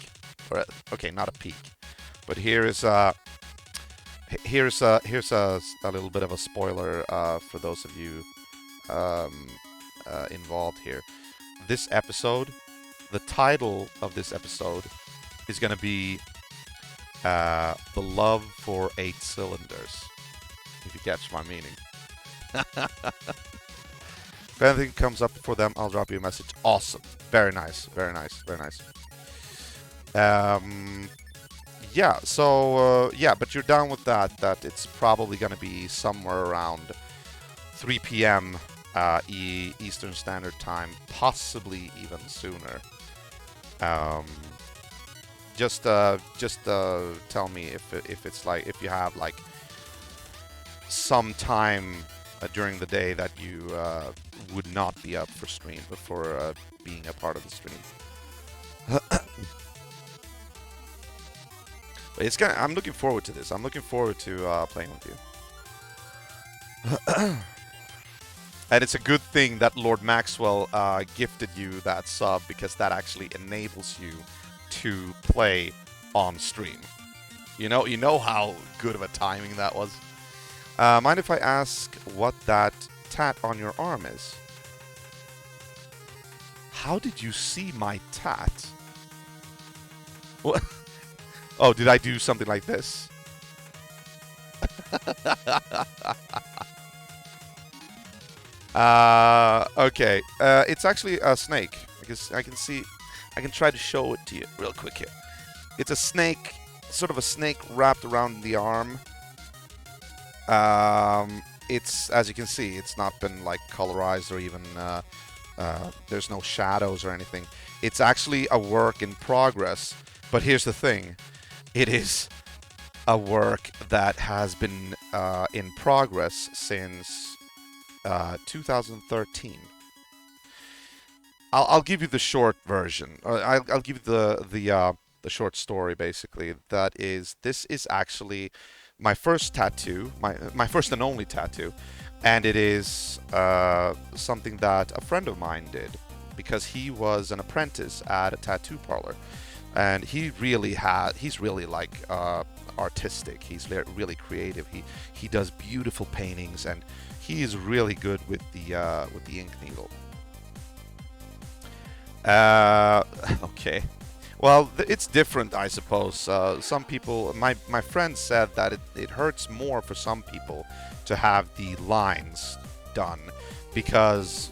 Or, okay, not a peek. But here's a little bit of a spoiler for those of you involved here. This episode, the title of this episode is going to be the love for 8 cylinders, if you catch my meaning. If anything comes up for them, I'll drop you a message. Awesome. Very nice. Very nice. Very nice. Yeah, so, yeah, but you're down with that it's probably going to be somewhere around 3 p.m. Eastern Standard Time, possibly even sooner. Just tell me if it's like, if you have like some time during the day that you would not be up for stream, for being a part of the stream. But it's gonna, I'm looking forward to this. I'm looking forward to playing with you. And it's a good thing that Lord Maxwell gifted you that sub, because that actually enables you to play on stream. You know how good of a timing that was. Mind if I ask what that tat on your arm is? How did you see my tat? What? Oh, did I do something like this? Okay. It's actually a snake, because I can see. I can try to show it to you real quick here. It's a snake, sort of a snake wrapped around the arm. It's, as you can see, it's not been like colorized or even there's no shadows or anything. It's actually a work in progress. But here's the thing. It is a work that has been in progress since 2013. I'll give you the short version. I'll give you the short story, basically. That is, this is actually my first tattoo, my first and only tattoo, and it is something that a friend of mine did, because he was an apprentice at a tattoo parlor, and he's really like artistic. He's really creative. He does beautiful paintings, and he is really good with the ink needle. Okay. Well, it's different, I suppose. Some people, my friend said that it hurts more for some people to have the lines done, because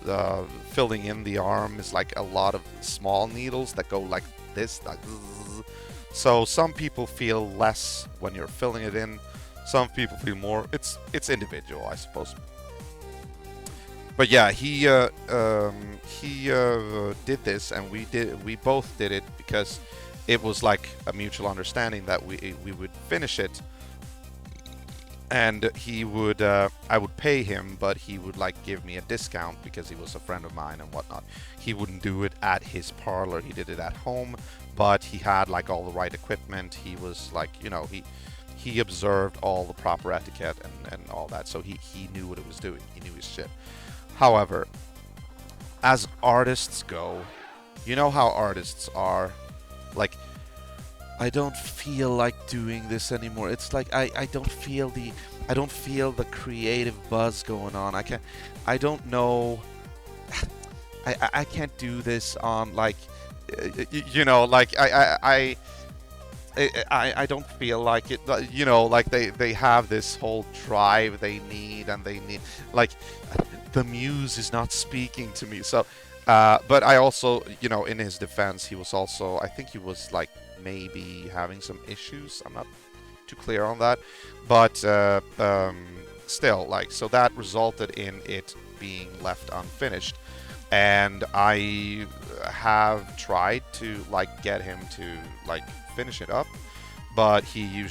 filling in the arm is like a lot of small needles that go like this. Like, so some people feel less when you're filling it in. Some people feel more. It's individual, I suppose. But yeah, he did this, and we both did it because it was like a mutual understanding that we would finish it, and he would I would pay him, but he would like give me a discount because he was a friend of mine and whatnot. He wouldn't do it at his parlor; he did it at home, but he had like all the right equipment. He was like, you know, he observed all the proper etiquette and all that, so he knew what he was doing. He knew his shit. However, as artists go, you know how artists are. Like, I don't feel like doing this anymore. It's like I don't feel the creative buzz going on. I don't know. I can't do this on like, you know, like I don't feel like it, you know, like they have this whole drive they need, and they need, like, the muse is not speaking to me. So, but I also, you know, in his defense, he was also, I think he was like maybe having some issues. I'm not too clear on that, but still, like, so that resulted in it being left unfinished. And I have tried to like get him to like finish it up, but he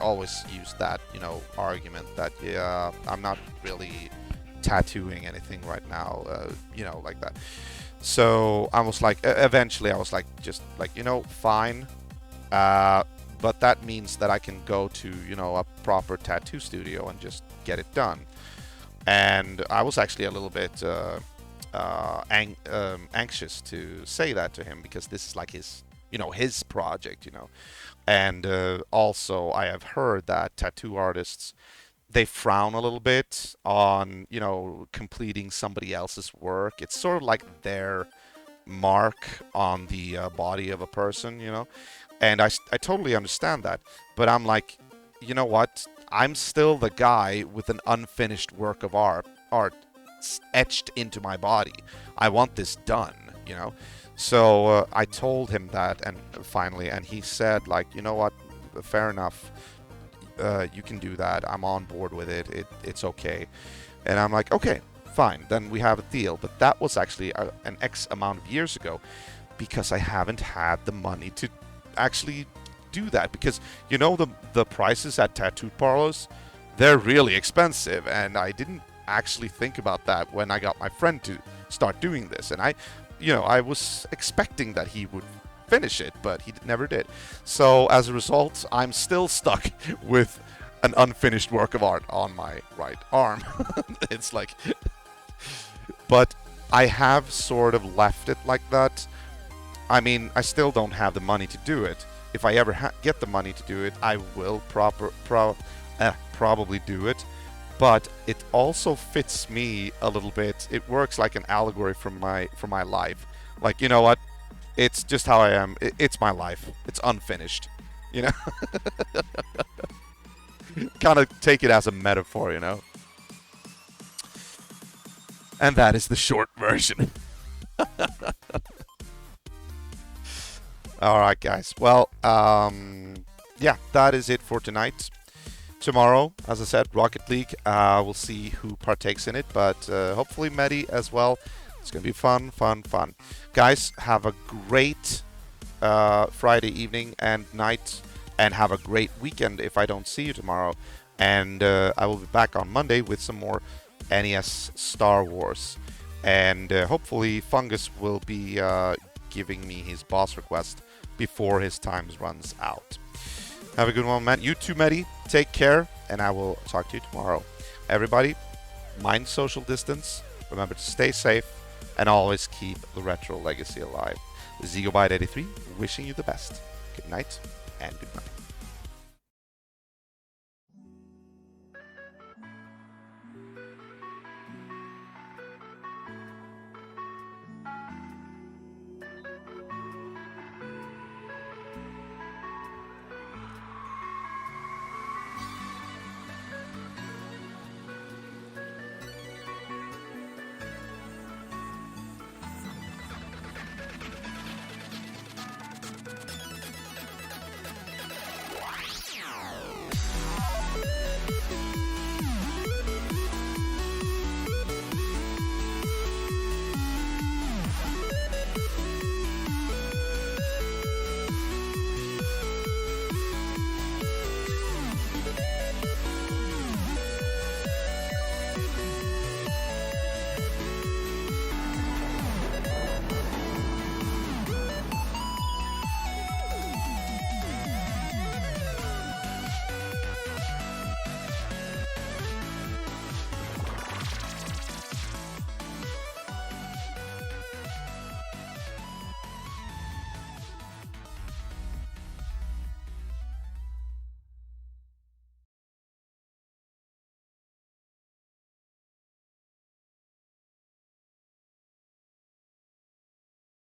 always used that, you know, argument that, yeah, I'm not really tattooing anything right now, you know, like that. So I was like, eventually I was like, just like, you know, fine, but that means that I can go to, you know, a proper tattoo studio and just get it done. And I was actually a little bit anxious to say that to him, because this is like his, you know, his project, you know. And also I have heard that tattoo artists, they frown a little bit on, you know, completing somebody else's work. It's sort of like their mark on the body of a person, you know. And I totally understand that. But I'm like, you know what? I'm still the guy with an unfinished work of art etched into my body. I want this done, you know? So I told him that, and finally, and he said, like, you know what? Fair enough. You can do that. I'm on board with it. It's okay. And I'm like, okay, fine. Then we have a deal. But that was actually an X amount of years ago, because I haven't had the money to actually do that. Because, you know, the prices at tattoo parlors, they're really expensive. And I didn't actually think about that when I got my friend to start doing this. And I was expecting that he would finish it, but he never did. So as a result, I'm still stuck with an unfinished work of art on my right arm. It's like, but I have sort of left it like that. I mean, I still don't have the money to do it. If I ever get the money to do it, I will probably do it. But it also fits me a little bit. It works like an allegory for my life. Like, you know what? It's just how I am. It's my life. It's unfinished. You know? Kind of take it as a metaphor, you know? And that is the short version. Alright, guys. Well, yeah, that is it for tonight. Tomorrow, as I said, Rocket League. We'll see who partakes in it, but hopefully Medi as well. It's going to be fun. Guys, have a great Friday evening and night, and have a great weekend if I don't see you tomorrow. And I will be back on Monday with some more NES Star Wars. And hopefully Fungus will be giving me his boss request before his time runs out. Have a good one, man. You too, Medi. Take care, and I will talk to you tomorrow. Everybody, mind social distance. Remember to stay safe, and always keep the retro legacy alive. ZegoByte83, wishing you the best. Good night, and good night.